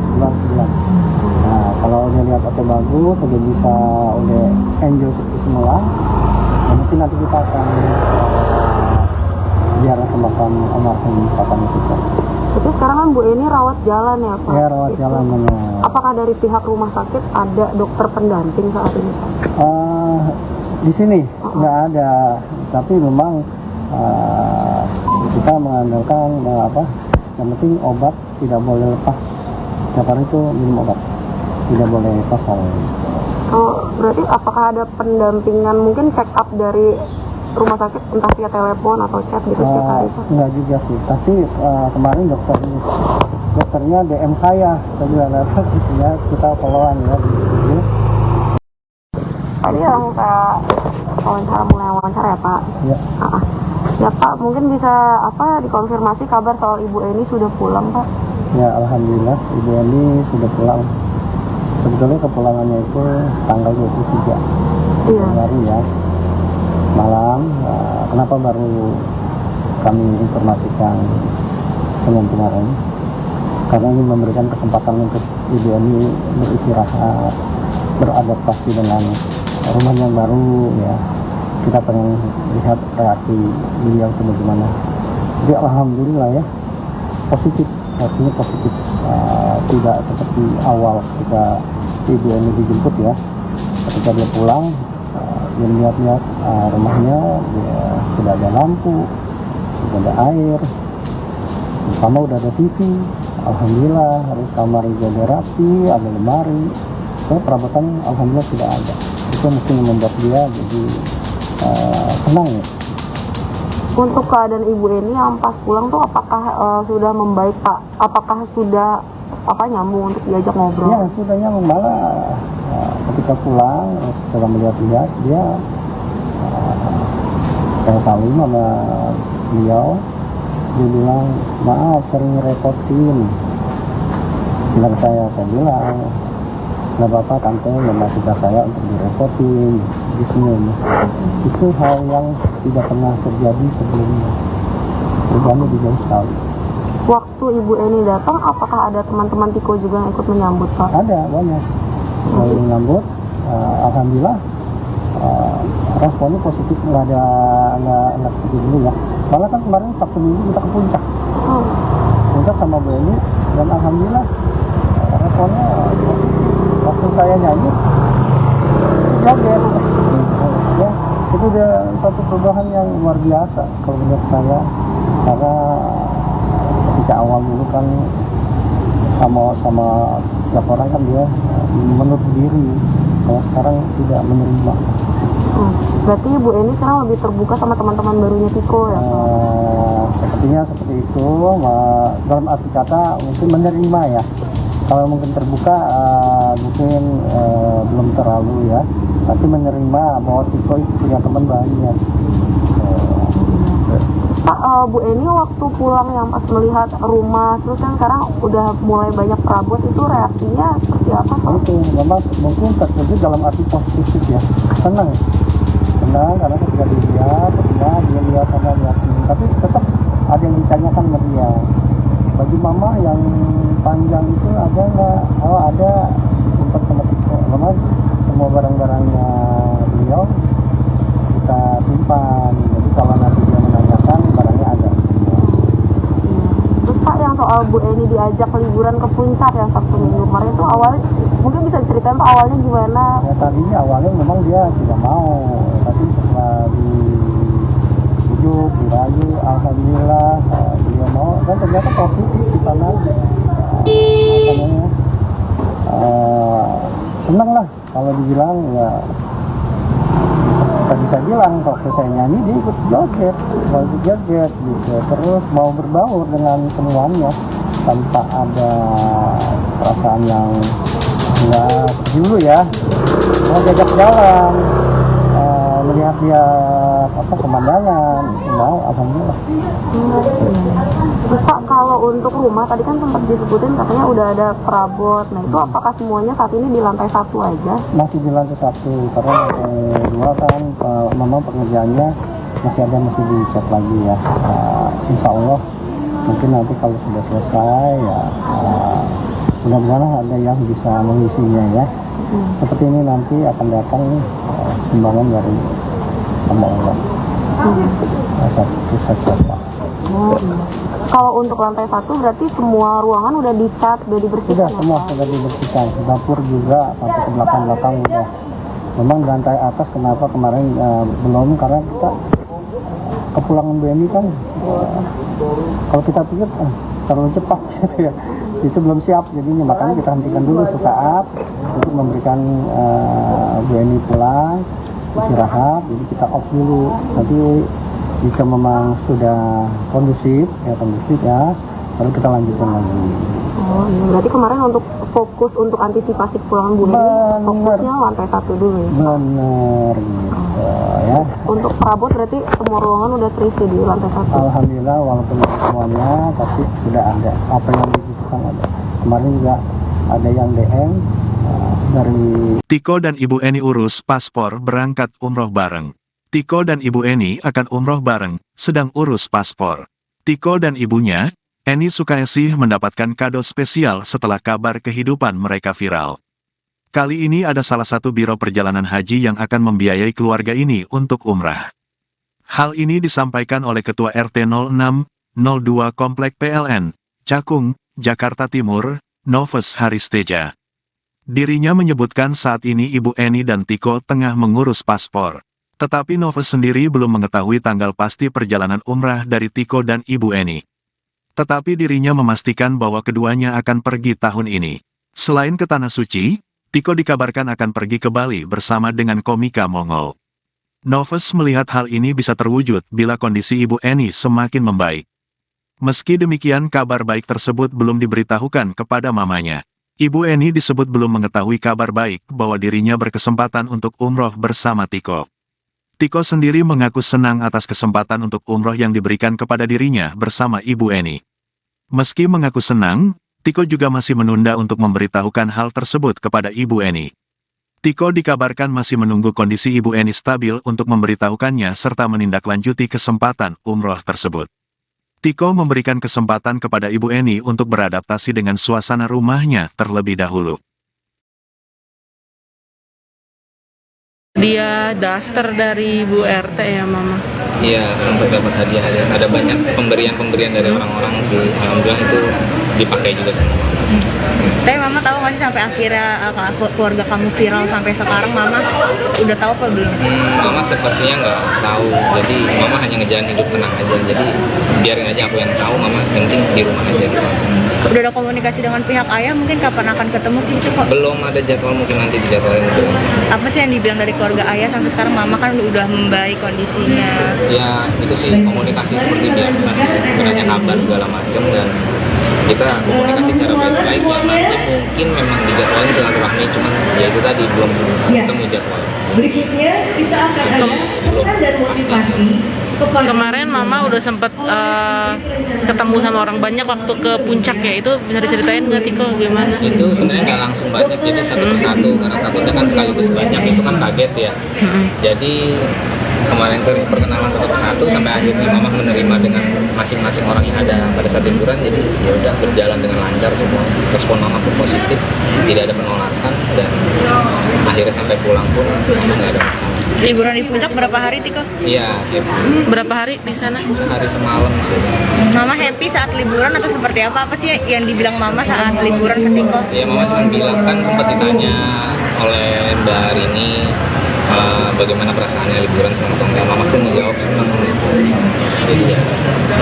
Nah, kalau dia lihat oke bagus, udah bisa, udah enjoy semua, mungkin nanti kita akan ziarah ke makam almarhum Bapak kita. Tapi sekarang kan Bu Eni rawat jalan ya Pak? Ya, rawat jalan benar. Apakah dari pihak rumah sakit ada dokter pendamping saat ini Pak? Di sini nggak ada, tapi memang kita mengandalkan yang penting obat tidak boleh lepas. Setiap hari itu minum obat, tidak boleh kosong. Berarti apakah ada pendampingan, mungkin check up dari rumah sakit entah via telepon atau chat gitu setiap hari Pak? Enggak juga sih, tapi kemarin dokternya DM saya juga dapat gitu ya, kita follow-an ya gitu. Tadi yang mulai wawancara ya Pak? Ya. Ya Pak, mungkin bisa dikonfirmasi kabar soal Ibu Eni sudah pulang Pak? Ya, alhamdulillah Ibu Eni sudah pulang. Sebetulnya kepulangannya itu tanggal 23 Januari ya, malam. Kenapa baru kami informasikan Senin kemarin? Karena ini memberikan kesempatan untuk Ibu Eni beristirahat, beradaptasi dengan rumah yang baru ya. Kita pengen lihat reaksi beliau itu bagaimana. Jadi alhamdulillah ya, positif, artinya positif. Tidak seperti awal ketika Ibu Eni dijemput ya, ketika dia pulang, dia lihat-lihat rumahnya, dia sudah ada lampu, ada air, sama udah ada TV. Alhamdulillah, harus kamar juga ada rapi, ada lemari. So, perabotan alhamdulillah tidak ada. Itu mungkin yang membuat dia jadi tenang ya. Untuk keadaan ibu ini yang pas pulang tuh apakah sudah membaik Pak? Apakah sudah nyambung untuk diajak ngobrol? Ya sudah nyambung, malah ketika pulang setelah melihat-lihat dia saya saling sama beliau, dia bilang maaf sering repotin. Bilang saya bilang nggak apa-apa tante, memang tugas saya untuk direpotin di sini. Itu hal yang tidak pernah terjadi sebelumnya. Terjadi di jauh sekali. Waktu Ibu Eni datang, apakah ada teman-teman Tiko juga yang ikut menyambut Pak? Ada banyak yang menyambut. Alhamdulillah responnya positif, nggak seperti dulu ya. Malah kan kemarin Sabtu Minggu kita ke puncak, puncak sama Bu Eni, dan alhamdulillah responnya waktu saya nyanyi joget ya, itu udah satu perubahan yang luar biasa kalau menurut saya, karena ketika awal dulu kan sama setiap orang kan dia menutup diri, kalau sekarang tidak menerima. Berarti Bu Eni sekarang lebih terbuka sama teman-teman barunya Tiko ya? Sepertinya seperti itu, dalam arti kata mungkin menerima ya. Kalau mungkin terbuka mungkin belum terlalu ya, tapi menerima bahwa Tiko itu punya teman banyak. Pak, Bu Eni waktu pulang yang pas melihat rumah, terus kan sekarang udah mulai banyak perabot, itu reaksinya seperti apa Pak? Itu memang mungkin terkejut dalam arti positif ya, senang karena ketika dia lihat sama lihat ini, tapi tetap ada yang ditanyakan sama dia, baju mama yang panjang itu ada nggak? Oh ada, sempat sama Tiko. Memang semua barang-barangnya beliau kita simpan, jadi kalau nanti dia menanyakan barangnya ada. Terus Pak, yang soal Bu Eni diajak liburan ke puncak yang Sabtu Minggu kemarin itu awalnya mungkin bisa diceritain Pak awalnya gimana? Ya tadinya awalnya memang dia tidak mau, tapi setelah dibujuk, dirayu, alhamdulillah dia mau, dan ternyata positif di sana. Senang lah kalau dibilang ya, kita bisa bilang waktu saya nyanyi dia ikut joget gitu, terus mau berbaur dengan semuanya tanpa ada perasaan yang enggak dulu ya, mau jajak jalan, melihat dia pemandangan, mau alhamdulillah. Terus Pak, kalau untuk rumah tadi kan sempat disebutin katanya udah ada perabot, nah itu apakah semuanya saat ini di lantai 1 aja? Masih di lantai 1, karena lantai 2 kan memang pengerjaannya masih dicat lagi ya. Insya Allah mungkin nanti kalau sudah selesai ya mudah-mudahan ada yang bisa mengisinya ya. Seperti ini nanti akan datang sumbangan dari hamba Allah. Satu Pak. Kalau untuk lantai 1 berarti semua ruangan udah dicat, udah dibersihkan? Sudah, semua sudah dibersihkan. Dapur juga sampai ke belakang udah. Memang di lantai atas kenapa kemarin belum, karena kita kepulangan Bu Eni kan kalau kita pikir terlalu cepat gitu ya. Itu belum siap, jadinya makanya kita hentikan dulu sesaat untuk memberikan Bu Eni pulang istirahat. Jadi kita off dulu, nanti jika memang sudah kondusif ya baru kita lanjutkan lagi. Oh iya, berarti kemarin untuk fokus untuk antisipasi pulangan Bu Eni fokusnya lantai 1 dulu ya? Bener gitu ya. Untuk perabot berarti semua ruangan udah terisi di lantai 1? Alhamdulillah, walaupun semuanya tapi sudah ada apa yang dibutuhkan ada. Kemarin juga ada yang DM dari Tiko dan Ibu Eni urus paspor berangkat umroh bareng. Tiko dan Ibu Eni akan umroh bareng, sedang urus paspor. Tiko dan ibunya, Eni Sukaesih, mendapatkan kado spesial setelah kabar kehidupan mereka viral. Kali ini ada salah satu biro perjalanan haji yang akan membiayai keluarga ini untuk umrah. Hal ini disampaikan oleh Ketua RT 0602 Komplek PLN, Cakung, Jakarta Timur, Novus Haristeja. Dirinya menyebutkan saat ini Ibu Eni dan Tiko tengah mengurus paspor. Tetapi Novus sendiri belum mengetahui tanggal pasti perjalanan umrah dari Tiko dan Ibu Eni. Tetapi dirinya memastikan bahwa keduanya akan pergi tahun ini. Selain ke Tanah Suci, Tiko dikabarkan akan pergi ke Bali bersama dengan komika Mongol. Novus melihat hal ini bisa terwujud bila kondisi Ibu Eni semakin membaik. Meski demikian, kabar baik tersebut belum diberitahukan kepada mamanya. Ibu Eni disebut belum mengetahui kabar baik bahwa dirinya berkesempatan untuk umroh bersama Tiko. Tiko sendiri mengaku senang atas kesempatan untuk umroh yang diberikan kepada dirinya bersama Ibu Eni. Meski mengaku senang, Tiko juga masih menunda untuk memberitahukan hal tersebut kepada Ibu Eni. Tiko dikabarkan masih menunggu kondisi Ibu Eni stabil untuk memberitahukannya serta menindaklanjuti kesempatan umroh tersebut. Tiko memberikan kesempatan kepada Ibu Eni untuk beradaptasi dengan suasana rumahnya terlebih dahulu. Dia daster dari Bu RT ya Mama? Iya, sempat dapat hadiah-hadiah. Ada banyak pemberian-pemberian dari orang-orang sih. Alhamdulillah itu dipakai juga semua. Tapi Mama tahu nggak sih sampai akhirnya keluarga kamu viral sampai sekarang, Mama udah tahu apa belum? Mama sepertinya nggak tahu. Jadi Mama hanya ngejalan hidup tenang aja. Jadi biarin aja aku yang tahu. Mama penting di rumah aja. Udah ada komunikasi dengan pihak ayah, mungkin kapan akan ketemu gitu kok? Belum ada jadwal, mungkin nanti dijadwalin itu. Apa sih yang dibilang dari keluarga ayah sampai sekarang Mama kan udah membaik kondisinya? Ya itu sih komunikasi seperti biasa sih. Beranya kabar segala macam dan kita komunikasi cara baik-baik ya. Nanti mungkin memang dijadwalin silaturahmi, cuman ya itu tadi belum ketemu jadwal. Berikutnya kita akan ada pesan dan motivasi. Kemarin Mama udah sempet ketemu sama orang banyak waktu ke puncak ya, itu bisa diceritain nggak Tiko gimana? Itu sebenarnya nggak langsung banyak, jadi satu persatu karena takutnya kan sekaligus banyak itu kan kaget ya. Jadi kemarin perkenalan satu persatu sampai akhirnya Mama menerima dengan masing-masing orang yang ada pada saat liburan. Jadi ya udah berjalan dengan lancar semua. Respon Mama pun positif, tidak ada penolakan dan akhirnya sampai pulang pun Mama nggak ada masalah. Liburan di puncak berapa hari Tiko? Iya, Berapa hari di sana? sehari semalam sih. Mama happy saat liburan atau seperti apa? Apa sih yang dibilang Mama saat liburan ke Tiko? Ya Mama cuma bilang, kan sempat ditanya oleh Mbak Rini bagaimana perasaannya liburan sama Tongga. Mama pun menjawab senang gitu. Jadi ya.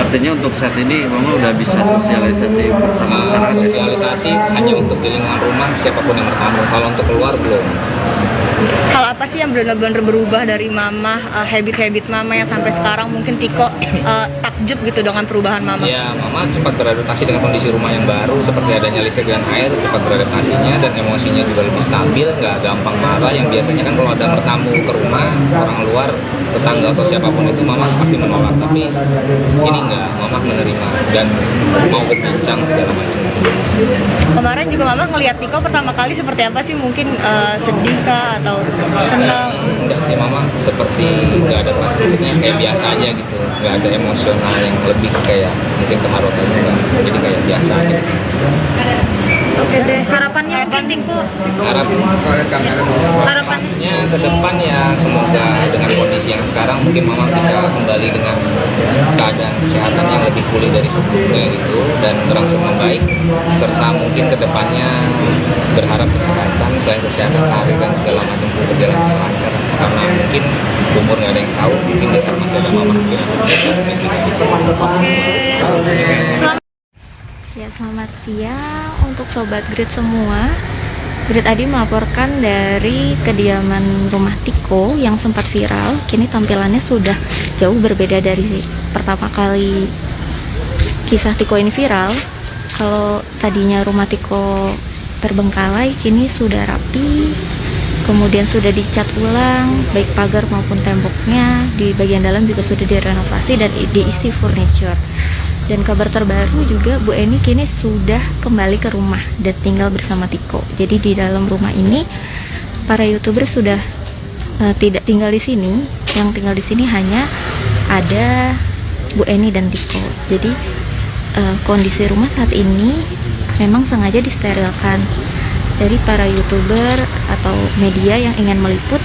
Artinya untuk saat ini Mama udah bisa sosialisasi bersama masyarakat. Sosialisasi hanya untuk di lingkungan rumah siapapun yang bertamu. Kalau untuk keluar belum. Hal apa sih yang benar-benar berubah dari Mama, habit-habit Mama yang sampai sekarang mungkin Tiko takjub gitu dengan perubahan Mama? Ya, Mama cepat beradaptasi dengan kondisi rumah yang baru, seperti adanya listrik dan air, cepat beradaptasinya dan emosinya juga lebih stabil, nggak gampang marah. Yang biasanya kan kalau ada bertamu ke rumah, orang luar, tetangga atau siapapun itu Mama pasti menolak. Tapi ini nggak, Mama menerima dan mau berbincang segala macam. Kemarin juga Mama ngelihat Tiko pertama kali seperti apa sih? Mungkin sedih kah atau senang? Enggak sih, Mama seperti nggak ada perasaan, maksudnya kayak biasa aja gitu, nggak ada emosional yang lebih kayak mungkin kemarin enggak, jadi kayak biasa aja. Oke deh, harapannya mungkin Tiko? Harapannya ke depan ya semoga dengan kondisi yang sekarang mungkin Mama bisa kembali dengan keadaan kesehatan yang lebih pulih dari sebelumnya gitu dan berangsur membaik, serta mungkin ke depannya berharap kesehatan, selain kesehatan karir dan segala macam berjalan dengan lancar, karena mungkin umur nggak ada yang tahu, mungkin di sana masih ada Mama mungkin. Ya, selamat siang untuk Sobat Grid semua. Grid Adi melaporkan dari kediaman rumah Tiko yang sempat viral. Kini tampilannya sudah jauh berbeda dari pertama kali kisah Tiko ini viral. Kalau tadinya rumah Tiko terbengkalai, kini sudah rapi, kemudian sudah dicat ulang, baik pagar maupun temboknya. Di bagian dalam juga sudah direnovasi dan diisi furniture. Dan kabar terbaru juga, Bu Eni kini sudah kembali ke rumah dan tinggal bersama Tiko. Jadi di dalam rumah ini para YouTuber sudah tidak tinggal di sini. Yang tinggal di sini hanya ada Bu Eni dan Tiko. Jadi kondisi rumah saat ini memang sengaja disterilkan. Dari para YouTuber atau media yang ingin meliput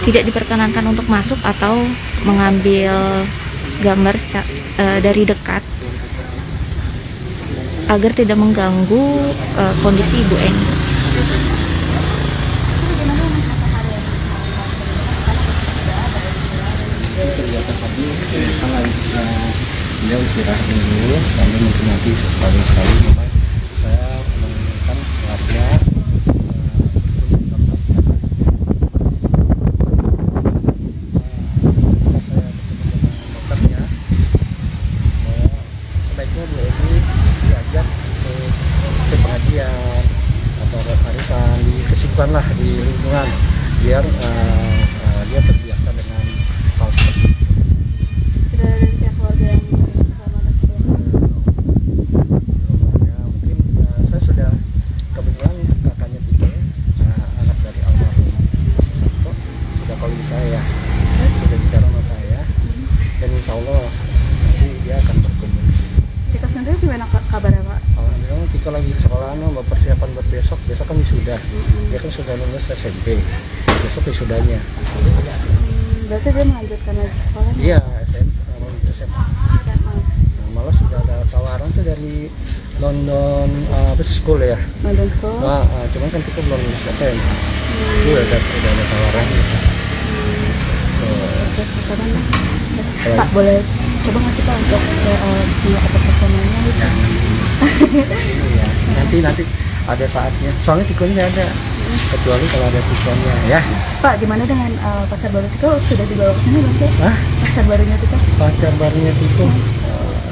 tidak diperkenankan untuk masuk atau mengambil gambar dari dekat agar tidak mengganggu kondisi Ibu Eni. Sapi kan dia istirahat dulu sambil mungkin nanti sekali memang saya menginginkan keluarga sebaiknya Bu Eni diajak ke pengajian atau arisan disimpan lah di lingkungan biar dia terbiasa dengan hal seperti itu. Sudah ada dari pihak keluarga yang sama Ya, mungkin saya sudah kebetulan kakaknya Tiko ya, anak dari almarhum Santo sudah kalau saya sudah bicara sama saya dan insya Allah nanti dia akan berkunjung di sini. Tiko sendiri gimana kabarnya Pak? Alhamdulillah Tiko lagi di sekolah persiapan buat besok kan wisuda. Dia kan sudah lulus SMP. Besok wisudanya. Berarti dia melanjutkan lagi sekolah? Iya, SMA. Nah, malah sudah ada tawaran tuh dari London School ya. London School? Cuman kan Tiko belum lulus SMA. Udah ada tawaran gitu. Oke, kapan Pak boleh coba ngasih Pak untuk dia atau performanya gitu? Ya, nanti ada saatnya. Soalnya Tikonya nggak ada. Kecuali kalau ada Tikonya ya. Pak, gimana dengan pacar baru Tiko? Sudah dibawa ke sini belum sih? Hah? Pacar barunya Tiko? Pacar barunya Tiko,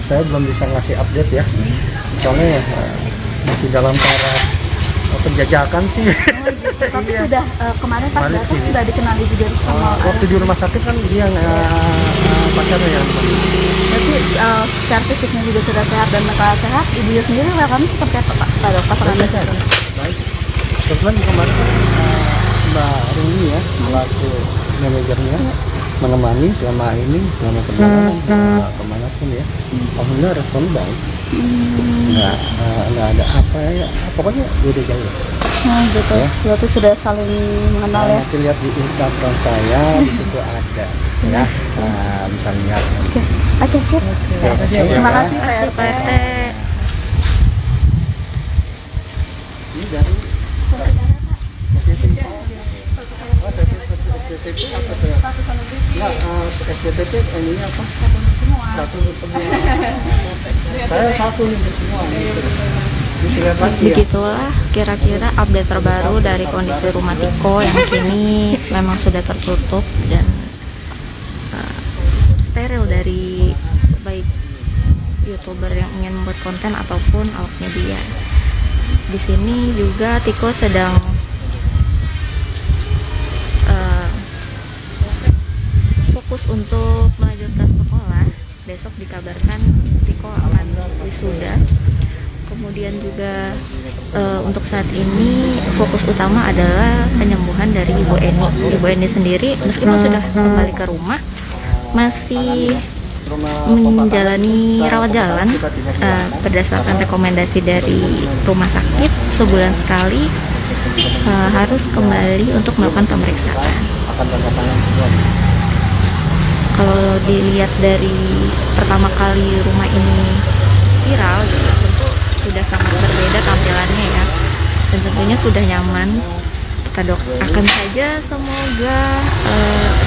saya belum bisa ngasih update ya. Soalnya masih dalam taraf penjajakan sih. Tapi Iya. sudah kemarin pas Balik datang sini. sudah dikenali juga sama Waktu di rumah sakit kan dia pacarnya yang Berarti secara fisiknya juga sudah sehat dan mental sehat. Ibunya sendiri kami seperti apa Pak? Pada pasangannya sehat. baik. Kebetulan kemarin Mbak Rumi ya, selaku manajernya menemani selama perjalanan kemanapun ya. Alhamdulillah respon baik. Nggak ada apa ya, pokoknya udah jauh. Gitu. Ya. Berarti sudah saling mengenal ya. Nanti lihat di Instagram saya di situ ada ya. Bisa lihat. Oke, siap. Terima kasih Pak RT. Ini dari SCTP apa tuh? Nah, SCTP ini apa? Satu untuk semua. Saya satu untuk semua. Begitulah kira-kira update terbaru dari kondisi rumah Tiko yang kini memang sudah tertutup dan steril dari baik YouTuber yang ingin membuat konten ataupun awak media. Di sini juga Tiko sedang fokus untuk melanjutkan sekolah. Besok dikabarkan Tiko akan wisuda. Kemudian juga untuk saat ini fokus utama adalah penyembuhan dari Ibu Eni. Ibu Eni sendiri meskipun sudah kembali ke rumah masih menjalani rawat jalan berdasarkan rekomendasi dari rumah sakit sebulan sekali harus kembali untuk melakukan pemeriksaan. Kalau dilihat dari pertama kali rumah ini viral, tentu sudah sangat berbeda tampilannya ya, dan tentunya sudah nyaman. Kita doakan saja semoga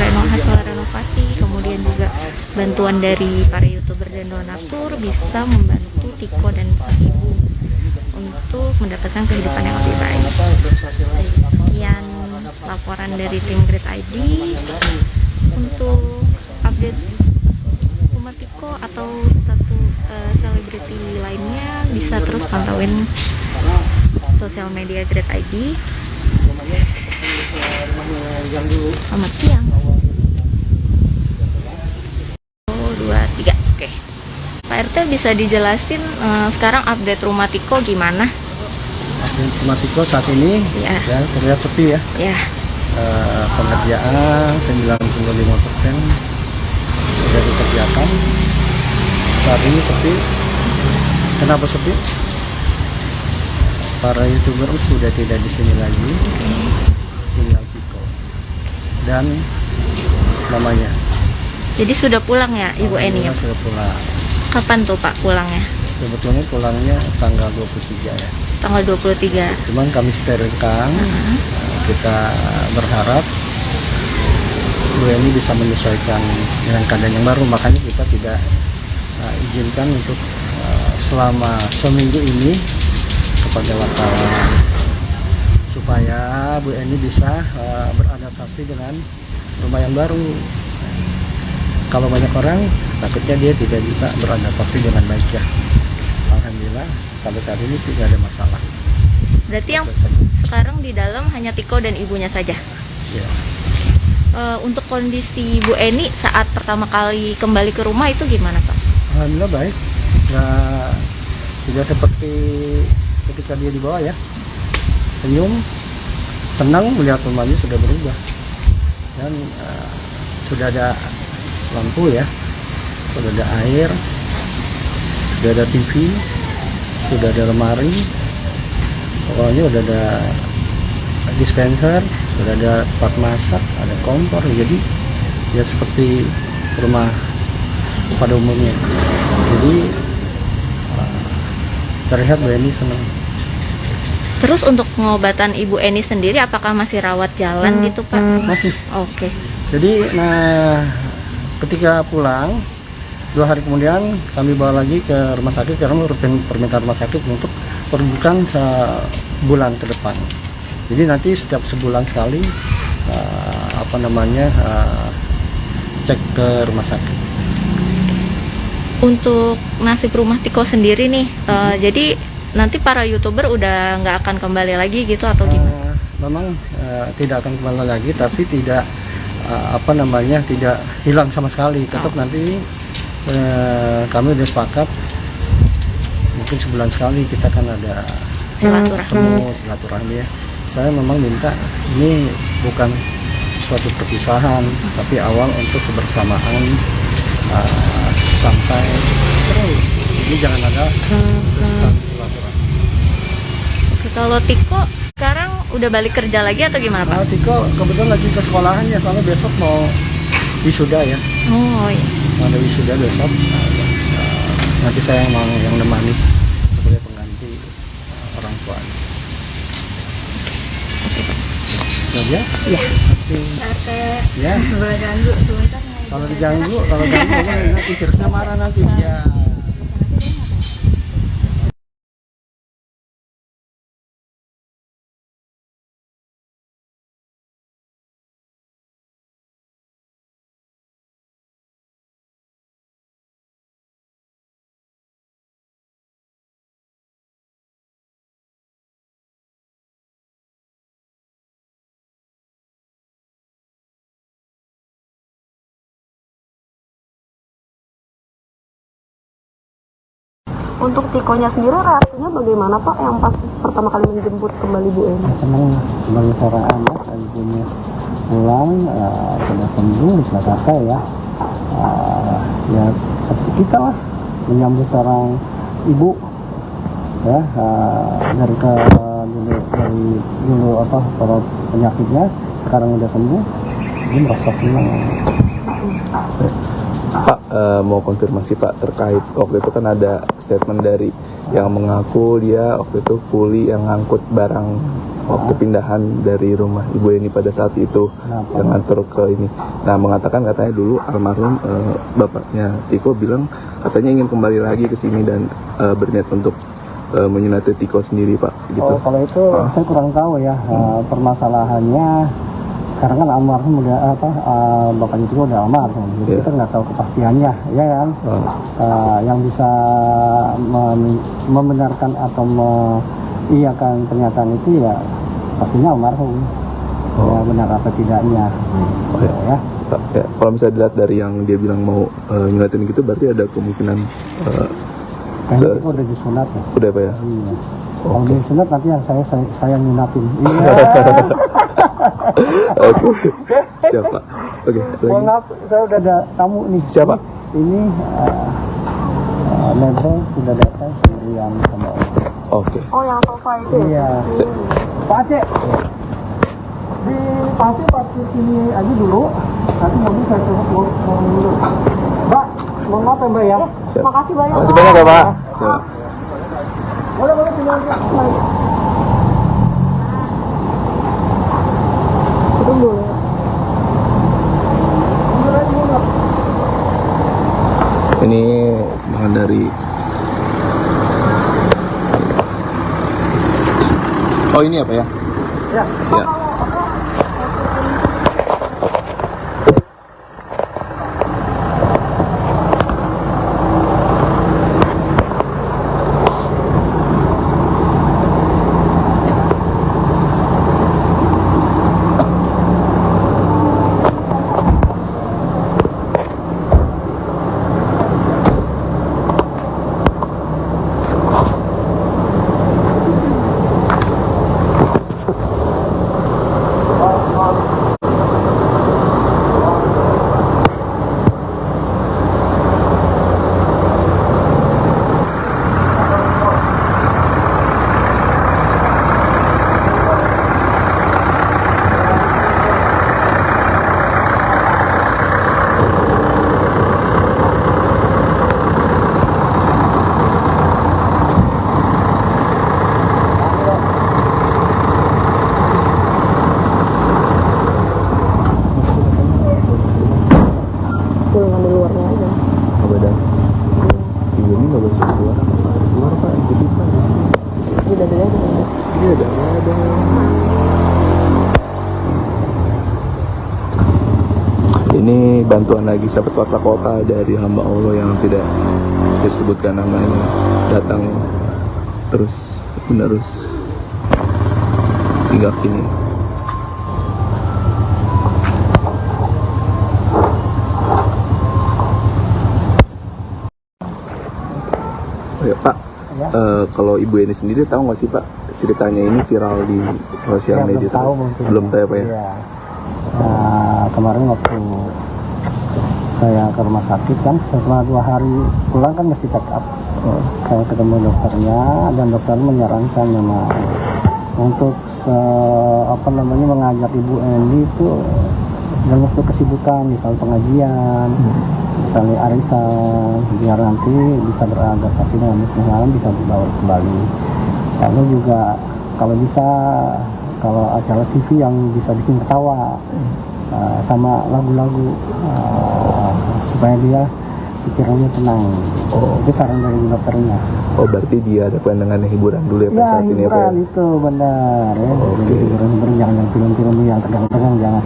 hasil renovasi, kemudian juga bantuan dari para YouTuber dan donatur bisa membantu Tiko dan sang ibu untuk mendapatkan kehidupan yang lebih baik. Sekian laporan dari tim Grid ID. Untuk update rumah Tiko atau satu selebriti lainnya bisa terus pantauin sosial media Grid ID. Selamat siang. 2, 3. Oke. Pak RT bisa dijelasin sekarang update rumah Tiko gimana? Rumah Tiko saat ini Ya. ya terlihat sepi ya. Ya. Pengerjaan 95% sudah dikerjakan. Saat ini sepi. Kenapa sepi? Para YouTuber sudah tidak di sini lagi. Tinggal Tiko dan mamanya. Jadi sudah pulang ya Ibu Eni? Alhamdulillah sudah pulang. Kapan tuh Pak pulangnya? Sebetulnya pulangnya tanggal 23 ya. Tanggal 23. Cuman kami sterilkan. Kita berharap Bu Eni bisa menyesuaikan dengan keadaan yang baru, makanya kita tidak izinkan untuk selama seminggu ini kepada wartawan, supaya Bu Eni bisa beradaptasi dengan rumah yang baru. Kalau banyak orang, takutnya dia tidak bisa beradaptasi dengan baik ya. Alhamdulillah sampai saat ini tidak ada masalah. Berarti yang sekarang di dalam hanya Tiko dan ibunya saja? Ya. Untuk kondisi Bu Eni saat pertama kali kembali ke rumah itu gimana Pak? Alhamdulillah baik, tidak seperti ketika dia dibawa ya. Senyum, senang melihat rumahnya sudah berubah, dan sudah ada lampu ya, sudah ada air, sudah ada TV, sudah ada lemari, pokoknya sudah ada dispenser, sudah ada tempat masak, ada kompor, jadi ya seperti rumah pada umumnya. Jadi terlihat Bu Eni senang. Terus untuk pengobatan Ibu Eni sendiri apakah masih rawat jalan gitu Pak? Masih. Oke. Jadi ketika pulang 2 hari kemudian kami bawa lagi ke rumah sakit karena menurut permintaan rumah sakit untuk perujukan sebulan ke depan. Jadi nanti setiap sebulan sekali cek ke rumah sakit. Untuk nasib rumah Tiko sendiri nih, jadi nanti para YouTuber udah nggak akan kembali lagi gitu atau gimana? Memang tidak akan kembali lagi, tapi tidak tidak hilang sama sekali. Tetap nanti kami udah sepakat mungkin sebulan sekali kita kan ada silaturahmi ya. Saya memang minta ini bukan suatu perpisahan, tapi awal untuk kebersamaan sampai terus. Jadi jangan ada silaturahmi. Oke, kalau Tiko sekarang udah balik kerja lagi atau gimana Pak? Tiko kebetulan lagi ke sekolahan ya, soalnya besok mau wisuda ya. Oh iya. Ada wisuda besok. Nanti saya yang nemani sebagai pengganti orang tua. Ya? Iya. Ya. Boleh ganggu sebentar. Kalau diganggu nanti Firsa marah nanti. Ya. Untuk Tikonya sendiri reaksinya bagaimana Pak yang pas pertama kali menjemput kembali Bu Eni? Senang sebagai seorang anak, ibunya pulang sudah sembuh, bisa kakak ya. Ya seperti kita lah menyambut seorang ibu ya, dari dulu para penyakitnya sekarang udah sembuh, jadi merasa senang. Pak, mau konfirmasi Pak terkait waktu itu kan ada statement dari yang mengaku dia waktu itu kuli yang ngangkut barang waktu pindahan dari rumah Ibu Eni pada saat itu yang ngantor ke ini. Nah, mengatakan katanya dulu almarhum bapaknya Tiko bilang katanya ingin kembali lagi ke sini dan berniat untuk menyunati Tiko sendiri Pak. Gitu. Oh, kalau itu saya kurang tahu ya permasalahannya. Karena kan almarhum udah bapaknya Tiko udah almarhum, jadi kita nggak tahu kepastiannya, ya kan? Yang bisa membenarkan atau mengiyakan pernyataan itu ya pastinya almarhum. Ya, benar apa tidaknya. Ya. Ya, kalau misalnya dilihat dari yang dia bilang mau nyunatin gitu, berarti ada kemungkinan. Kayaknya Tiko udah disunat ya. Udah Pak ya? Iya. Kalau disunat nanti yang saya nyunatin. Iya. Oke. Siapa? Oke. Mohon maaf, saya udah ada tamu nih. Siapa? Ini Nebel sudah datang sendirian sama orang. Oke. Oh yang sofa itu? Iya. Pak Aceh. Di parkir sini aja dulu. Nanti mobil saya coba turun dulu. Mbak, mohon maaf ya Mbak ya. Makasih banyak. Makasih banyak ya Pak. Siap. Boleh tinggal. Tunggu. Ini sumbangan dari ini apa ya? Ya. Ini bantuan lagi sahabat warta kota dari hamba Allah yang tidak disebutkan namanya, datang terus menerus hingga kini. Oh ya Pak, kalau Ibu Eni sendiri tahu nggak sih Pak ceritanya ini viral di sosial media? Belum tahu Pak ya? Kemarin waktu saya ke rumah sakit kan, setelah 2 hari pulang kan mesti check up. Saya ketemu dokternya dan dokter menyarankan memang untuk mengajak Ibu Eni itu dalam waktu kesibukan, misal pengajian, misalnya arisan, biar nanti bisa beradaptasi dengan lingkungan, bisa dibawa kembali. Lalu juga kalau bisa, kalau acara TV yang bisa bikin ketawa, sama lagu-lagu, supaya dia pikirannya tenang. Itu saran dari dokternya. Oh berarti dia ada pandangan hiburan dulu ya Pak saat ini ya Pak? Hiburan itu benar ya. Jadi hiburan jangan film-film yang tegang-tegang, jangan.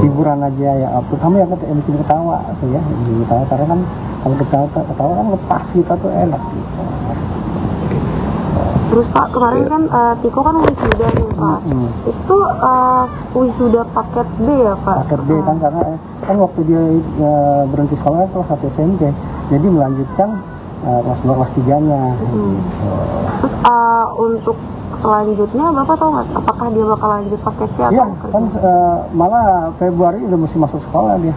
Hiburan aja ya. Kamu yang bikin ketawa tuh ya, bikin ketawa, karena kan kalau ketawa kan lepas kita tuh enak gitu. Terus Pak, kemarin kan Tiko kan wisuda nih Pak. Itu wisuda paket B ya Pak? Paket B kan, karena kan waktu dia berhenti sekolah kelas 1 SMP, jadi melanjutkan kelas 2 kelas 3-nya. Terus untuk selanjutnya Bapak tahu nggak apakah dia bakal lanjut paket C atau iya, kan malah Februari udah mesti masuk sekolah dia.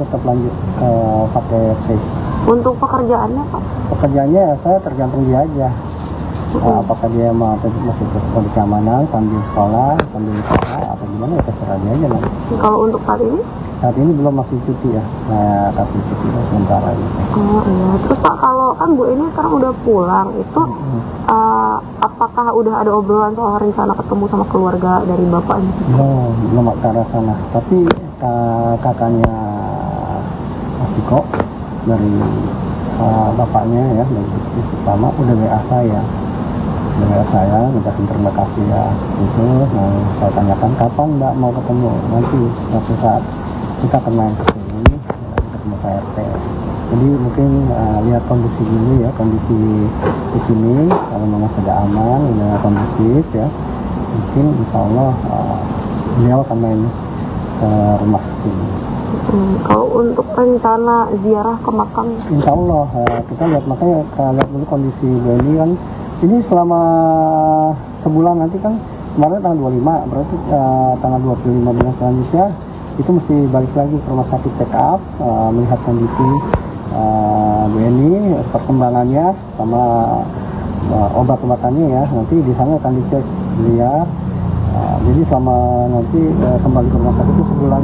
Tetap lanjut ke paket C. Untuk pekerjaannya Pak? Pekerjaannya saya tergantung dia aja. Apakah dia mau masih ke sekolah keamanan sambil sekolah, sambil usaha, atau gimana ya terserah dia aja nanti. Kalau untuk saat ini? Saat ini belum, masih cuti ya, kasih cuti sementara gitu. Oh iya, terus Pak kalau kan Bu ini sekarang udah pulang, itu apakah udah ada obrolan soal rencana ketemu sama keluarga dari Bapak? Belum ke arah sana, tapi kakaknya Mas Tiko dari bapaknya ya, dari pertama udah WA saya. Minta terima kasih ya seperti itu. Nah, saya tanyakan kapan Mbak mau ketemu, nanti suatu saat kita akan main ke sini, ketemu Pak RT. Jadi mungkin lihat kondisi dulu ya, kondisi di sini kalau memang sudah aman, sudah kondusif ya, mungkin insya Allah beliau akan main ke rumah sini. Kalau untuk rencana ziarah ke makam, insya Allah kita lihat, makanya lihat dulu kondisi Beli kan. Ini selama sebulan, nanti kan kemarin tanggal 25, berarti tanggal 25 bulan selanjutnya itu mesti balik lagi ke rumah sakit check up, melihat kondisi Bu Eni, perkembangannya sama obat-obatannya ya. Nanti di sana akan dicek dia. Jadi selama nanti kembali ke rumah sakit itu sebulan.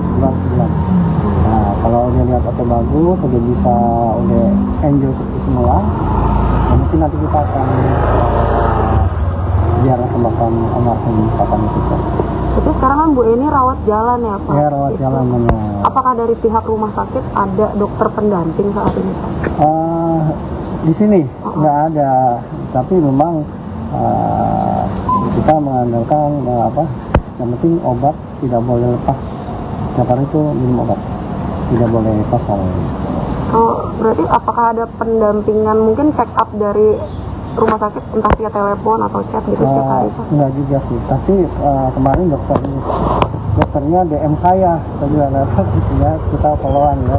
Nah, kalau dia lihat atau bagus, udah bisa, udah enjoy seperti semula, mungkin nanti kita akan ziarah ke makam almarhum Bapak itu. Tapi sekarang kan Bu Eni rawat jalan ya Pak? Ya, rawat jalan benar. Apakah dari pihak rumah sakit ada dokter pendamping saat ini Pak? Di sini nggak ada, tapi memang kita mengandalkan yang penting obat tidak boleh lepas. Setiap hari itu minum obat, tidak boleh lepas hari. Oh, berarti apakah ada pendampingan mungkin check up dari rumah sakit entah via telepon atau chat gitu setiap hari Pak? Enggak juga sih, tapi kemarin dokternya DM saya bilang ya kita follow-an ya.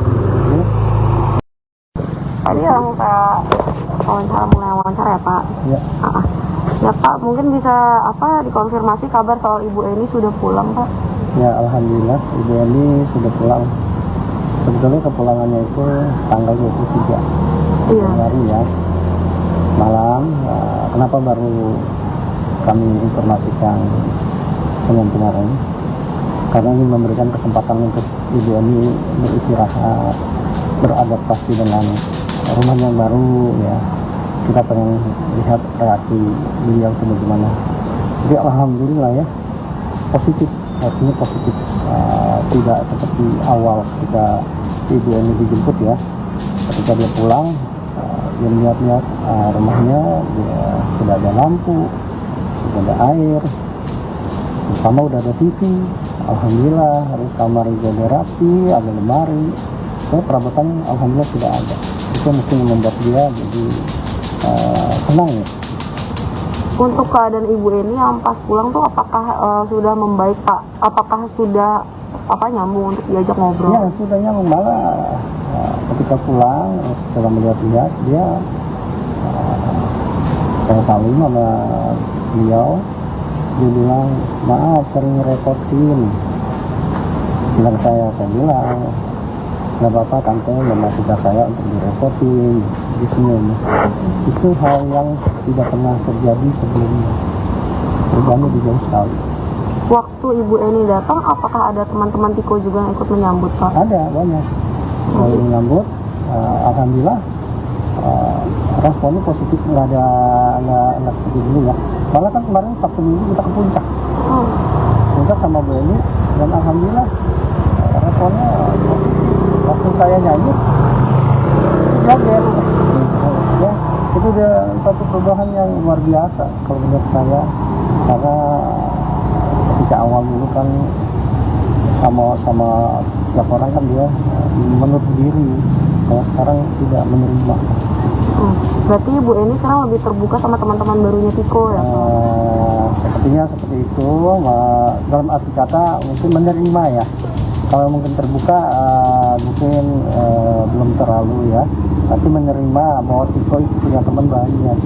Tadi yang saya mulai wawancara ya Pak. Ya. Ya Pak, mungkin bisa dikonfirmasi kabar soal Ibu Eni sudah pulang Pak? Ya, alhamdulillah Ibu Eni sudah pulang. Sebetulnya kepulangannya itu tanggal 23 Januari ya, malam. Kenapa baru kami informasikan Senin kemarin? Karena ingin memberikan kesempatan untuk Ibu Eni beristirahat, beradaptasi dengan rumah yang baru ya. Kita pengen lihat reaksi beliau itu bagaimana. Jadi alhamdulillah ya, positif, artinya positif. Tidak seperti awal ketika Ibu Eni dijemput ya, ketika dia pulang dia lihat-lihat rumahnya dia sudah ada lampu, sudah ada air, sama udah ada TV. Alhamdulillah, harus kamar juga ada rapi, ada lemari. Perabotan alhamdulillah tidak ada. Itu mungkin membuat dia jadi senang ya. Untuk keadaan Ibu Eni yang pas pulang tuh apakah sudah membaik Pak? Apakah sudah nyambung untuk diajak ngobrol? Ya, sudah nyambung. Malah ketika pulang setelah melihat-lihat dia saya saling sama beliau, dia bilang maaf sering repotin. Bilang saya bilang nggak apa-apa tante, memang tugas saya untuk direpotin di sini. Itu hal yang tidak pernah terjadi sebelumnya. Terjadi di jauh sekali. Waktu Ibu Eni datang, apakah ada teman-teman Tiko juga yang ikut menyambut Pak? Ada, banyak. Yang menyambut, alhamdulillah responnya positif, nggak seperti dulu ya. Malah kan kemarin Sabtu Minggu kita ke puncak. Puncak sama Bu Eni, dan alhamdulillah responnya waktu saya nyanyi joget ya, itu udah satu perubahan yang luar biasa kalau menurut saya, karena ketika awal dulu kan sama setiap orang kan dia menutup diri, kalau sekarang tidak menerima. Berarti Ibu Eni sekarang lebih terbuka sama teman-teman barunya Tiko ya? Sepertinya seperti itu, dalam arti kata mungkin menerima ya. Kalau mungkin terbuka mungkin belum terlalu ya, tapi menerima bahwa Tiko itu punya teman banyak.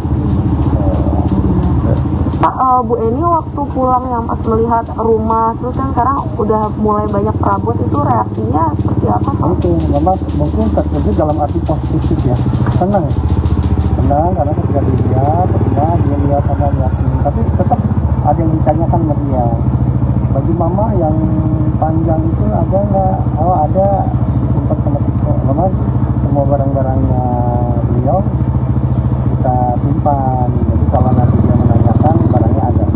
Pak, Bu Eni waktu pulang yang pas melihat rumah, terus kan sekarang udah mulai banyak perabot, itu reaksinya seperti apa Pak? Itu memang mungkin terkejut dalam arti positif ya, senang karena ketika dia lihat sama reaksi, tapi tetap ada yang ditanyakan sama dia, baju mama yang panjang itu ada nggak? Oh ada, sempat sama Tiko. Memang semua barang-barangnya beliau kita simpan, jadi kalau nanti dia menanyakan barangnya ada.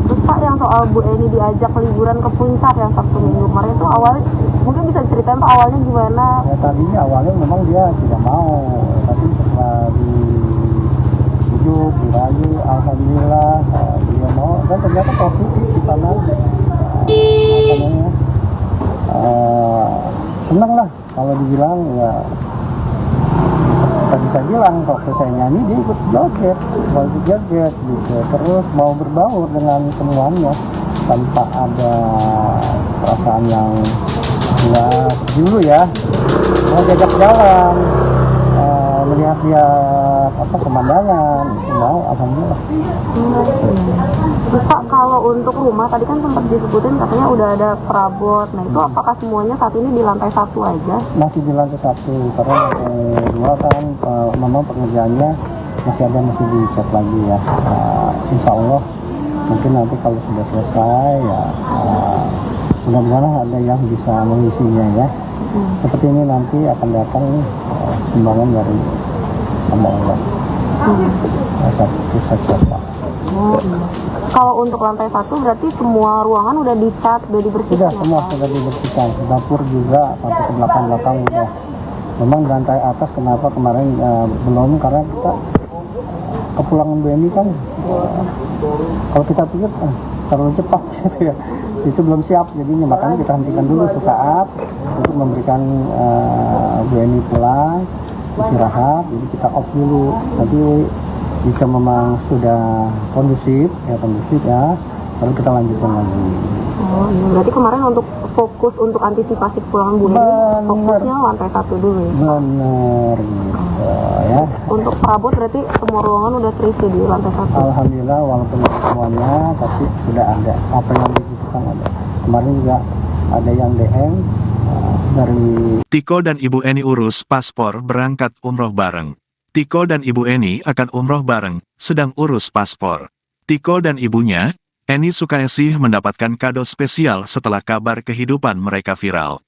Terus Pak, yang soal Bu Eni diajak liburan ke puncak yang Sabtu Minggu kemarin itu awalnya mungkin bisa ceritain Pak awalnya gimana? Ya tadinya awalnya memang dia tidak mau, tapi setelah dibujuk, dirayu, alhamdulillah dia mau, dan ternyata positif di sana. Senang lah kalau dibilang ya, tadi saya bilang kalau saya nyanyi dia ikut joget gitu, terus mau berbaur dengan semuanya tanpa ada perasaan yang enggak dulu ya, mau jajak jalan, melihat pemandangan, mau alhamdulillah. Terus Pak, kalau untuk rumah tadi kan sempat disebutin katanya udah ada perabot, nah itu apakah semuanya saat ini di lantai 1 aja? Masih di lantai 1, karena lantai 2 kan memang pengerjaannya masih dicat lagi ya. Insya Allah mungkin nanti kalau sudah selesai ya mudah-mudahan ada yang bisa mengisinya ya. Seperti ini nanti akan datang sumbangan dari hamba Allah. Satu saja Pak. Oh, iya. Kalau untuk lantai 1 berarti semua ruangan udah dicat, udah dibersihkan? Semua sudah dibersihkan, dapur juga sampai ke belakang-belakang udah. Memang di lantai atas kenapa kemarin belum, karena kita kepulangan Bu Eni kan kalau kita pikir terlalu cepat gitu ya, itu belum siap, jadinya makanya kita hentikan dulu sesaat untuk memberikan Bu Eni pulang istirahat. Jadi kita off dulu, nanti jika memang sudah kondusif ya baru kita lanjutkan lagi. Oh iya, berarti kemarin untuk fokus untuk antisipasi pulangan Bu Eni fokusnya lantai 1 dulu ya? Bener gitu ya. Untuk perabot berarti semua ruangan udah terisi di lantai 1? Alhamdulillah, walaupun tidak semuanya tapi sudah ada apa yang dibutuhkan ada. Kemarin juga ada yang DM dari Tiko dan Ibu Eni urus paspor berangkat umroh bareng. Tiko dan Ibu Eni akan umroh bareng, sedang urus paspor. Tiko dan ibunya, Eni Sukaesih, mendapatkan kado spesial setelah kabar kehidupan mereka viral.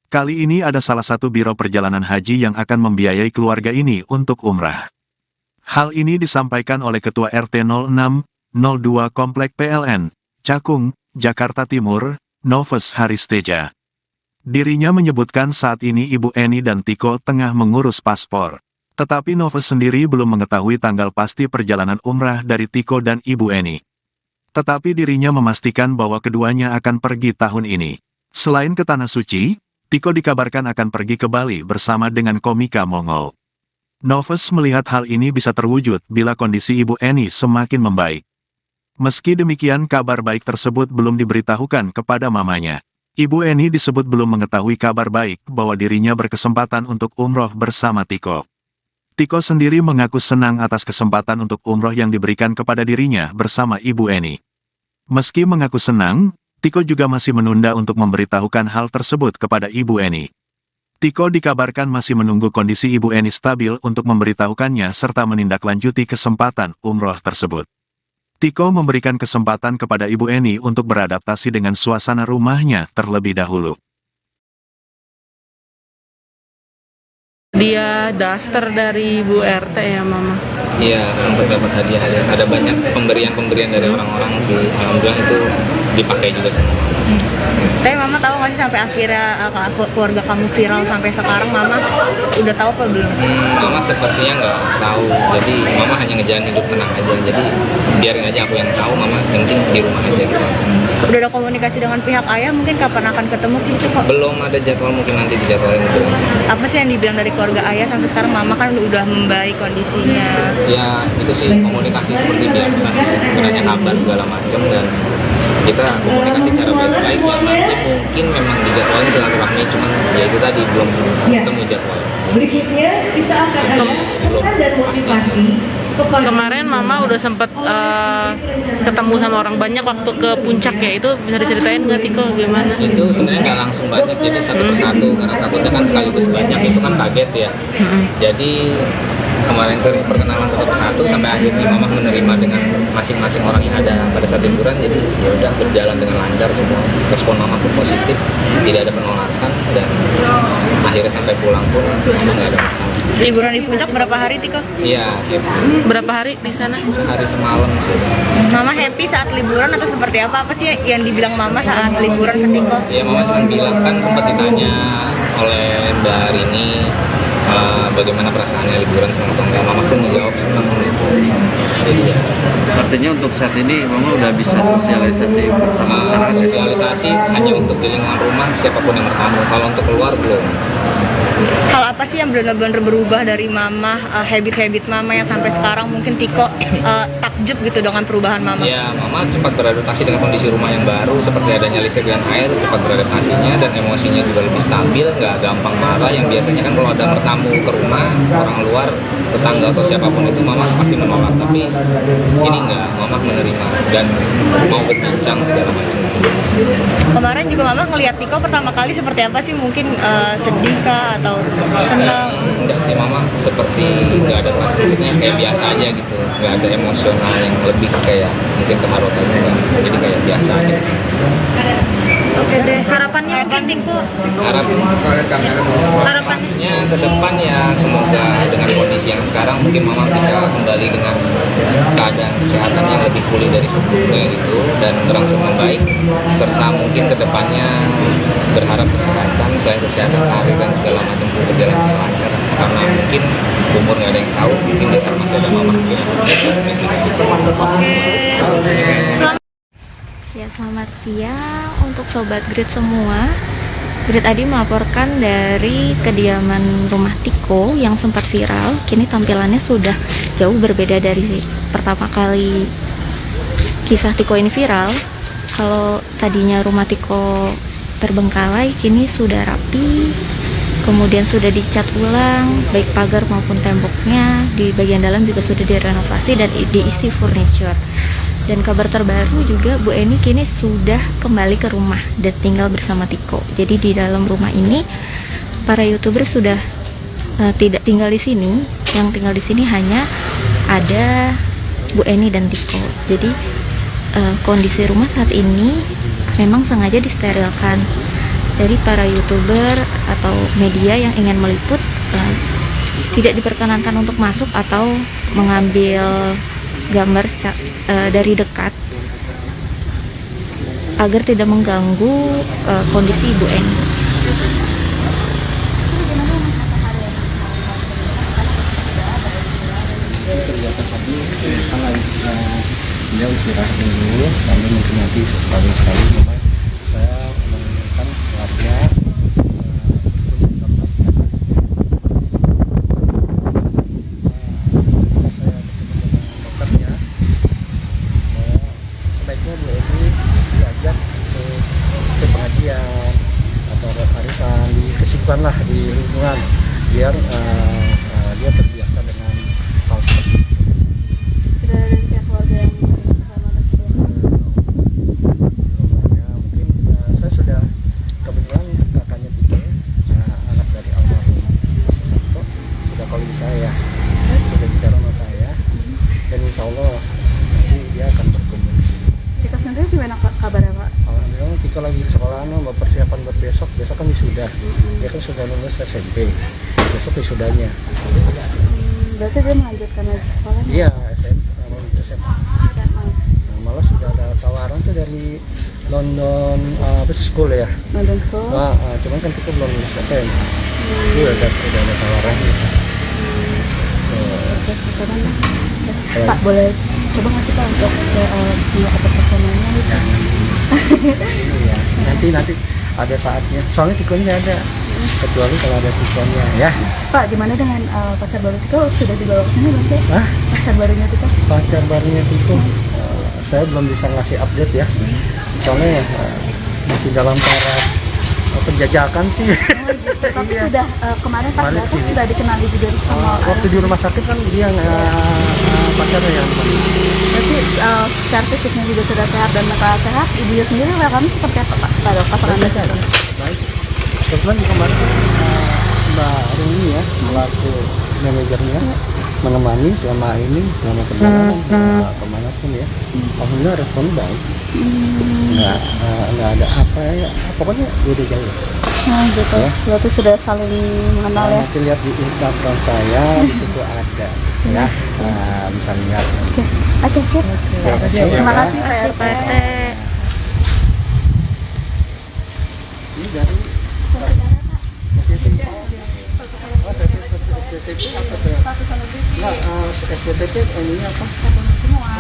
Kali ini ada salah satu biro perjalanan haji yang akan membiayai keluarga ini untuk umrah. Hal ini disampaikan oleh Ketua RT 0602 Komplek PLN, Cakung, Jakarta Timur, Noves Haristeja. Dirinya menyebutkan saat ini Ibu Eni dan Tiko tengah mengurus paspor. Tetapi Noves sendiri belum mengetahui tanggal pasti perjalanan umrah dari Tiko dan Ibu Eni. Tetapi dirinya memastikan bahwa keduanya akan pergi tahun ini. Selain ke Tanah Suci, Tiko dikabarkan akan pergi ke Bali bersama dengan komika Mongol. Noves melihat hal ini bisa terwujud bila kondisi Ibu Eni semakin membaik. Meski demikian, kabar baik tersebut belum diberitahukan kepada mamanya. Ibu Eni disebut belum mengetahui kabar baik bahwa dirinya berkesempatan untuk umroh bersama Tiko. Tiko sendiri mengaku senang atas kesempatan untuk umroh yang diberikan kepada dirinya bersama Ibu Eni. Meski mengaku senang, Tiko juga masih menunda untuk memberitahukan hal tersebut kepada Ibu Eni. Tiko dikabarkan masih menunggu kondisi Ibu Eni stabil untuk memberitahukannya serta menindaklanjuti kesempatan umroh tersebut. Tiko memberikan kesempatan kepada Ibu Eni untuk beradaptasi dengan suasana rumahnya terlebih dahulu. Dia daster dari Bu RT ya Mama? Iya, sempat dapat hadiah. Ada banyak pemberian-pemberian dari orang-orang sih. Alhamdulillah itu dipakai juga semua. Tapi Mama tahu nggak sih sampai akhirnya keluarga kamu viral sampai sekarang, Mama udah tahu apa belum? Mama sepertinya nggak tahu. Jadi Mama hanya ngejalan hidup tenang aja. Jadi biarin aja aku yang tahu. Mama yang penting di rumah aja gitu. Udah ada komunikasi dengan pihak ayah, mungkin kapan akan ketemu gitu kok? Belum ada jadwal, mungkin nanti dijadwalin itu. Apa sih yang dibilang dari keluarga ayah sampai sekarang? Mama kan udah membaik kondisinya. Ya itu sih komunikasi seperti biasa sih. Kiranya kabar segala macam dan kita komunikasi cara baik-baik ya. Nanti mungkin memang dijadwalin silaturahmi, cuman ya itu tadi belum ketemu jadwal. Berikutnya kita akan ada pesan dan motivasi. Kemarin Mama udah sempet ketemu sama orang banyak waktu ke puncak ya, itu bisa diceritain nggak Tiko gimana? Itu sebenarnya nggak langsung banyak, jadi satu persatu karena takutnya kan sekaligus banyak, itu kan kaget ya. Jadi kemarin perkenalan satu persatu sampai akhirnya Mama menerima dengan masing-masing orang yang ada pada saat liburan. Jadi ya udah berjalan dengan lancar semua, respon Mama pun positif, tidak ada penolakan dan akhirnya sampai pulang pun nggak ada masalah. Liburan di puncak berapa hari Tiko? Iya, Berapa hari di sana? sehari semalam sih. Mama happy saat liburan atau seperti apa? Apa sih yang dibilang Mama saat liburan ke Tiko? Ya Mama cuma bilang, kan sempat ditanya oleh Mbak Rini bagaimana perasaannya liburan sama enggak. Mama pun menjawab senang gitu. Jadi ya. Artinya untuk saat ini Mama udah bisa sosialisasi bersama masyarakat. Sosialisasi hanya untuk di lingkungan rumah siapapun yang bertamu. Kalau untuk keluar belum. Hal apa sih yang benar-benar berubah dari Mama, habit-habit Mama yang sampai sekarang mungkin Tiko takjub gitu dengan perubahan Mama? Ya, Mama cepat beradaptasi dengan kondisi rumah yang baru, seperti adanya listrik dan air, cepat beradaptasinya dan emosinya juga lebih stabil, nggak gampang marah. Yang biasanya kan kalau ada bertamu ke rumah, orang luar, tetangga atau siapapun itu Mama pasti menolak. Tapi ini nggak, Mama menerima dan mau berbincang segala macam. Kemarin juga Mama ngelihat Tiko pertama kali seperti apa sih? Mungkin sedih kah atau senang? Enggak sih, Mama seperti nggak ada perasaan, maksudnya kayak biasa aja gitu, nggak ada emosional yang lebih kayak mungkin kemarotan, jadi kayak biasa aja. Oke deh, harapannya mungkin Tiko? Harapannya ke depan ya semoga dengan kondisi yang sekarang mungkin mama bisa kembali dengan keadaan kesehatan yang lebih pulih dari sebelumnya gitu dan berangsur membaik, serta mungkin kedepannya berharap kesehatan, selain kesehatan karir dan segala macam berjalan dengan lancar, karena mungkin umur nggak ada yang tahu, mungkin di sana masih ada mama mungkin. Ya, selamat siang untuk Sobat Grid semua. Grid Adi melaporkan dari kediaman rumah Tiko yang sempat viral. Kini tampilannya sudah jauh berbeda dari pertama kali kisah Tiko ini viral. Kalau tadinya rumah Tiko terbengkalai, kini sudah rapi, kemudian sudah dicat ulang, baik pagar maupun temboknya. Di bagian dalam juga sudah direnovasi dan diisi furniture. Dan kabar terbaru juga, Bu Eni kini sudah kembali ke rumah dan tinggal bersama Tiko. Jadi di dalam rumah ini para YouTuber sudah tidak tinggal di sini. Yang tinggal di sini hanya ada Bu Eni dan Tiko. Jadi kondisi rumah saat ini memang sengaja disterilkan. Dari para YouTuber atau media yang ingin meliput tidak diperkenankan untuk masuk atau mengambil gambar dari dekat agar tidak mengganggu kondisi Ibu Eni. Beliau istirahat dulu sambil mungkin nanti sekali saya menginginkan keluarga sebaiknya Bu Eni diajak ke pengajian atau arisan di kesibukan lah di lingkungan biar dia terbiasa dengan hal seperti itu. Sudah ada pihak keluarga yang mungkin saya sudah kebetulan kakaknya Tiko anak dari almarhum Santo sudah calling saya, sudah bicara sama saya, dan insya Allah nanti dia akan berkunjung di sini. Tiko sendiri gimana kabarnya Pak? Alhamdulillah Tiko lagi di sekolah, persiapan buat besok kan wisuda. Dia kan sudah lulus SMP, besok wisudanya. Berarti dia melanjutkan lagi sekolah? Iya, SMA. Nah, malah sudah ada tawaran tuh dari London School ya. London School? Cuman kan Tiko belum lulus SMA. Udah ada tawarannya. Pak, boleh coba ngasih Pak untuk dia ada performanya gitu? Iya, nanti ada saatnya. Soalnya Tikonya ada, kecuali kalau ada Tikonya ya. Pak, gimana dengan pacar baru Tiko? Sudah dibawa ke sini belum sih? Hah? Pacar barunya Tiko? Pacar barunya Tiko, saya belum bisa ngasih update ya. Soalnya masih dalam taraf penjajakan sih. Tapi sudah kemarin pas datang sudah dikenali juga sama waktu di rumah sakit kan dia pacarnya yang berarti secara fisiknya juga sudah sehat dan mental sehat. Ibunya sendiri kami seperti apa Pak? Pada pasangan Anda? Baik. Kebetulan kemarin Mbak Rumi ya selaku manajernya menemani selama perjalanan kemanapun ya. Alhamdulillah responnya baik. Nggak ada apa ya, pokoknya udah jauh. Gitu. Ya. Berarti sudah saling mengenal ya. Nanti lihat di Instagram saya di situ ada ya. Bisa lihat. Oke, siap. Terima kasih Pak RT. Ini dari SCTP ini apa?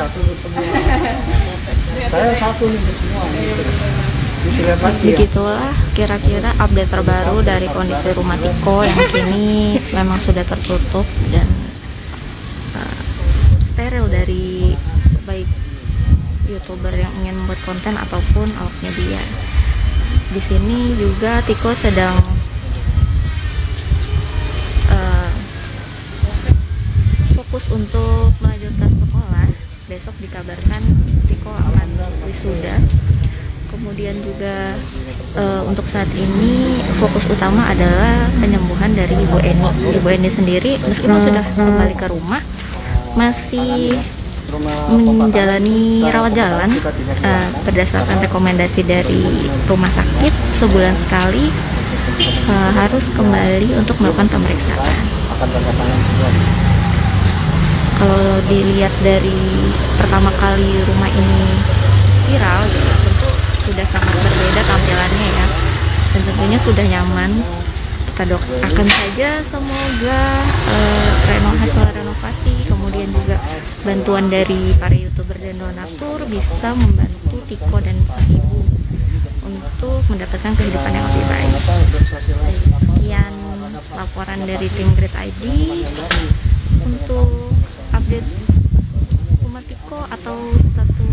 Satu untuk semua. Saya satu untuk semua. Begitulah kira-kira update terbaru dari kondisi rumah Tiko yang kini memang sudah tertutup dan steril dari baik YouTuber yang ingin membuat konten ataupun awak media. Di sini juga Tiko sedang fokus untuk melanjutkan sekolah. Besok dikabarkan Tiko akan wisuda. Kemudian juga untuk saat ini fokus utama adalah penyembuhan dari Ibu Eni. Ibu Eni sendiri meskipun sudah kembali ke rumah masih menjalani rawat jalan berdasarkan rekomendasi dari rumah sakit. Sebulan sekali harus kembali untuk melakukan pemeriksaan. kalau dilihat dari pertama kali rumah ini viral gitu, tentu sudah sangat berbeda tampilannya ya, dan tentunya sudah nyaman. Kita doakan saja semoga hasil renovasi, kemudian juga bantuan dari para YouTuber dan donatur bisa membantu Tiko dan sang ibu untuk mendapatkan kehidupan yang lebih baik. Sekian laporan dari tim Grid ID. Untuk update rumah Tiko atau status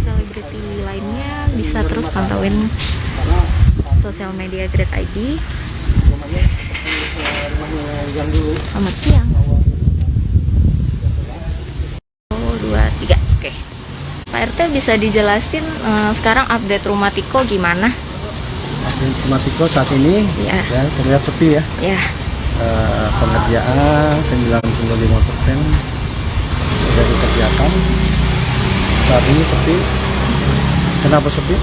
selebriti lainnya bisa terus pantauin sosial media Grid ID. Selamat siang. 2, 3. Oke. Pak RT bisa dijelasin sekarang update rumah Tiko gimana? Update rumah Tiko saat ini Ya. ya terlihat sepi ya. Ya. Pengerjaan 95% sudah dikerjakan. Saat ini sepi. Kenapa sepi?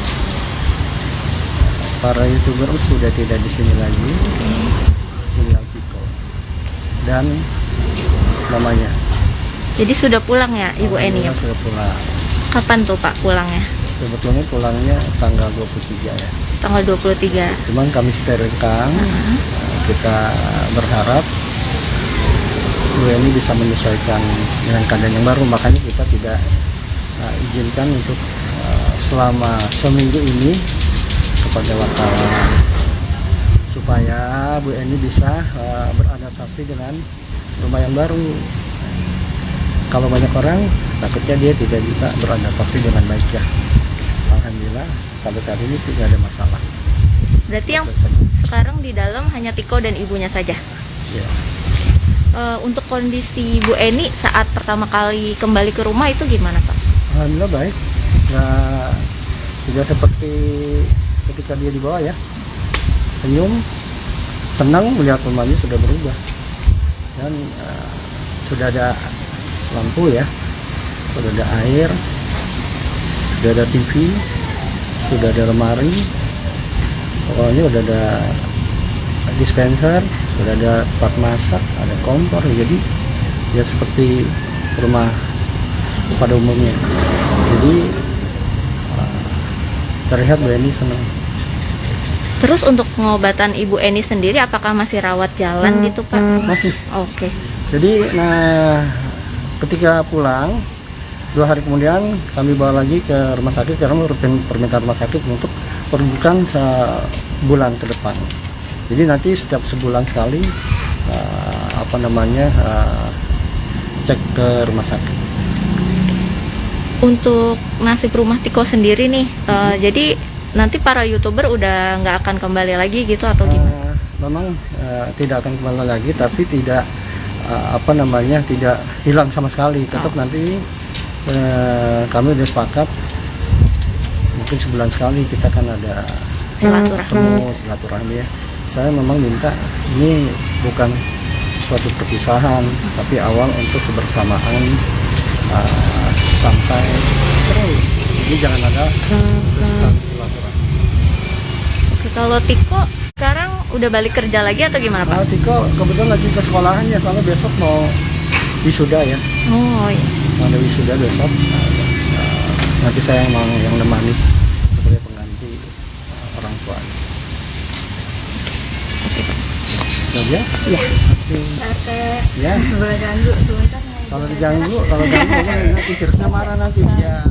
Para YouTuber sudah tidak di sini lagi. Tinggal Tiko dan namanya. Jadi sudah pulang ya Ibu Eni? Alhamdulillah sudah pulang. Kapan tuh Pak pulangnya? Sebetulnya pulangnya tanggal 23 ya. Tanggal 23. Cuman kami sterilkan. Kita berharap Bu Eni bisa menyesuaikan dengan keadaan yang baru, makanya kita tidak izinkan untuk selama seminggu ini kepada wartawan, supaya Bu Eni bisa beradaptasi dengan rumah yang baru. Kalau banyak orang, takutnya dia tidak bisa beradaptasi dengan baik ya. Alhamdulillah sampai saat ini tidak ada masalah. Berarti yang sekarang di dalam hanya Tiko dan ibunya saja? Ya. Untuk kondisi Bu Eni saat pertama kali kembali ke rumah itu gimana Pak? Alhamdulillah baik. Nah, tidak seperti ketika dia dibawa ya. Senyum, senang melihat rumahnya sudah berubah. Dan sudah ada lampu ya, sudah ada air, sudah ada TV, sudah ada lemari, pokoknya sudah ada dispenser, sudah ada tempat masak, ada kompor, jadi ya seperti rumah pada umumnya. Jadi terlihat Bu Eni senang. Terus untuk pengobatan Ibu Eni sendiri apakah masih rawat jalan gitu Pak? Masih. Oke. Jadi ketika pulang 2 hari kemudian kami bawa lagi ke rumah sakit karena permintaan rumah sakit untuk perujukan sebulan ke depan. Jadi nanti setiap sebulan sekali cek ke rumah sakit. Untuk nasib rumah Tiko sendiri nih, jadi nanti para YouTuber udah nggak akan kembali lagi gitu atau gimana? Memang tidak akan kembali lagi, tapi tidak tidak hilang sama sekali. Tetap nanti kami sudah sepakat mungkin sebulan sekali kita kan ada silaturahmi ya. Saya memang minta ini bukan suatu perpisahan, tapi awal untuk kebersamaan sampai terus. Jadi jangan ada silaturahmi. Oke, kalau Tiko sekarang udah balik kerja lagi atau gimana Pak? Tiko kebetulan lagi ke sekolahan ya, soalnya besok mau wisuda ya. Oh iya. Mau ada wisuda besok. Nanti saya yang nemani sebagai pengganti orang tua. Ya? Iya. Ya. Boleh ganggu sebentar. Kalau diganggu nanti virusnya marah nanti. Ya.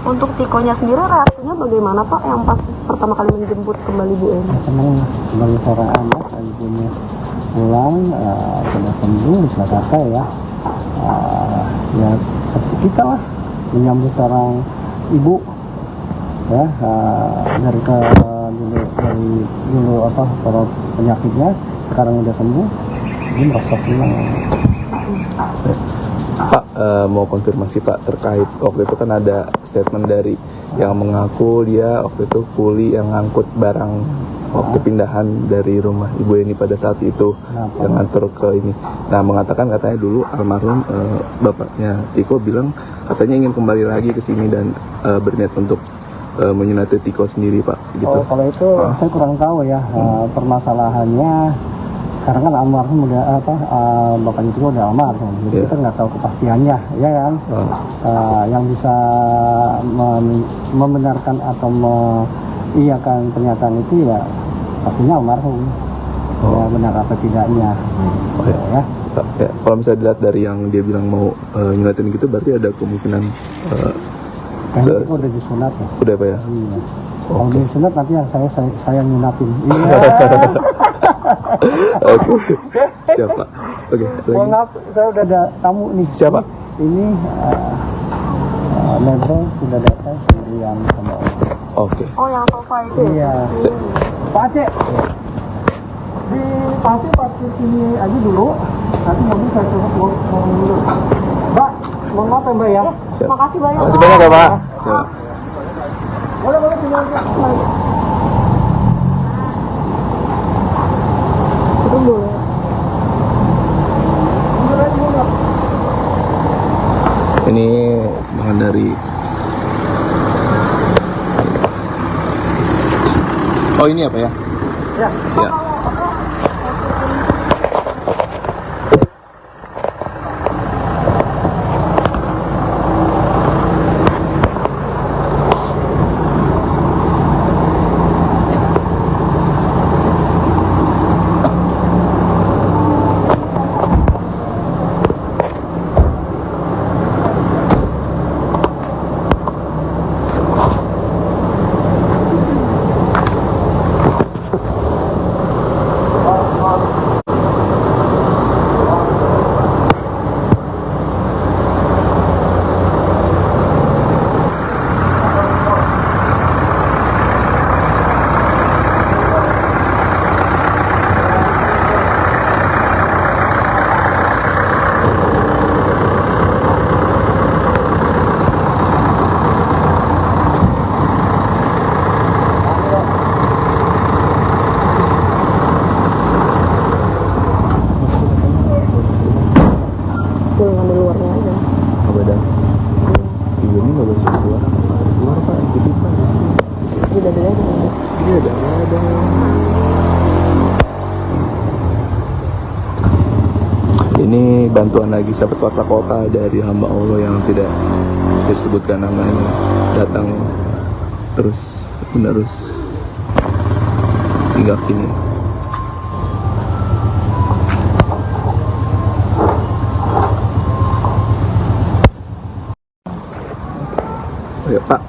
Untuk Tikonya sendiri reaksinya bagaimana Pak yang pas pertama kali menjemput kembali Bu Eni? Senang kembali seorang anak, ibunya pulang sudah sembuh, bisa kata ya. Ya seperti kita lah menyambut seorang ibu ya, dari dulu para penyakitnya sekarang udah sembuh, jadi merasa senang. Pak, mau konfirmasi Pak terkait waktu itu kan ada statement dari yang mengaku dia waktu itu kuli yang ngangkut barang waktu pindahan dari rumah Ibu Eni pada saat itu yang ngantor ke ini. Nah, mengatakan katanya dulu almarhum bapaknya Tiko bilang katanya ingin kembali lagi ke sini dan berniat untuk menyunati Tiko sendiri Pak. Gitu. Oh, kalau itu saya kurang tahu ya permasalahannya. Karena kan almarhum udah bapaknya itu udah almarhum, jadi kita nggak tahu kepastiannya, ya kan? Yang bisa membenarkan atau mengiyakan pernyataan itu ya pastinya almarhum, ya benar apa tidaknya, ya. Ya, kalau misalnya dilihat dari yang dia bilang mau nyunatin gitu, berarti ada kemungkinan. Kayaknya itu udah disunat ya. Udah Pak ya? Iya. Kalau disunat nanti yang saya nyunatin. Iya. Oke, siapa? Oke, Mohon maaf, saya udah ada tamu nih. Siapa? Ini Nebro sudah datang sendirian sama Om. Oke. Oh, yang sofa itu ya? Iya. Pak Aceh. Di pasti parkir sini aja dulu. Nanti mobil saya coba ngomong dulu. Mbak, mohon maaf ya Mbak ya. Makasih banyak. Makasih banyak ya Pak. Siap. Boleh sini aja. Itu boleh. Ini sumbangan dari. Oh, ini apa ya? Ya. Ya. Ini bantuan lagi sahabat kota-kota dari hamba Allah yang tidak disebutkan namanya, datang terus menerus hingga kini. Ya, Pak,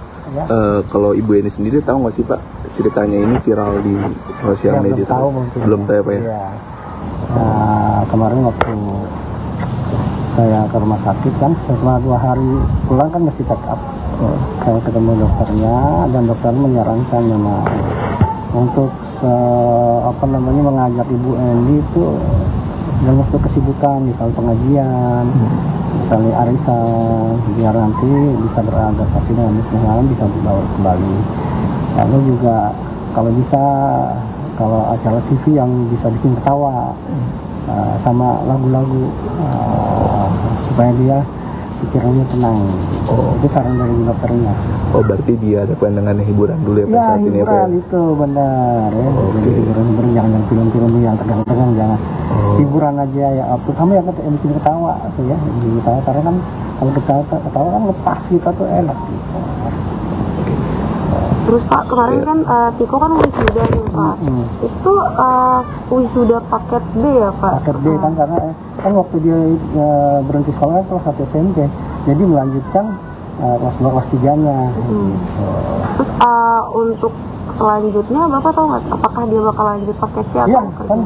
kalau Ibu Eni sendiri tahu nggak sih Pak ceritanya ini viral di sosial media? Belum tahu mungkin. Belum tahu ya Pak ya? Iya. Nah, kemarin waktu saya ke rumah sakit kan setelah 2 hari pulang kan mesti check up. Saya ketemu dokternya dan dokter menyarankan memang untuk mengajak Ibu Eni itu dalam waktu kesibukan, misal pengajian, misalnya arisan, biar nanti bisa beradaptasi dengan lingkungan, bisa dibawa kembali. Lalu juga kalau bisa, kalau acara TV yang bisa bikin ketawa, sama lagu-lagu, supaya dia pikirannya tenang. Itu saran dari dokternya. Oh, berarti dia ada pandangan hiburan dulu ya Pak saat ini ya Pak? Hiburan itu benar ya. Jadi hiburan jangan film-film yang tegang-tegang, jangan. Hiburan aja ya, terutama yang bikin ketawa tuh ya, ketawa, karena kan kalau kita ketawa kan lepas kita tuh enak gitu. Terus Pak, kemarin kan Tiko kan wisuda nih Pak. Itu wisuda paket B ya Pak? Paket B kan, karena kan waktu dia berhenti sekolah kelas 1 SMP, jadi melanjutkan kelas 2 kelas 3-nya. Terus untuk selanjutnya Bapak tahu nggak apakah dia bakal lanjut paket C atau Iya, kan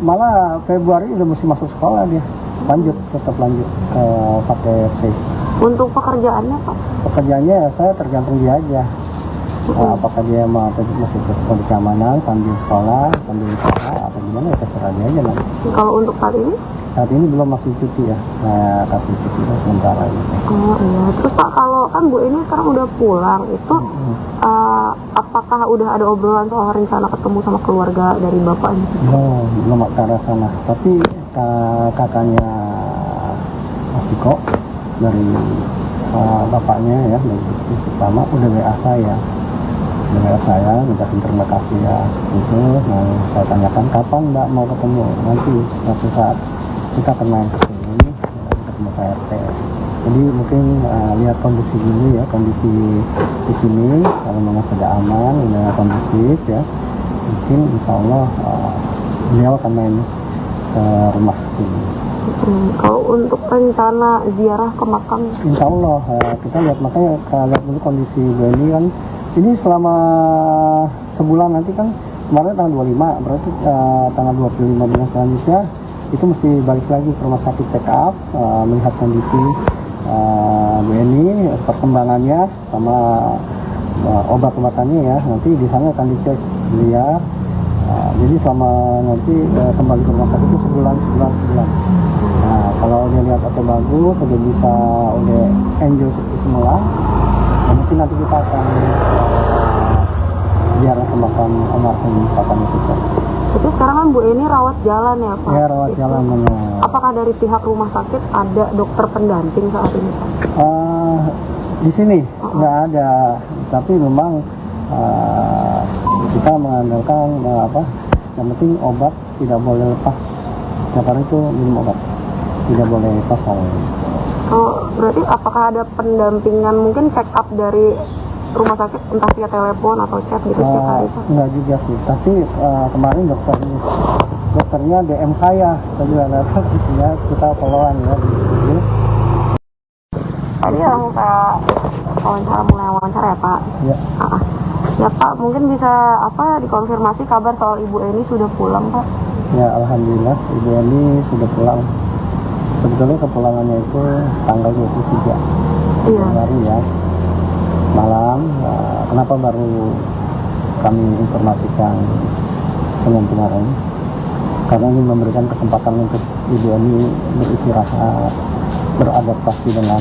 malah Februari udah mesti masuk sekolah dia. Tetap lanjut ke paket C. Untuk pekerjaannya Pak? Pekerjaannya saya tergantung dia aja. Apakah dia mau masih ke keamanan sambil sekolah, sambil usaha, atau gimana ya terserah dia aja nanti. Kalau untuk saat ini? Saat ini belum, masih cuti ya, nah kasih cuti sementara gitu. Oh iya, terus Pak kalau kan Bu ini sekarang udah pulang itu apakah udah ada obrolan soal rencana ketemu sama keluarga dari Bapak gitu? Belum ke arah sana, tapi kakaknya Mas Tiko dari bapaknya ya, dari pertama udah WA saya. Minta terima kasih ya seperti itu. Nah, saya tanyakan kapan Mbak mau ketemu, nanti suatu saat kita akan main ke sini ketemu Pak RT. Jadi mungkin lihat kondisi dulu ya, kondisi di sini kalau memang sudah aman, sudah kondusif ya, mungkin insya Allah beliau akan main ke rumah sini. Kalau untuk rencana ziarah ke makam, insya Allah kita lihat, makanya kita lihat dulu kondisi Bu Eni kan. Ini selama sebulan nanti kan, kemarin tanggal 25, berarti tanggal 25 bulan selanjutnya itu mesti balik lagi ke rumah sakit check up, melihat kondisi Bu Eni, perkembangannya sama obat-obatannya ya. Nanti di sana akan dicek beliau. Jadi selama nanti kembali ke rumah sakit itu sebulan. Nah, kalau dia lihat oke bagus, udah bisa, udah enjoy seperti semula, mungkin nanti kita akan ziarah ke makam almarhum papanya kita. itu sekarang kan Bu Eni rawat jalan ya Pak? Ya, rawat jalan benar. Apakah dari pihak rumah sakit ada dokter pendamping saat ini Pak? Di sini nggak ada, tapi memang kita mengandalkan yang penting obat tidak boleh lepas. Setiap hari itu minum obat, tidak boleh lepas soalnya. Oh, berarti apakah ada pendampingan mungkin check up dari rumah sakit entah via telepon atau chat gitu setiap hari Pak? Enggak juga sih, tapi kemarin dokternya DM saya bilang ya, kita follow-an ya gitu. Tadi langsung saya mulai wawancara ya Pak? Ya. Ya Pak, mungkin bisa dikonfirmasi kabar soal Ibu Eni sudah pulang Pak? Ya, alhamdulillah Ibu Eni sudah pulang. Sebetulnya kepulangannya itu tanggal 23 Januari ya, malam. Kenapa baru kami informasikan Senin kemarin? Karena ingin memberikan kesempatan untuk Ibu Eni beristirahat, beradaptasi dengan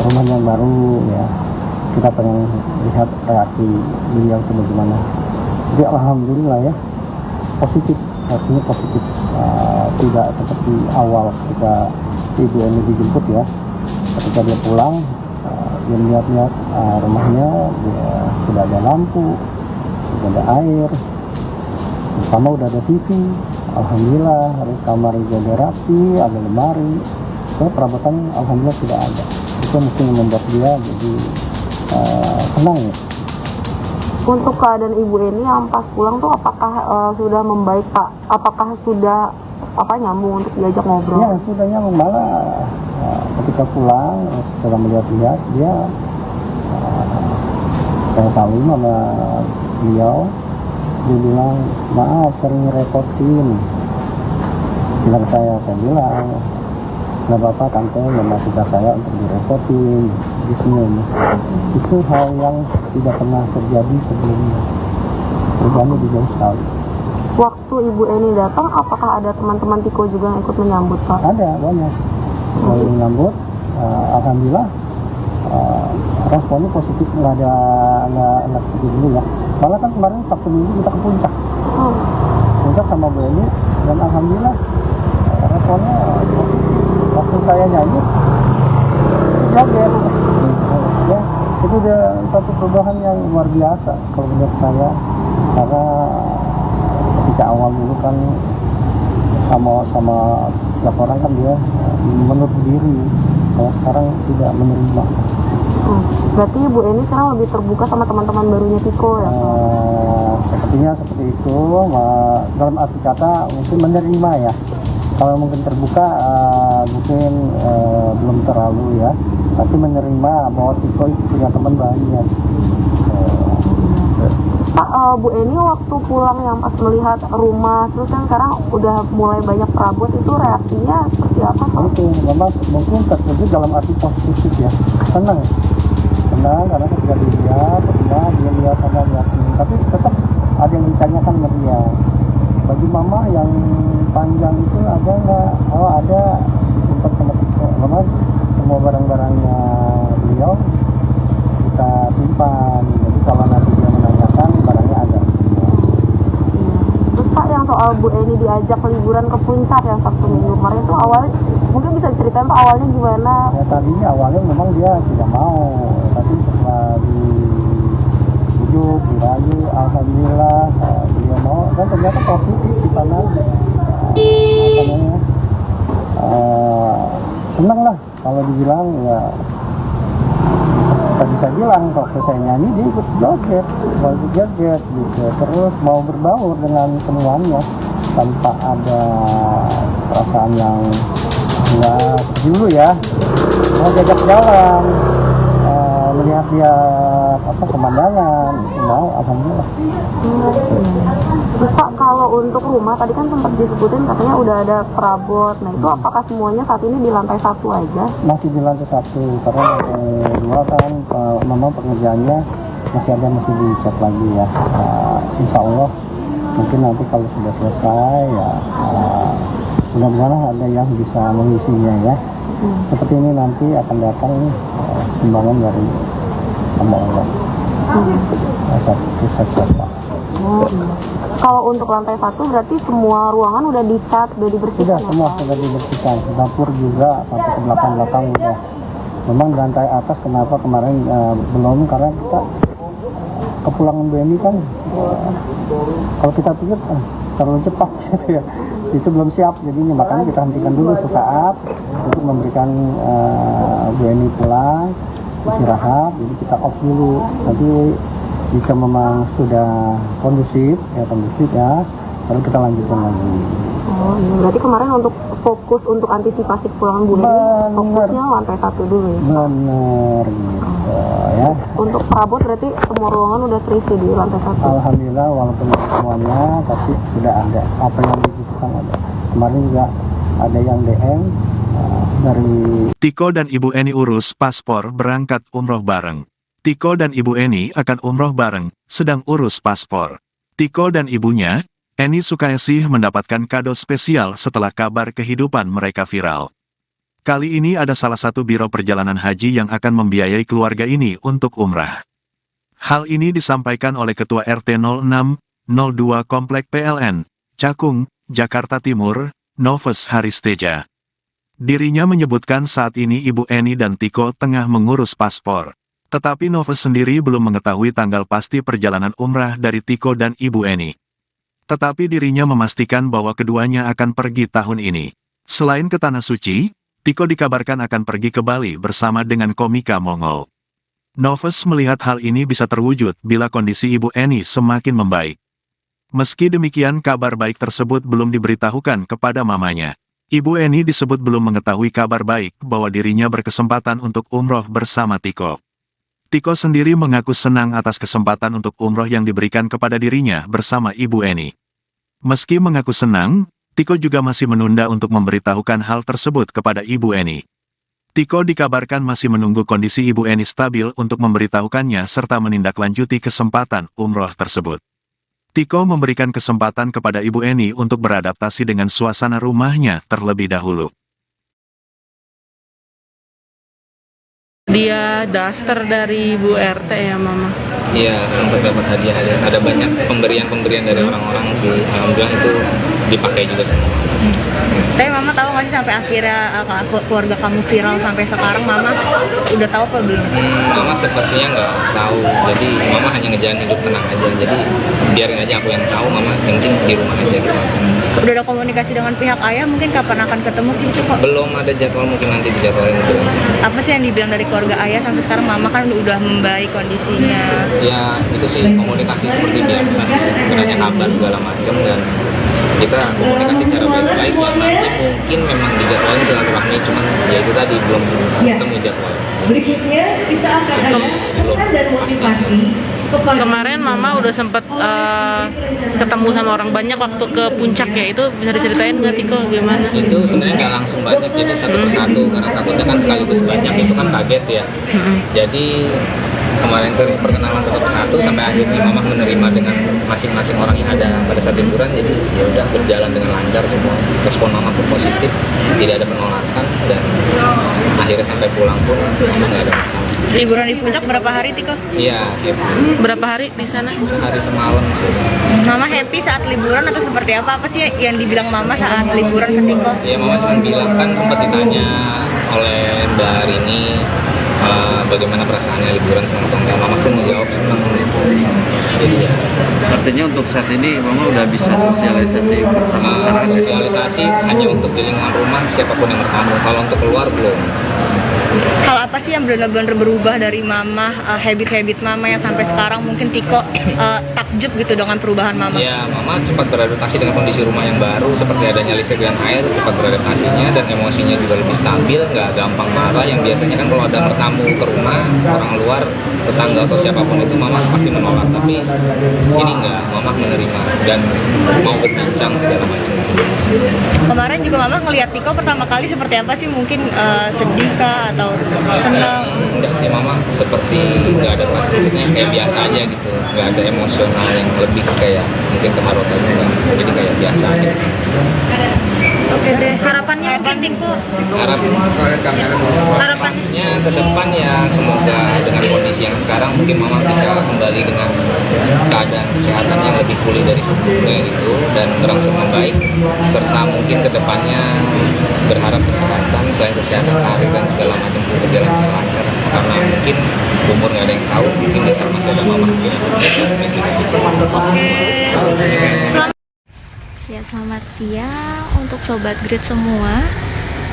rumah yang baru ya. Kita pengen lihat reaksi beliau itu bagaimana. Jadi alhamdulillah ya, positif, artinya positif. Tidak seperti awal ketika Ibu Eni dijemput ya, ketika dia pulang dia melihat rumahnya, dia sudah ada lampu, sudah ada air, sama udah ada TV, alhamdulillah. Kamar juga ada rapi, ada lemari, perabotan alhamdulillah tidak ada. Itu mungkin yang membuat dia jadi senang ya. Untuk keadaan Ibu Eni yang pas pulang tuh apakah sudah membaik Pak? Apakah sudah nyambung untuk diajak ngobrol? Ya, sudah nyambung. Malah ketika pulang setelah melihat-lihat dia saya saling sama beliau, dia bilang maaf sering ngerepotin. Bilang saya bilang nggak apa-apa tante, nggak maksud saya untuk direpotin, disenyum. Itu hal yang tidak pernah terjadi sebelumnya. Perubahannya jauh sekali. Waktu Ibu Eni datang, apakah ada teman-teman Tiko juga yang ikut menyambut Pak? Ada, banyak yang menyambut. Alhamdulillah responnya positif, nggak seperti dulu ya. Malah kan kemarin Sabtu Minggu kita ke puncak, puncak sama Bu Eni, dan alhamdulillah responnya waktu saya nyanyi joget ya, itu udah satu perubahan yang luar biasa kalau menurut saya. Karena ketika awal dulu kan sama setiap orang kan dia menutup diri, kalau sekarang tidak menerima. Berarti Bu Eni sekarang lebih terbuka sama teman-teman barunya Tiko ya? Sepertinya seperti itu, dalam arti kata mungkin menerima ya. Kalau mungkin terbuka mungkin belum terlalu ya, tapi menerima bahwa Tiko itu punya teman banyak. Pak, Bu Eni waktu pulang yang pas melihat rumah, terus kan sekarang udah mulai banyak perabot, itu reaksinya seperti apa Pak? Itu memang mungkin terkejut dalam arti positif ya, senang karena ketika dia lihat sama lihat, tapi tetap ada yang ditanyakan sama dia. baju mama yang panjang itu ada nggak? Oh ada, disimpan sama Tiko. Memang semua barang-barangnya beliau kita simpan. Jadi kalau nanti dia menanyakan barangnya ada. Terus Pak, yang soal Bu Eni diajak liburan ke puncak yang Sabtu Minggu kemarin itu awalnya mungkin bisa diceritain Pak awalnya gimana? Ya tadinya awalnya memang dia tidak mau, tapi setelah dibujuk, dirayu, alhamdulillah dia mau, dan ternyata positif di sana. Senang lah kalau dibilang ya. Kita bisa bilang kalau saya nyanyi dia ikut joget gitu, terus mau berbaur dengan semuanya tanpa ada perasaan yang enggak dulu ya, mau jajak jalan, melihat dia pemandangan itu mau, alhamdulillah. Terus Pak, kalau untuk rumah tadi kan sempat disebutin katanya udah ada perabot. Nah itu apakah semuanya saat ini di lantai 1 aja? Masih di lantai 1 karena lantai 2 kan memang pengerjaannya masih dicat lagi ya. Insya Allah mungkin nanti kalau sudah selesai ya mudah-mudahan ada yang bisa mengisinya ya. Seperti ini nanti akan datang sumbangan dari hamba Allah. Satu. Kalau untuk lantai 1 berarti semua ruangan udah dicat, udah dibersihkan? Semua sudah dibersihkan. Dapur juga sampai ke belakang udah. Memang di lantai atas kenapa kemarin belum, karena kita kepulangan BNI kan kalau kita pikir terlalu cepat gitu ya. Itu belum siap jadinya, makanya kita hentikan dulu sesaat untuk memberikan BNI pulang istirahat. Jadi kita off dulu. Nanti jika memang sudah kondusif ya, baru kita lanjutkan lagi. Oh iya, berarti kemarin untuk fokus untuk antisipasi pulangan Bu Eni, fokusnya lantai 1 dulu ya? Bener gitu ya. Untuk perabot berarti semua ruangan udah terisi di lantai 1? Alhamdulillah, walaupun semuanya, tapi sudah ada apa yang dibutuhkan ada. Kemarin juga ada yang DM dari Tiko dan Ibu Eni urus paspor berangkat umroh bareng. Tiko dan Ibu Eni akan umroh bareng, sedang urus paspor. Tiko dan ibunya, Eni Sukaesih, mendapatkan kado spesial setelah kabar kehidupan mereka viral. Kali ini ada salah satu biro perjalanan haji yang akan membiayai keluarga ini untuk umrah. Hal ini disampaikan oleh Ketua RT 0602 Komplek PLN, Cakung, Jakarta Timur, Noves Haristeja. Dirinya menyebutkan saat ini Ibu Eni dan Tiko tengah mengurus paspor. Tetapi Noves sendiri belum mengetahui tanggal pasti perjalanan umrah dari Tiko dan Ibu Eni. Tetapi dirinya memastikan bahwa keduanya akan pergi tahun ini. Selain ke Tanah Suci, Tiko dikabarkan akan pergi ke Bali bersama dengan komika Mongol. Noves melihat hal ini bisa terwujud bila kondisi Ibu Eni semakin membaik. Meski demikian, kabar baik tersebut belum diberitahukan kepada mamanya. Ibu Eni disebut belum mengetahui kabar baik bahwa dirinya berkesempatan untuk umroh bersama Tiko. Tiko sendiri mengaku senang atas kesempatan untuk umroh yang diberikan kepada dirinya bersama Ibu Eni. Meski mengaku senang, Tiko juga masih menunda untuk memberitahukan hal tersebut kepada Ibu Eni. Tiko dikabarkan masih menunggu kondisi Ibu Eni stabil untuk memberitahukannya serta menindaklanjuti kesempatan umroh tersebut. Tiko memberikan kesempatan kepada Ibu Eni untuk beradaptasi dengan suasana rumahnya terlebih dahulu. Dia daster dari Bu RT ya Mama? Iya, sempat dapat hadiah-hadiah. Ada banyak pemberian-pemberian dari orang-orang sih. Alhamdulillah itu dipakai juga semua. Tapi Mama tahu nggak sih sampai akhirnya keluarga kamu viral sampai sekarang, Mama udah tahu apa belum? Mama sepertinya nggak tahu. Jadi Mama hanya ngejalanin hidup tenang aja. Jadi biarin aja aku yang tahu. Mama penting di rumah aja gitu. Udah ada komunikasi dengan pihak ayah, mungkin kapan akan ketemu gitu kok? Belum ada jadwal, mungkin nanti dijadwalin dulu. Apa sih yang dibilang dari keluarga ayah sampai sekarang? Mama kan udah membaik kondisinya. Ya itu sih komunikasi seperti biasa sih, beranya kabar segala macam, dan kita komunikasi cara baik-baik yang nanti mungkin memang dijadwalin silaturahmi, cuman ya itu tadi belum ketemu jadwal. Berikutnya kita akan ada pesan dan motivasi. Kemarin Mama udah sempet ketemu sama orang banyak waktu ke puncak ya, itu bisa diceritain nggak Tiko gimana? Itu sebenarnya nggak langsung banyak, jadi satu persatu karena takutnya kan sekaligus banyak, itu kan kaget ya. Jadi kemarin perkenalan tetap satu sampai akhirnya mama menerima dengan masing-masing orang yang ada pada saat liburan. Jadi ya udah berjalan dengan lancar semua, respon mama pun positif, tidak ada penolakan, dan akhirnya sampai pulang pun mama nggak ada masalah. Liburan di puncak berapa hari, Tiko? Iya, Berapa hari di sana? sehari semalam sih. Mama happy saat liburan atau seperti apa? Apa sih yang dibilang mama saat liburan ke Tiko? Ya mama cuma bilang, kan sempat ditanya oleh Mbak Rini bagaimana perasaannya liburan sama tongga. Mama pun ngejawab senang gitu. Jadi ya Artinya untuk saat ini mama udah bisa sosialisasi bersama masyarakat. sosialisasi hanya untuk di lingkungan rumah siapapun yang bertamu. Kalau untuk keluar belum. Hal apa sih yang benar-benar berubah dari mama, habit-habit mama yang sampai sekarang mungkin Tiko takjub gitu dengan perubahan mama? Ya, mama cepat beradaptasi dengan kondisi rumah yang baru, seperti adanya listrik dan air, cepat beradaptasinya, dan emosinya juga lebih stabil, nggak gampang marah. Yang biasanya kan kalau ada bertamu ke rumah, orang luar, tetangga atau siapapun itu mama pasti menolak. Tapi ini nggak, mama menerima dan mau berbincang segala macam. Kemarin juga mama ngelihat Tiko pertama kali seperti apa sih? Mungkin sedih kah atau senang? Enggak sih, mama seperti nggak ada perasaan, maksudnya kayak biasa aja gitu, nggak ada emosional yang lebih kayak mungkin terharu atau enggak, jadi kayak biasa aja. Oke deh, harapannya apa Tiko? Harapannya ke depan ya semoga dengan kondisi yang sekarang mungkin mama bisa kembali dengan keadaan kesehatan yang lebih pulih dari sebelumnya gitu, dan berangsur membaik, serta mungkin ke depannya berharap kesehatan, selain kesehatan karir dan segala macam berjalan dengan lancar, karena mungkin umur nggak ada yang tahu, mungkin di sana masih ada mama mungkin Ya, selamat siang untuk Sobat Grid semua.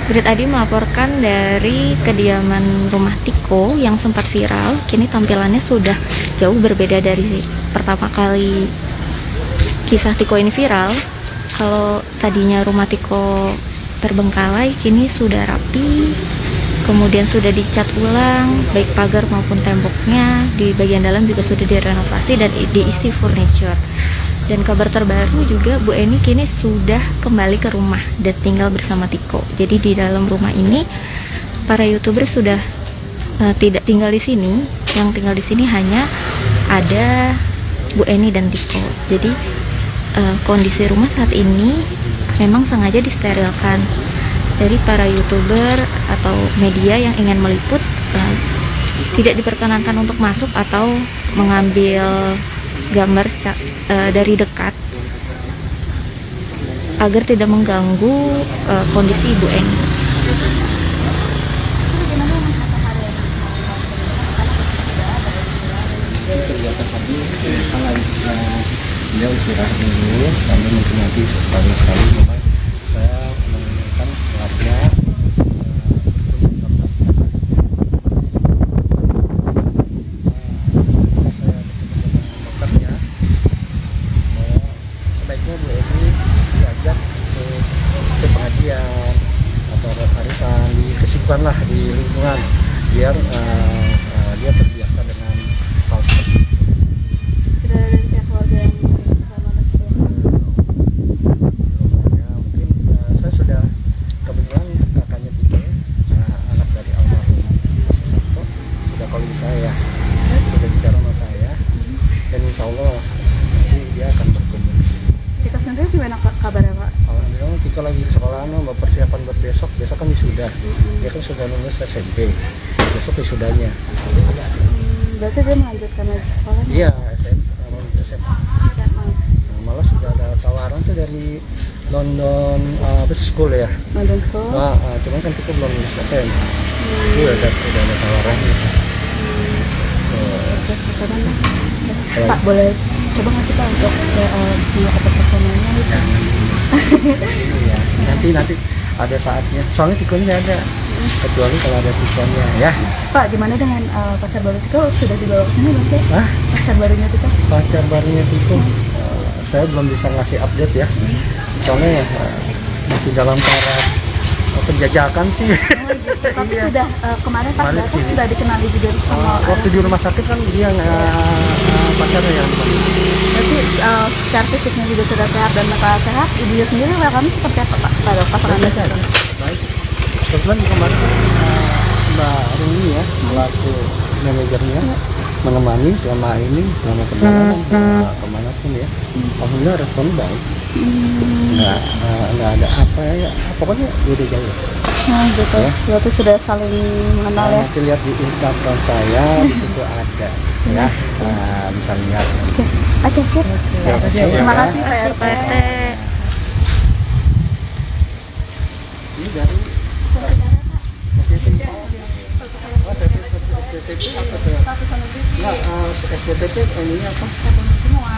Grid Adi melaporkan dari kediaman rumah Tiko yang sempat viral. Kini tampilannya sudah jauh berbeda dari pertama kali kisah Tiko ini viral. Kalau tadinya rumah Tiko terbengkalai, kini sudah rapi, kemudian sudah dicat ulang, baik pagar maupun temboknya. Di bagian dalam juga sudah direnovasi dan diisi furniture. Dan kabar terbaru juga, Bu Eni kini sudah kembali ke rumah dan tinggal bersama Tiko. Jadi di dalam rumah ini para YouTuber sudah tidak tinggal di sini. Yang tinggal di sini hanya ada Bu Eni dan Tiko. Jadi kondisi rumah saat ini memang sengaja disterilkan. Dari para YouTuber atau media yang ingin meliput tidak diperkenankan untuk masuk atau mengambil gambar dari dekat agar tidak mengganggu kondisi Ibu Eni. Kegiatan tadi kalau beliau istirahat dulu, sambil mungkin nanti sekali memang saya menginginkan keluarga Bu Eni diajak ke pengajian atau arisan di kesibukan lah di lingkungan, biar dia terbiasa dengan hal seperti itu. Sudah ada dari pihak keluarga yang Ya, mungkin saya sudah kebetulan kakaknya Tiko, anak dari almarhum Santo, sudah kalau saya sudah bicara sama saya, dan insya Allah nanti dia akan berkunjung di sini. Tiko sendiri gimana kabarnya Pak? Alhamdulillah Tiko lagi di sekolah, mau persiapan buat besok kan wisuda. Dia kan sudah lulus SMP, besok wisudanya. Berarti dia melanjutkan lagi sekolah? Iya, SMA. Malah sudah ada tawaran tuh dari London School ya. London School? Cuman kan Tiko belum lulus SMA. Udah ada tawaran. Pak, boleh coba ngasih tahu untuk punya performanya gitu? Iya, nanti ada saatnya. Soalnya Tiko ini nggak ada, kecuali kalau ada Tikonya ya. Pak, gimana dengan pacar baru Tiko? Sudah dibawa ke sini belum sih? Hah? Pacar barunya Tiko? Pacar barunya Tiko, saya belum bisa ngasih update ya. Soalnya masih dalam taraf penjajakan sih. Tapi Iya. sudah kemarin pas Kemarin datang sini. sudah dikenali juga sama Waktu di rumah sakit kan dia pacarnya yang berarti secara fisiknya juga sudah sehat dan mental sehat. Ibunya sendiri welcome seperti apa Pak? Pada pasangan Anda sehat? baik. Kebetulan kemarin kan Mbak Rumi ya, selaku manajernya, menemani selama ini, selama perjalanan kemanapun ya. Alhamdulillah respon baik. Nggak ada apa ya, pokoknya udah jauh. Nah gitu, Ya. berarti sudah saling mengenal ya. Nanti lihat di Instagram saya, di situ ada ya. Bisa lihat. Oke sip. Terima kasih Pak RT. Ini dari SCTP apa tuh? Nah, SCTP ini apa?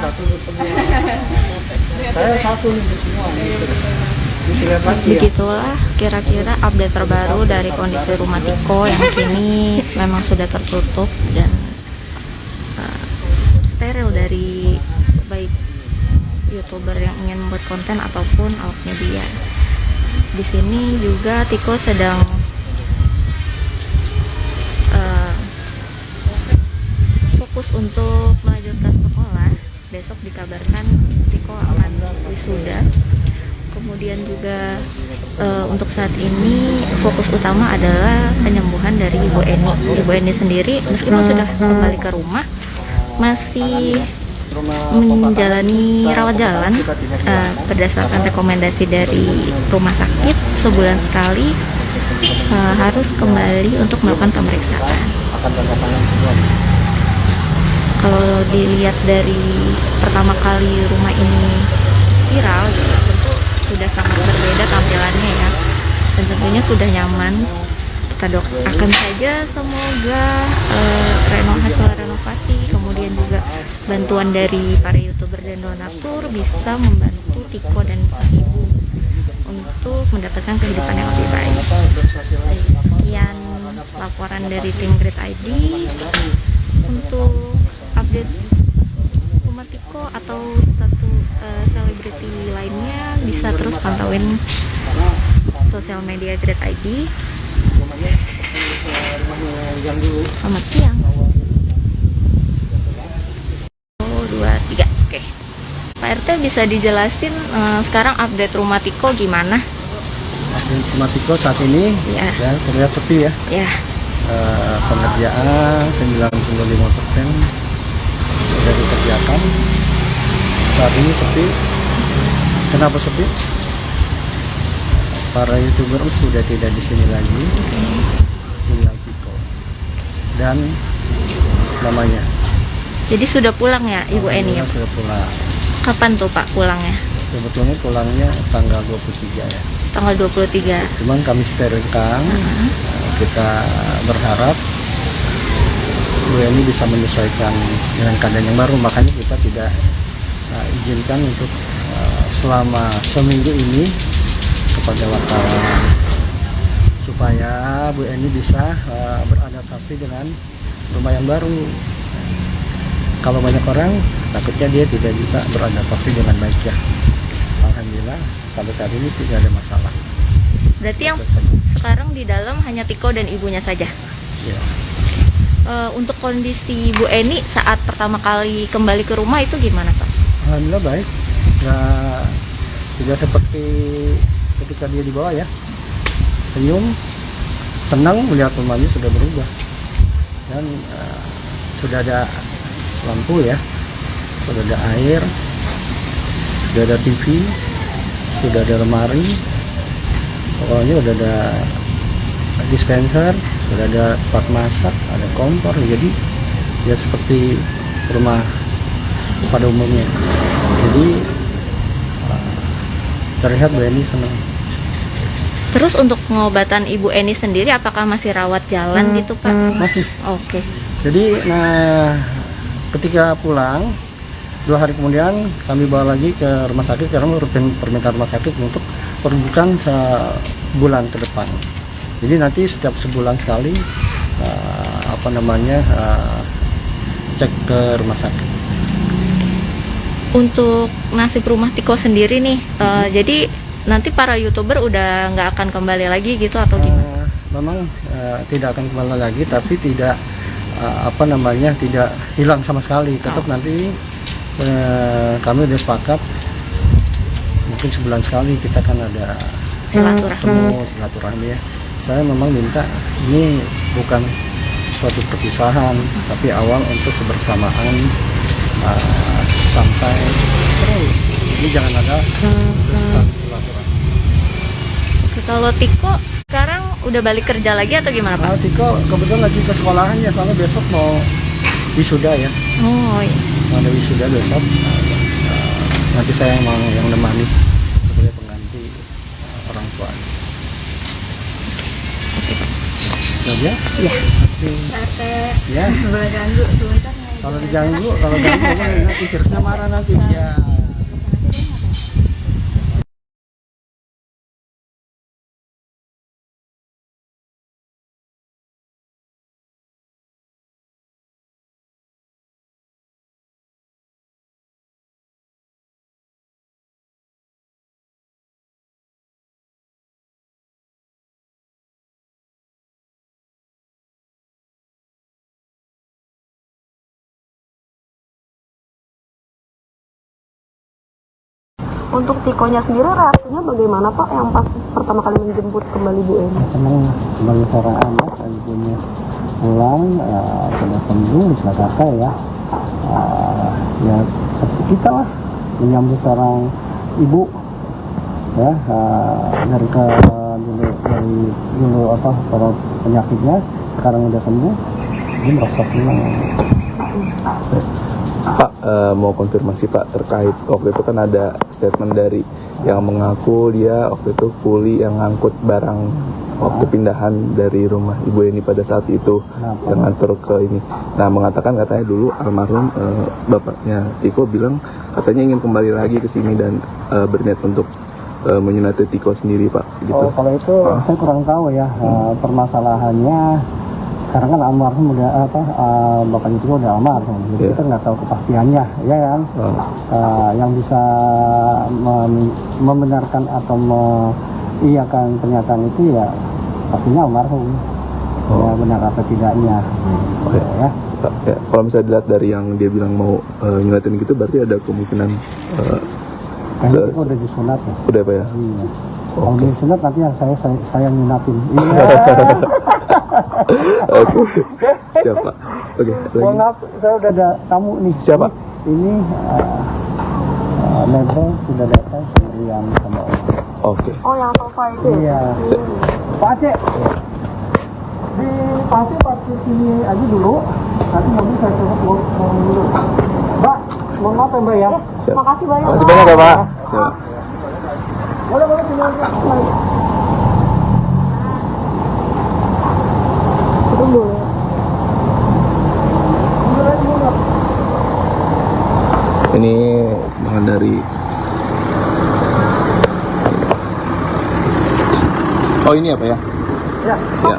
Satu untuk semua. Saya satu untuk semua. Bisa lihat lagi ya. Begitulah kira-kira update terbaru dari kondisi rumah Tiko yang kini memang sudah tertutup dan steril dari baik YouTuber yang ingin membuat konten ataupun awak media. Di sini juga Tiko sedang fokus untuk melanjutkan sekolah. Besok dikabarkan Tiko akan wisuda. Kemudian juga untuk saat ini fokus utama adalah penyembuhan dari Ibu Eni. Ibu Eni sendiri meskipun sudah kembali ke rumah masih menjalani rawat jalan berdasarkan rekomendasi dari rumah sakit sebulan sekali harus kembali untuk melakukan pemeriksaan. Akan tanda tangan semua. Kalau dilihat dari pertama kali rumah ini viral, tentu sudah sangat berbeda tampilannya ya, dan tentunya sudah nyaman. Kita doakan saja semoga hasil renovasi, kemudian juga bantuan dari para YouTuber dan donatur bisa membantu Tiko dan sang ibu untuk mendapatkan kehidupan yang lebih baik. Sekian laporan dari tim Grid ID. Untuk update rumah Tiko atau satu selebriti lainnya bisa terus pantauin sosial media Grid ID. Selamat siang. 2, 3. Oke. Pak RT bisa dijelasin sekarang update rumah Tiko gimana? Rumah Tiko saat ini Ya. ya terlihat sepi ya. Ya. Pengerjaan 95% sudah dikerjakan. Saat ini sepi. Kenapa sepi? Para YouTuber sudah tidak di sini lagi. Tinggal Tiko dan namanya. Jadi sudah pulang ya Ibu Eni ya? Sudah pulang. Kapan tuh Pak pulangnya? Sebetulnya pulangnya tanggal 23 ya. Tanggal 23. Cuman kami sterilkan. Kita berharap Bu Eni bisa menyesuaikan dengan keadaan yang baru, makanya kita tidak izinkan untuk selama seminggu ini kepada wartawan supaya Bu Eni bisa beradaptasi dengan rumah yang baru. Kalau banyak orang takutnya dia tidak bisa beradaptasi dengan baik ya. Alhamdulillah sampai saat ini tidak ada masalah. Berarti yang sekarang di dalam hanya Tiko dan ibunya saja. Ya. Untuk kondisi Bu Eni saat pertama kali kembali ke rumah itu gimana Pak? Alhamdulillah baik. Nggak, tidak seperti ketika dia di bawah ya. Senyum, senang melihat rumahnya sudah berubah. Dan sudah ada lampu ya, sudah ada air, sudah ada TV, sudah ada lemari, pokoknya sudah ada dispenser, sudah ada tempat masak, ada kompor, jadi ya seperti rumah pada umumnya. Jadi terlihat Bu Eni senang. Terus untuk pengobatan Ibu Eni sendiri apakah masih rawat jalan gitu Pak? Masih. Oke. Jadi ketika pulang 2 hari kemudian kami bawa lagi ke rumah sakit karena permintaan rumah sakit untuk perujukan sebulan ke depan. Jadi nanti setiap sebulan sekali cek ke rumah sakit. Untuk nasib rumah Tiko sendiri nih, jadi nanti para YouTuber udah nggak akan kembali lagi gitu atau gimana? Memang tidak akan kembali lagi, tapi tidak tidak hilang sama sekali. Tetap nanti kami udah sepakat mungkin sebulan sekali kita kan ada Silaturahmi. silaturahmi ya. Saya memang minta ini bukan suatu perpisahan, tapi awal untuk kebersamaan sampai terus. Ini jangan ada silaturahmi. Oke, kalau Tiko sekarang udah balik kerja lagi atau gimana Pak? Tiko kebetulan lagi ke sekolahan ya, soalnya besok mau wisuda ya. Oh iya. Mau ada wisuda besok. Nanti saya yang mau yang nemani sebagai pengganti orang tua. Ya? Iya. Ya. Boleh ganggu sebentar. Kalau diganggu nanti virusnya marah nanti. Ya. Untuk Tikonya sendiri reaksinya bagaimana Pak yang pas pertama kali menjemput kembali Bu Eni? Senang sebagai seorang anak, ibunya pulang, sudah sembuh, bisa kata ya. Ya seperti kita lah menyambut seorang ibu, ya dari dulu apa para penyakitnya, sekarang udah sembuh, dia merasa senang. Pak, mau konfirmasi Pak terkait waktu itu kan ada statement dari yang mengaku dia waktu itu kuli yang ngangkut barang waktu pindahan dari rumah Ibu Eni pada saat itu yang ngantor ke ini. Nah, mengatakan katanya dulu almarhum bapaknya Tiko bilang katanya ingin kembali lagi ke sini dan berniat untuk menyunati Tiko sendiri Pak. Gitu. Oh, kalau itu saya kurang tahu ya. Permasalahannya sekarang kan almarhum udah bapaknya Tiko udah almarhum, jadi kita nggak tahu kepastiannya, ya kan? Yang bisa membenarkan atau mengiyakan pernyataan itu ya pastinya almarhum. Ya benar apa tidaknya. Ya. Ya, kalau misalnya dilihat dari yang dia bilang mau nyunatin gitu, berarti ada kemungkinan kayaknya Tiko udah disunat ya. Udah Pak ya? Iya. Kalau disunat nanti yang saya nyunatin. Iya. Oke. Siapa? Oke. Mohon maaf, saya udah ada tamu nih. Siapa? Ini Nebo sudah datang sendirian sama Om. Oke. Oh yang sofa itu ya? Iya. Pak Aceh. Di pasti parkir sini aja dulu. Nanti mobil saya coba dulu. Mbak, mohon maaf ya Mbak ya. Makasih banyak. Makasih banyak ya Pak. Siap. Boleh sini aja. Ini semangat dari oh ini apa ya? Ya. Ya.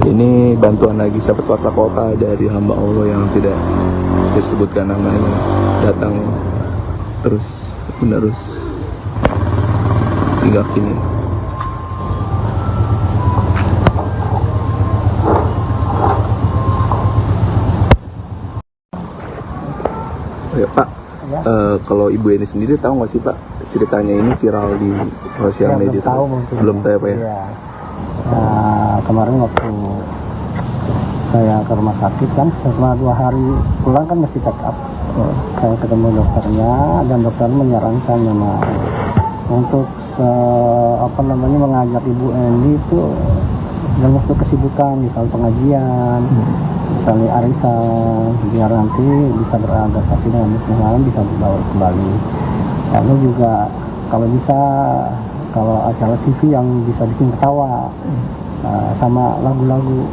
Ini bantuan lagi sahabat warta kota dari hamba Allah yang tidak disebutkan namanya, datang terus menerus hingga kini. Ya, Pak, ya. Kalau Ibu Eni sendiri tahu nggak sih Pak ceritanya ini viral di sosial media? Belum tahu mungkin. Belum tahu ya Pak ya? Ya. kemarin waktu saya ke rumah sakit kan, setelah 2 hari pulang kan mesti check up. Saya ketemu dokternya dan dokter menyarankan memang untuk mengajak Ibu Eni itu dalam waktu kesibukan, misal pengajian, misalnya arisan, biar nanti bisa beradaptasi dengan lingkungan, bisa dibawa kembali. Lalu juga kalau bisa, kalau acara TV yang bisa bikin ketawa, sama lagu-lagu,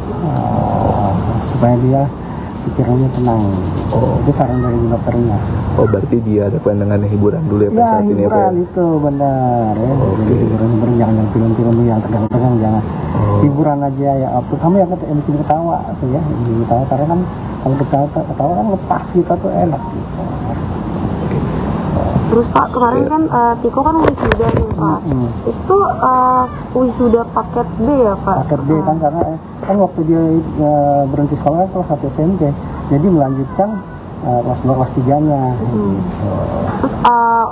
supaya dia pikirannya tenang. Itu saran dari dokternya. Oh, berarti dia ada pandangan hiburan dulu ya, Ya, saat ini ya, Pak? hiburan itu benar ya. Jadi hiburan jangan film-film yang tegang-tegang, jangan. Hiburan aja ya, terutama yang bikin ketawa tuh ya, ketawa, karena kan kalau ketawa kan lepas kita tuh enak gitu. Terus Pak, kemarin kan Tiko kan wisuda nih Pak. Itu wisuda paket B ya Pak? Paket B kan, karena kan waktu dia berhenti sekolah kan kelas 1 SMP, jadi melanjutkan kelas 2 kelas 3-nya. Terus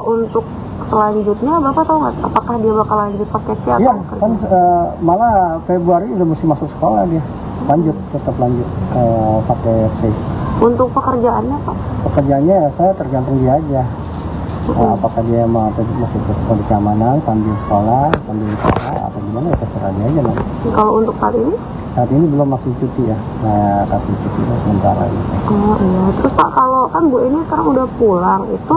untuk selanjutnya Bapak tahu nggak apakah dia bakal lanjut paket C atau Iya, kan malah Februari udah mesti masuk sekolah dia. Tetap lanjut paket C. Untuk pekerjaannya Pak? Pekerjaannya saya tergantung dia aja. Apakah dia mau masih tetap di keamanan sambil sekolah, sambil usaha, atau gimana ya terserah dia aja nanti. Kalau untuk saat ini? Saat ini belum, masih cuti ya, kasih cuti sementara gitu. Oh iya, terus Pak kalau kan Bu ini sekarang udah pulang, itu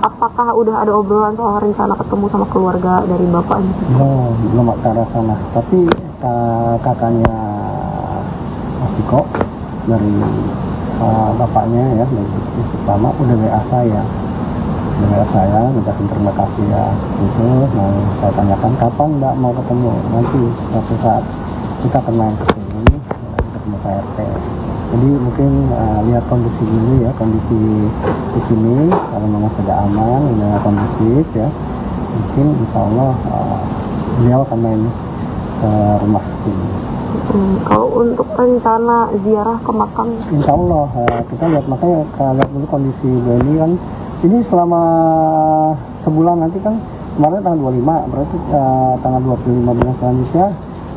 apakah udah ada obrolan soal rencana ketemu sama keluarga dari Bapak gitu? Oh, belum ke arah sana, tapi kakaknya Mas Tiko dari bapaknya ya, dari pertama udah WA saya. Mengucapkan terima kasih ya, seperti itu. Nah, saya tanyakan kapan Mbak mau ketemu, nanti suatu saat kita akan main ke sini ketemu Pak RT. Jadi mungkin lihat kondisi dulu ya, kondisi di sini kalau memang sudah aman, sudah kondusif ya, mungkin insya Allah beliau akan main ke rumah sini. Kalau untuk rencana ziarah ke makam, insya Allah kita lihat, makanya lihat dulu kondisi Beni kan. Ini selama sebulan nanti kan, kemarin tanggal 25, berarti tanggal 25 bulan selanjutnya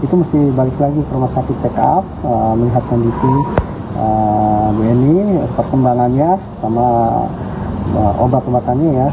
itu mesti balik lagi ke rumah sakit check up, melihat kondisi Bu Eni, perkembangannya sama obat-obatannya ya.